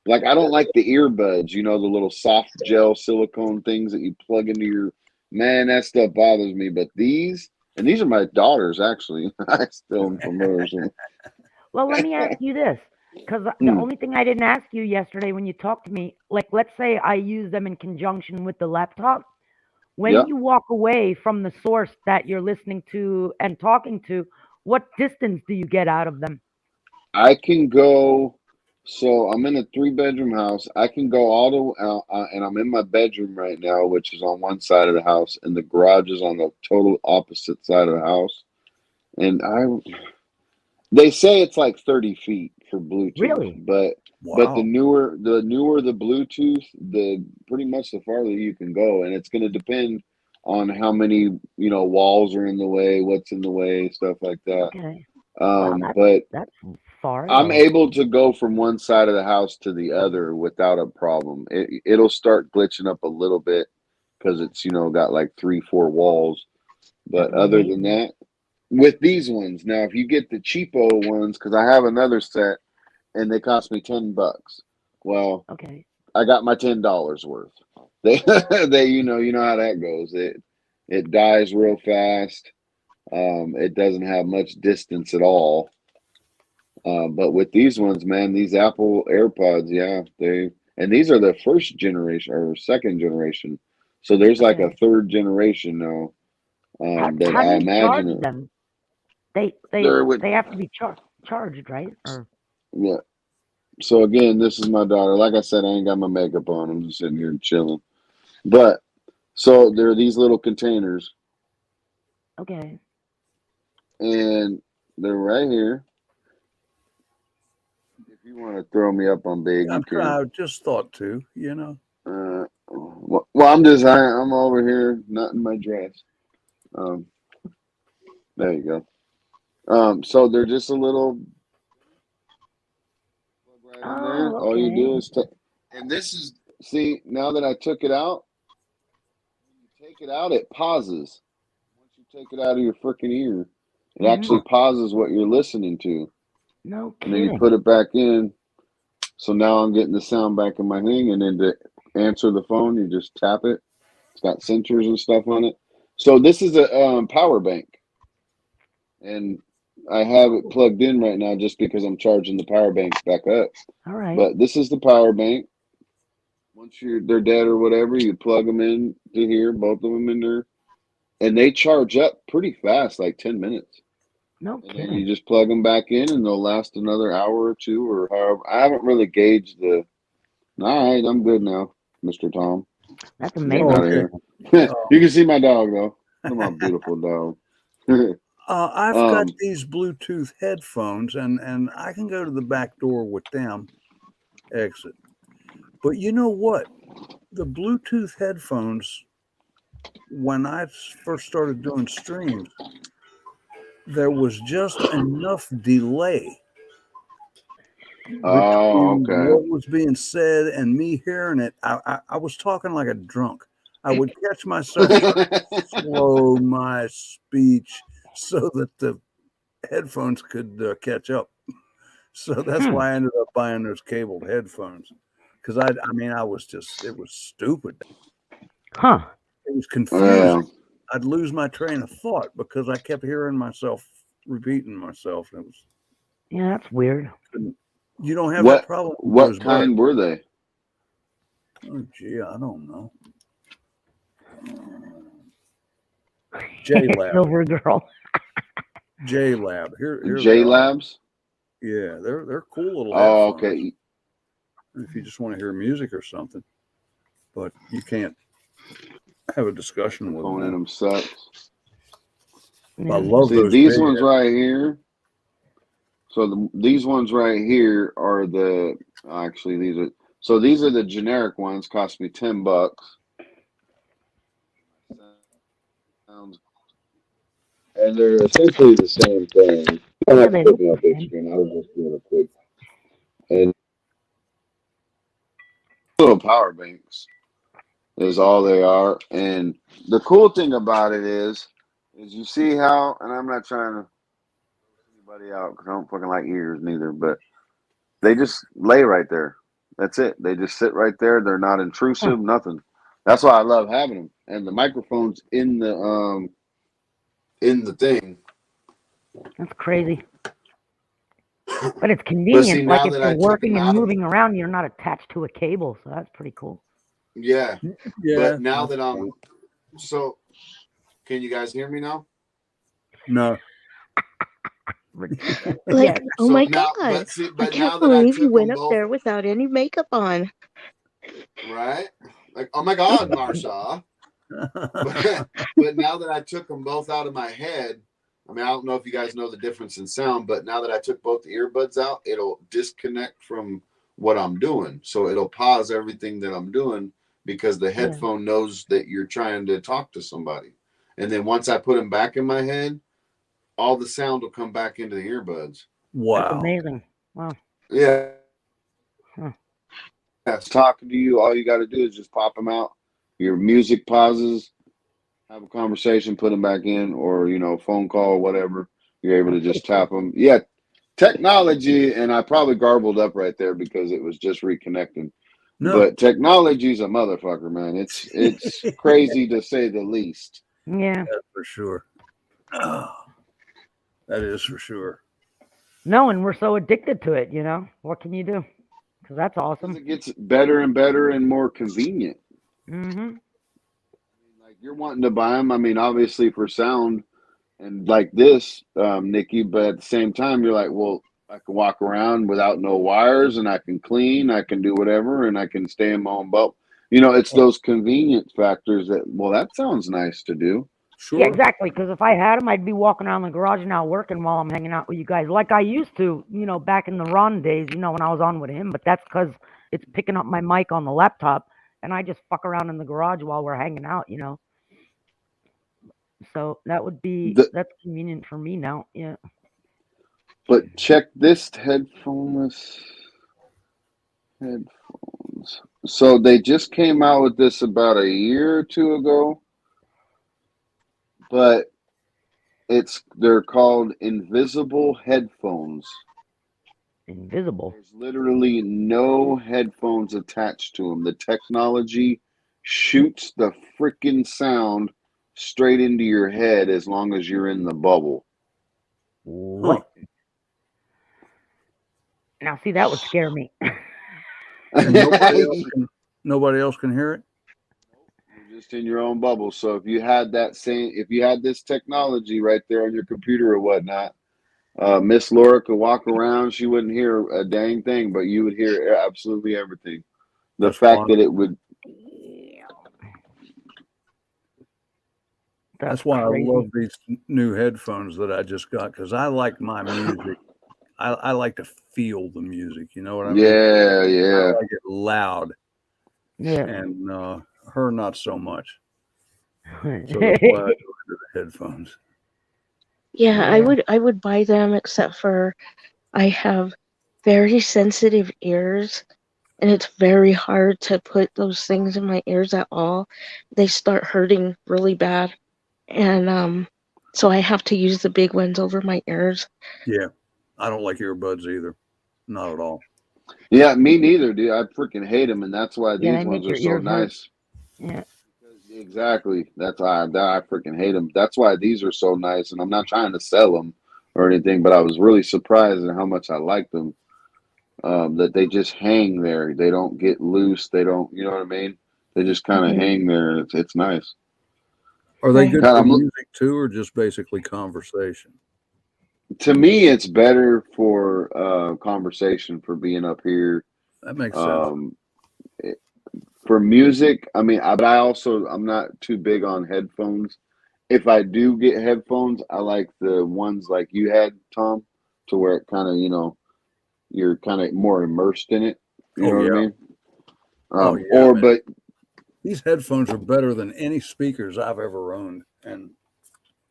Like, I don't like the earbuds, the little soft gel silicone things that you plug into your. Man, that stuff bothers me. But these are my daughter's, actually. I steal them from hers. Well, let me ask you this, because the only thing I didn't ask you yesterday when you talked to me, like, let's say I use them in conjunction with the laptop. When you walk away from the source that you're listening to and talking to, what distance do you get out of them? I can go. So I'm in a 3-bedroom house. I can go all the way, and I'm in my bedroom right now, which is on one side of the house, and the garage is on the total opposite side of the house. And they say it's like 30 feet for Bluetooth. Really? But the newer the Bluetooth, the pretty much the farther you can go, and it's going to depend on how many walls are in the way, what's in the way, stuff like that. Okay. But that's far. I'm able to go from one side of the house to the other without a problem. It'll start glitching up a little bit because it's got like 3-4 walls. But other than that, with these ones now, if you get the cheapo ones, because I have another set and they cost me $10. Well, okay, I got my $10 worth. They you know how that goes. It dies real fast. It doesn't have much distance at all. But with these ones, man, these Apple AirPods, and these are the first generation or second generation. So there's like a third generation now. That how I do you imagine charge them? They have to be charged, right? Or... Yeah. So again, this is my daughter. Like I said, I ain't got my makeup on. I'm just sitting here chilling. But So there are these little containers, Okay. and they're right here. If you want to throw me up on big, you I'm can. trying. I just thought to, you know. Well, I'm over here, not in my dress. There you go. So they're just a little plug right in there. Oh, All you do okay. is and this is, see, now that I took it out, when you take it out, it pauses. Once you take it out of your freaking ear, it actually pauses what you're listening to. No And then you kidding. put it back in. So now I'm getting the sound back in my thing, and then to answer the phone, you just tap it. It's got sensors and stuff on it. So this is a power bank, and I have it plugged in right now just because I'm charging the power bank back up. All right. But this is the power bank. Once they're dead or whatever, you plug them in to here, both of them in there, and they charge up pretty fast, like 10 minutes. No And then kidding. you just plug them back in, and they'll last another hour or two, or however. I haven't really gauged the. All right, I'm good now, Mr. Tom. That's Getting amazing. out of here. You can see my dog though. Look at my beautiful dog. I've got these Bluetooth headphones, and I can go to the back door with them. Exit. But you know what? The Bluetooth headphones, when I first started doing streams, there was just enough delay Oh, between okay. what was being said and me hearing it. I was talking like a drunk. I would catch myself trying to slow my speech so that the headphones could catch up. So that's why I ended up buying those cabled headphones. Because I was it was stupid. Huh. It was confusing. I'd lose my train of thought because I kept hearing myself repeating myself. It was. Yeah, that's weird. You don't have that problem. What kind were they? Oh, gee, I don't know. J-Lab. Silver Girl. J-Lab. Here J-Labs? Yeah, they're cool little Oh, headphones. okay. If you just want to hear music or something. But you can't have a discussion with Phone in them. them sucks. I love those. These ones right here. So these ones right here are actually these are the generic ones. Cost me $10. And they're essentially the same thing. You don't have to put me on big screen. I was just doing a quick. And little power banks is all they are. And the cool thing about it is you see how, and I'm not trying to anybody out because I don't fucking like ears neither, but they just lay right there. That's it. They just sit right there. They're not intrusive, nothing. That's why I love having them. And the microphone's in the thing. That's crazy. But it's convenient. see, like now if that I you're took working them and out of- moving around, you're not attached to a cable, so that's pretty cool. Yeah. Yeah. But now that so can you guys hear me now? No. Like, oh So my now- God. but see- I but now can't that I believe you took went them up both- there without any makeup on. Right? Like, oh my God, Marsha. But now that I took them both out of my head, I mean, I don't know if you guys know the difference in sound, but now that I took both the earbuds out, it'll disconnect from what I'm doing. So it'll pause everything that I'm doing because the headphone knows that you're trying to talk to somebody. And then once I put them back in my head, all the sound will come back into the earbuds. Wow. That's amazing. Wow. Yeah. Huh. That's talking to you. All you got to do is just pop them out. Your music pauses, have a conversation, put them back in, or, phone call, whatever. You're able to just tap them. Yeah. Technology, and I probably garbled up right there because it was just reconnecting. No. But technology's a motherfucker, man. It's crazy to say the least. Yeah. That's for sure. That is for sure. No, and we're so addicted to it, What can you do? Because that's awesome. It gets better and better and more convenient. Mm-hmm. Like you're wanting to buy them. I mean, obviously for sound and like this, Nikki, but at the same time, you're like, well, I can walk around without no wires and I can clean, I can do whatever, and I can stay in my own bubble. It's those convenient factors that, well, that sounds nice to do. Sure. Yeah, exactly. Because if I had them, I'd be walking around the garage now working while I'm hanging out with you guys, like I used to, back in the Ron days, when I was on with him. But that's because it's picking up my mic on the laptop, and I just fuck around in the garage while we're hanging out, So that would be that's convenient for me now. Yeah. But check this headphones. So they just came out with this about a year or two ago, but they're called invisible headphones. Invisible. There's literally no headphones attached to them. The technology shoots the freaking sound straight into your head as long as you're in the bubble. What? Now, see, that would scare me. And nobody else can hear it. You're just in your own bubble. So if you had this technology right there on your computer or whatnot, Miss Laura could walk around. She wouldn't hear a dang thing, but you would hear absolutely everything. The fact that it would. That's why crazy. I love these new headphones that I just got, because I like my music. I like to feel the music. You know what I mean? Yeah. I like it loud. Yeah. And her not so much. So that's why I go into the headphones. Yeah, I would buy them, except for I have very sensitive ears, and it's very hard to put those things in my ears at all. They start hurting really bad, and so I have to use the big ones over my ears. Yeah, I don't like earbuds either, not at all. Yeah, me neither, dude. I freaking hate them, and that's why these ones are so nice. Yeah. Exactly. That's why I freaking hate them. That's why these are so nice, and I'm not trying to sell them or anything, but I was really surprised at how much I like them. That they just hang there. They don't get loose. They don't, you know what I mean? They just kind of hang there. It's nice. Are they good for music too, or just basically conversation? To me, it's better for conversation, for being up here. That makes sense. For music, I mean, but I'm not too big on headphones. If I do get headphones, I like the ones like you had, Tom, to where it kind of, you're kind of more immersed in it. You know what I mean? But these headphones are better than any speakers I've ever owned, and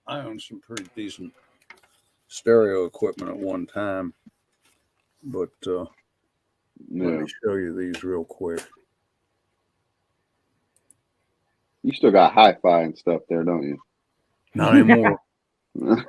I owned some pretty decent stereo equipment at one time. But let me show you these real quick. You still got hi-fi and stuff there, don't you? Not anymore. You're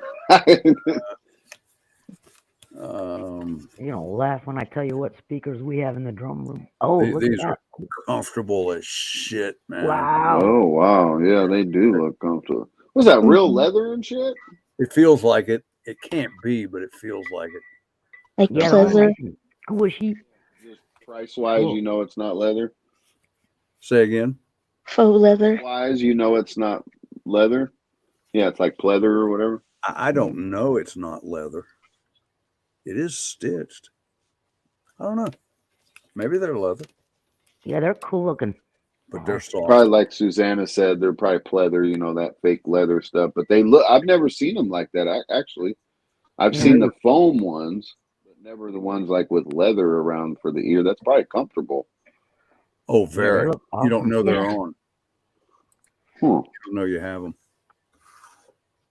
gonna laugh when I tell you what speakers we have in the drum room. Oh, these are comfortable as shit, man. Wow. Oh wow, yeah, they do look comfortable. Was that real leather and shit? It feels like it. It can't be, but it feels like it. Like leather. Squishy. Just price-wise, it's not leather. Say again. Faux leather. Price-wise, it's not leather. Yeah, it's like pleather or whatever. I don't know. It's not leather. It is stitched. I don't know. Maybe they're leather. Yeah, they're cool looking. But they're soft. Probably like Susanna said, they're probably pleather, that fake leather stuff. But I've never seen them like that, actually. I've seen the foam ones, but never the ones like with leather around for the ear. That's probably comfortable. Oh, very. Awesome. You don't know they're on. Huh. You don't know you have them.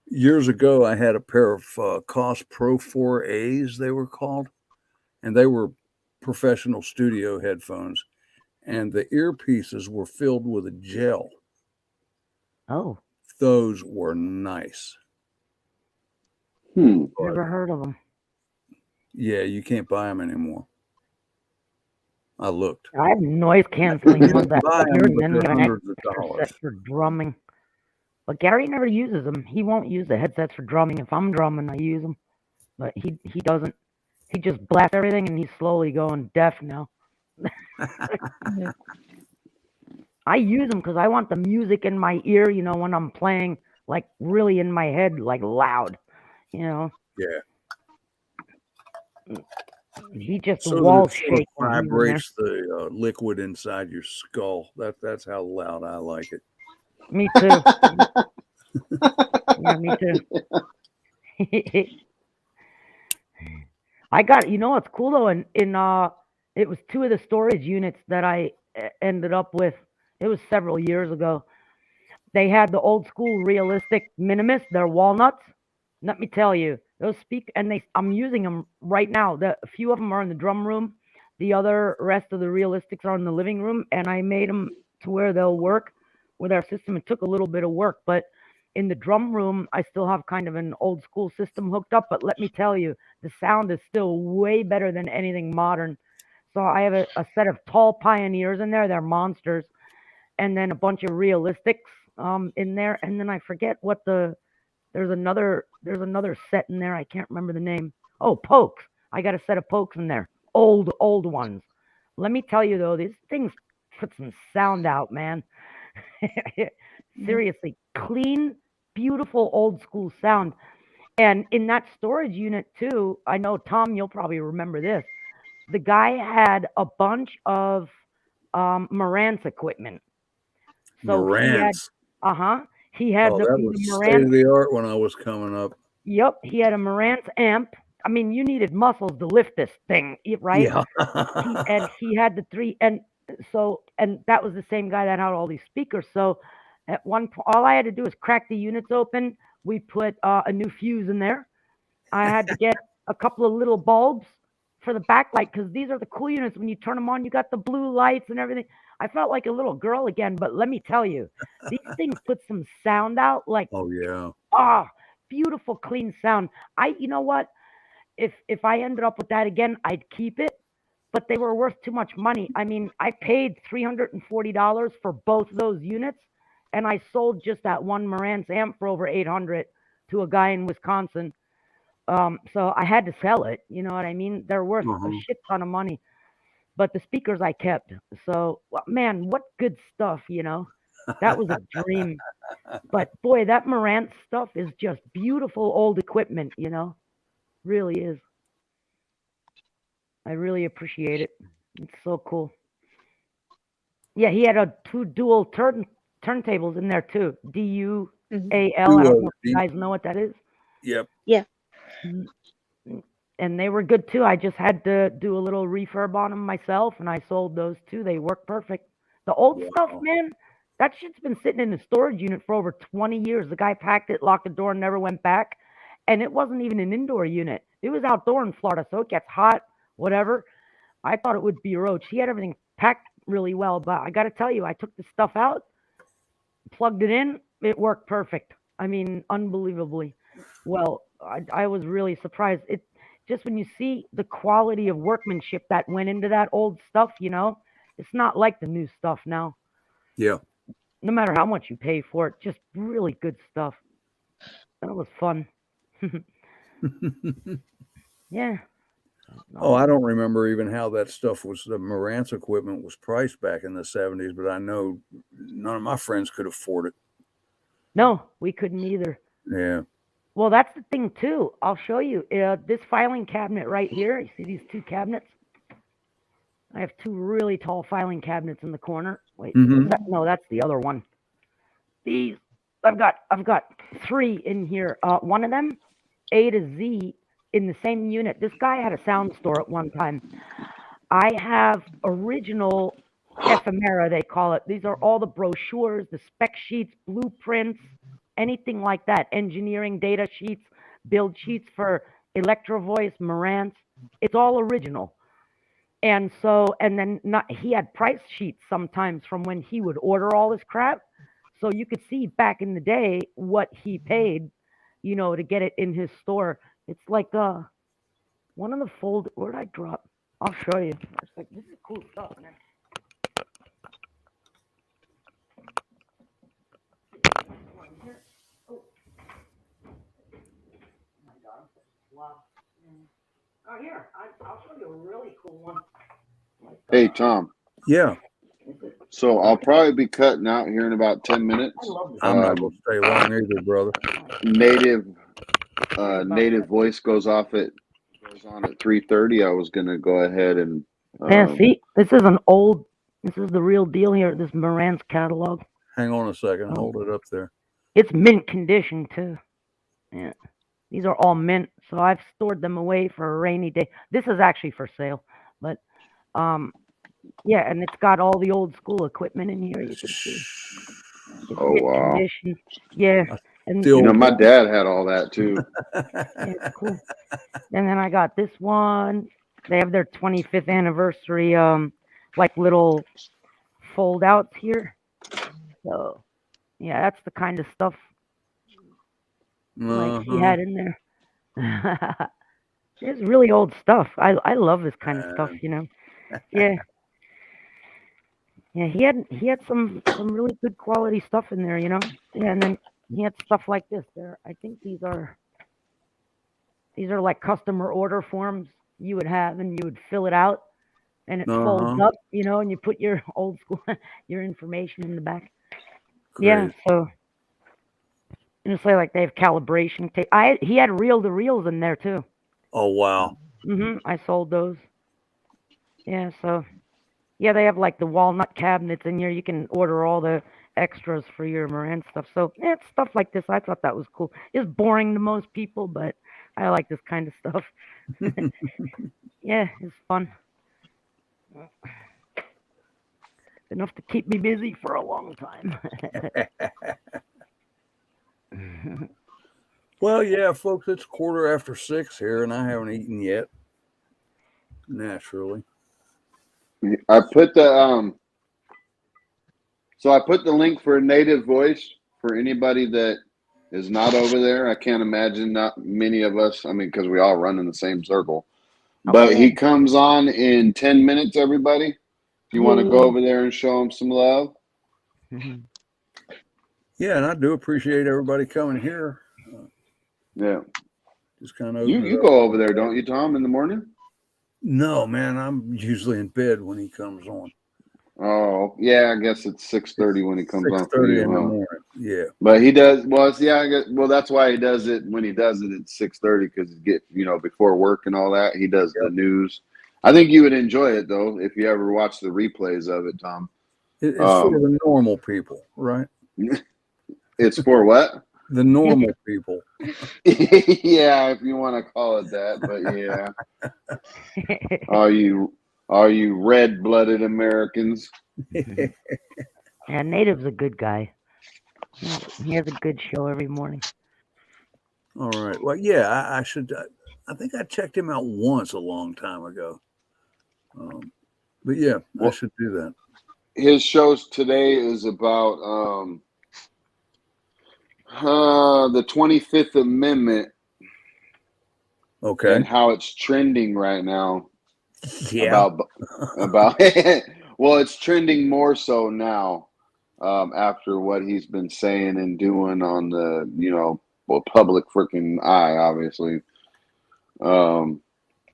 Years ago, I had a pair of Koss Pro 4As, they were called, and they were professional studio headphones, and the earpieces were filled with a gel. Oh. Those were nice. Never heard of them. Yeah, you can't buy them anymore. I looked. I have noise canceling ones that hundreds of dollars for drumming. But Gary never uses them. He won't use the headsets for drumming. If I'm drumming, I use them. But he doesn't. He just blasts everything, and he's slowly going deaf now. I use them because I want the music in my ear, when I'm playing, like really in my head, like loud, Yeah. He just So that wall it sort shake of when he's in there. vibrates the liquid inside your skull. That's how loud I like it. Me too. Yeah, me too. I got, you know what's cool though, in it was 2 of the storage units that I ended up with. It was several years ago. They had the old school realistic Minimus, they're walnuts. Let me tell you, those I'm using them right now. A few of them are in the drum room. The other rest of the realistics are in the living room, and I made them to where they'll work with our system. It took a little bit of work, but in the drum room, I still have kind of an old school system hooked up. But let me tell you, the sound is still way better than anything modern. So I have a set of tall Pioneers in there. They're monsters. And then a bunch of realistics in there. And then I forget what there's another set in there. I can't remember the name. Oh, Pokes. I got a set of Pokes in there. Old ones. Let me tell you though, these things put some sound out, man. Seriously, clean, beautiful old school sound. And in that storage unit too, I know Tom, you'll probably remember this. The guy had a bunch of Marantz equipment. So Marantz. he had Oh, the that was Marantz. state of the art when I was coming up. Yep, he had a Marantz amp. I mean, you needed muscles to lift this thing, right? Yeah. And he had the 3, and that was the same guy that had all these speakers. So at one point, all I had to do was crack the units open. We put a new fuse in there. I had to get a couple of little bulbs for the backlight, because these are the cool units. When you turn them on, you got the blue lights and everything. I felt like a little girl again, but let me tell you, these things put some sound out like, Oh yeah. Beautiful, clean sound. You know what? If I ended up with that again, I'd keep it, but they were worth too much money. I mean, I paid $340 for both those units, and I sold just that one Marantz amp for over $800 to a guy in Wisconsin. So I had to sell it. You know what I mean? They're worth a shit ton of money, but the speakers I kept. So, man, what good stuff, you know? That was a dream. But boy, that Marantz stuff is just beautiful old equipment, you know? Really is. I really appreciate it. It's so cool. Yeah, he had 2 dual turntables in there too. DUAL. I don't know if you guys know what that is. Yep. Yeah. And they were good too. I just had to do a little refurb on them myself, and I sold those too. They work perfect. The old stuff, man, that shit's been sitting in the storage unit for over 20 years. The guy packed it, locked the door, and never went back. And it wasn't even an indoor unit. It was outdoor in Florida, so it gets hot, whatever. I thought it would be roach. He had everything packed really well, but I got to tell you, I took the stuff out, plugged it in, it worked perfect. I mean, unbelievably well. I was really surprised. It just, when you see the quality of workmanship that went into that old stuff, you know, it's not like the new stuff now. Yeah. No matter how much you pay for it, just really good stuff. That was fun. Yeah. Oh, I don't remember even how that stuff was. The Marantz equipment was priced back in the 70s, but I know none of my friends could afford it. No, we couldn't either. Yeah. Well, that's the thing too. I'll show you this filing cabinet right here. You see these 2 cabinets? I have 2 really tall filing cabinets in the corner. Wait, no, that's the other one. These I've got 3 in here. One of them, A to Z, in the same unit. This guy had a sound store at one time. I have original ephemera, they call it. These are all the brochures, the spec sheets, blueprints, anything like that. Engineering data sheets, build sheets for Electro Voice, Marantz. It's all original. And so, and then he had price sheets sometimes from when he would order all this crap. So you could see back in the day what he paid, you know, to get it in his store. It's like one of the where did I drop? I'll show you. It's like, this is cool stuff, man. Oh, here, I'll show you a really cool one. Hey, Tom. Yeah. So I'll probably be cutting out here in about 10 minutes. I'm not going to stay long either, brother. Native voice goes off at was on at 3:30. I was gonna go ahead and Yeah, see, this is the real deal here. This Marantz catalog. Hang on a second. Oh. Hold it up there. It's mint condition too. Yeah, these are all mint, so I've stored them away for a rainy day. This is actually for sale, but yeah, and it's got all the old school equipment in here. You can see. It's Oh, mint wow. condition. Yeah, and Still- you know, my dad had all that too. yeah, it's cool. And then I got this one. They have their 25th anniversary, like little fold outs here. So, yeah, that's the kind of stuff like he Uh-huh. had in there. It's really old stuff. I love this kind of stuff, you know. Yeah. Yeah, he had some really good quality stuff in there, you know. Yeah, and then he had stuff like this. I think these are like customer order forms you would have, and you would fill it out, and it folds Uh-huh. up, you know, and you put your old school your information in the back. Yeah, Great. so and it's like they have calibration tape. He had reel to reels in there too. Oh, wow. I sold those. Yeah, so yeah, they have like the walnut cabinets in here. You can order all the extras for your Marantz stuff. So yeah, it's stuff like this. I thought that was cool. It's boring to most people, but I like this kind of stuff. Yeah, it's fun. Enough to keep me busy for a long time. Well, yeah, folks, it's 6:15 here, and I haven't eaten yet. Naturally. I put the so I put the link for Native Voice for anybody that is not over there. I can't imagine not many of us. I mean, because we all run in the same circle. But he comes on in 10 minutes, everybody. If you want to go over there and show him some love. Yeah, and I do appreciate everybody coming here. Yeah. Just kind of You go over there, don't you, Tom, in the morning? No, man, I'm usually in bed when he comes on. Oh, yeah, I guess it's 6:30 when he comes on for 6:30 you, in the huh? morning. Yeah. But he does well, that's why he does it when he does it at 6:30, because before work and all that. He does the news. I think you would enjoy it though if you ever watch the replays of it, Tom. It's for the normal people, right? It's for what? The normal people. Yeah, if you want to call it that, but yeah. Are you red-blooded Americans? Yeah, Native's a good guy. He has a good show every morning. All right. Well, yeah, I should. I think I checked him out once a long time ago. But yeah, I should do that. His shows today is about the 25th Amendment. Okay. And how it's trending right now. Yeah. About well, it's trending more so now after what he's been saying and doing on the public freaking eye, obviously.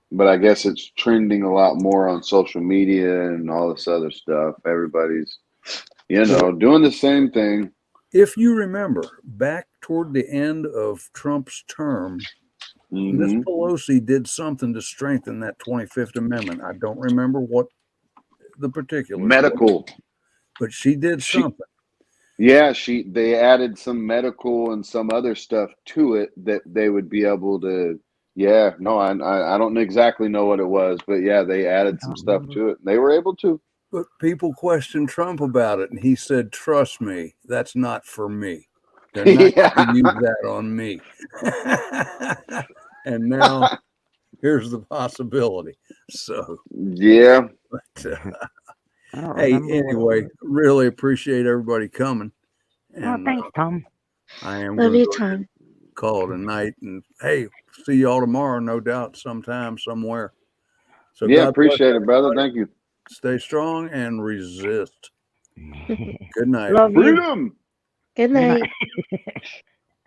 But I guess it's trending a lot more on social media and all this other stuff. Everybody's doing the same thing. If you remember, back toward the end of Trump's term, Miss Pelosi did something to strengthen that 25th Amendment. I don't remember what the particulars medical, but she did something. Yeah, they added some medical and some other stuff to it that they would be able to. Yeah, no, I don't exactly know what it was, but yeah, they added some stuff to it. And they were able to. But people questioned Trump about it, and he said, "Trust me, that's not for me. They're not going to use that on me." And now here's the possibility. So yeah. But, hey, anyway, really appreciate everybody coming. And, thanks, Tom. I am Love you, Tom. Call it a night, and hey, see you all tomorrow, no doubt, sometime, somewhere. So yeah, God appreciate bless it, brother. everybody. Thank you. Stay strong and resist. Good night. Love Freedom. Good night.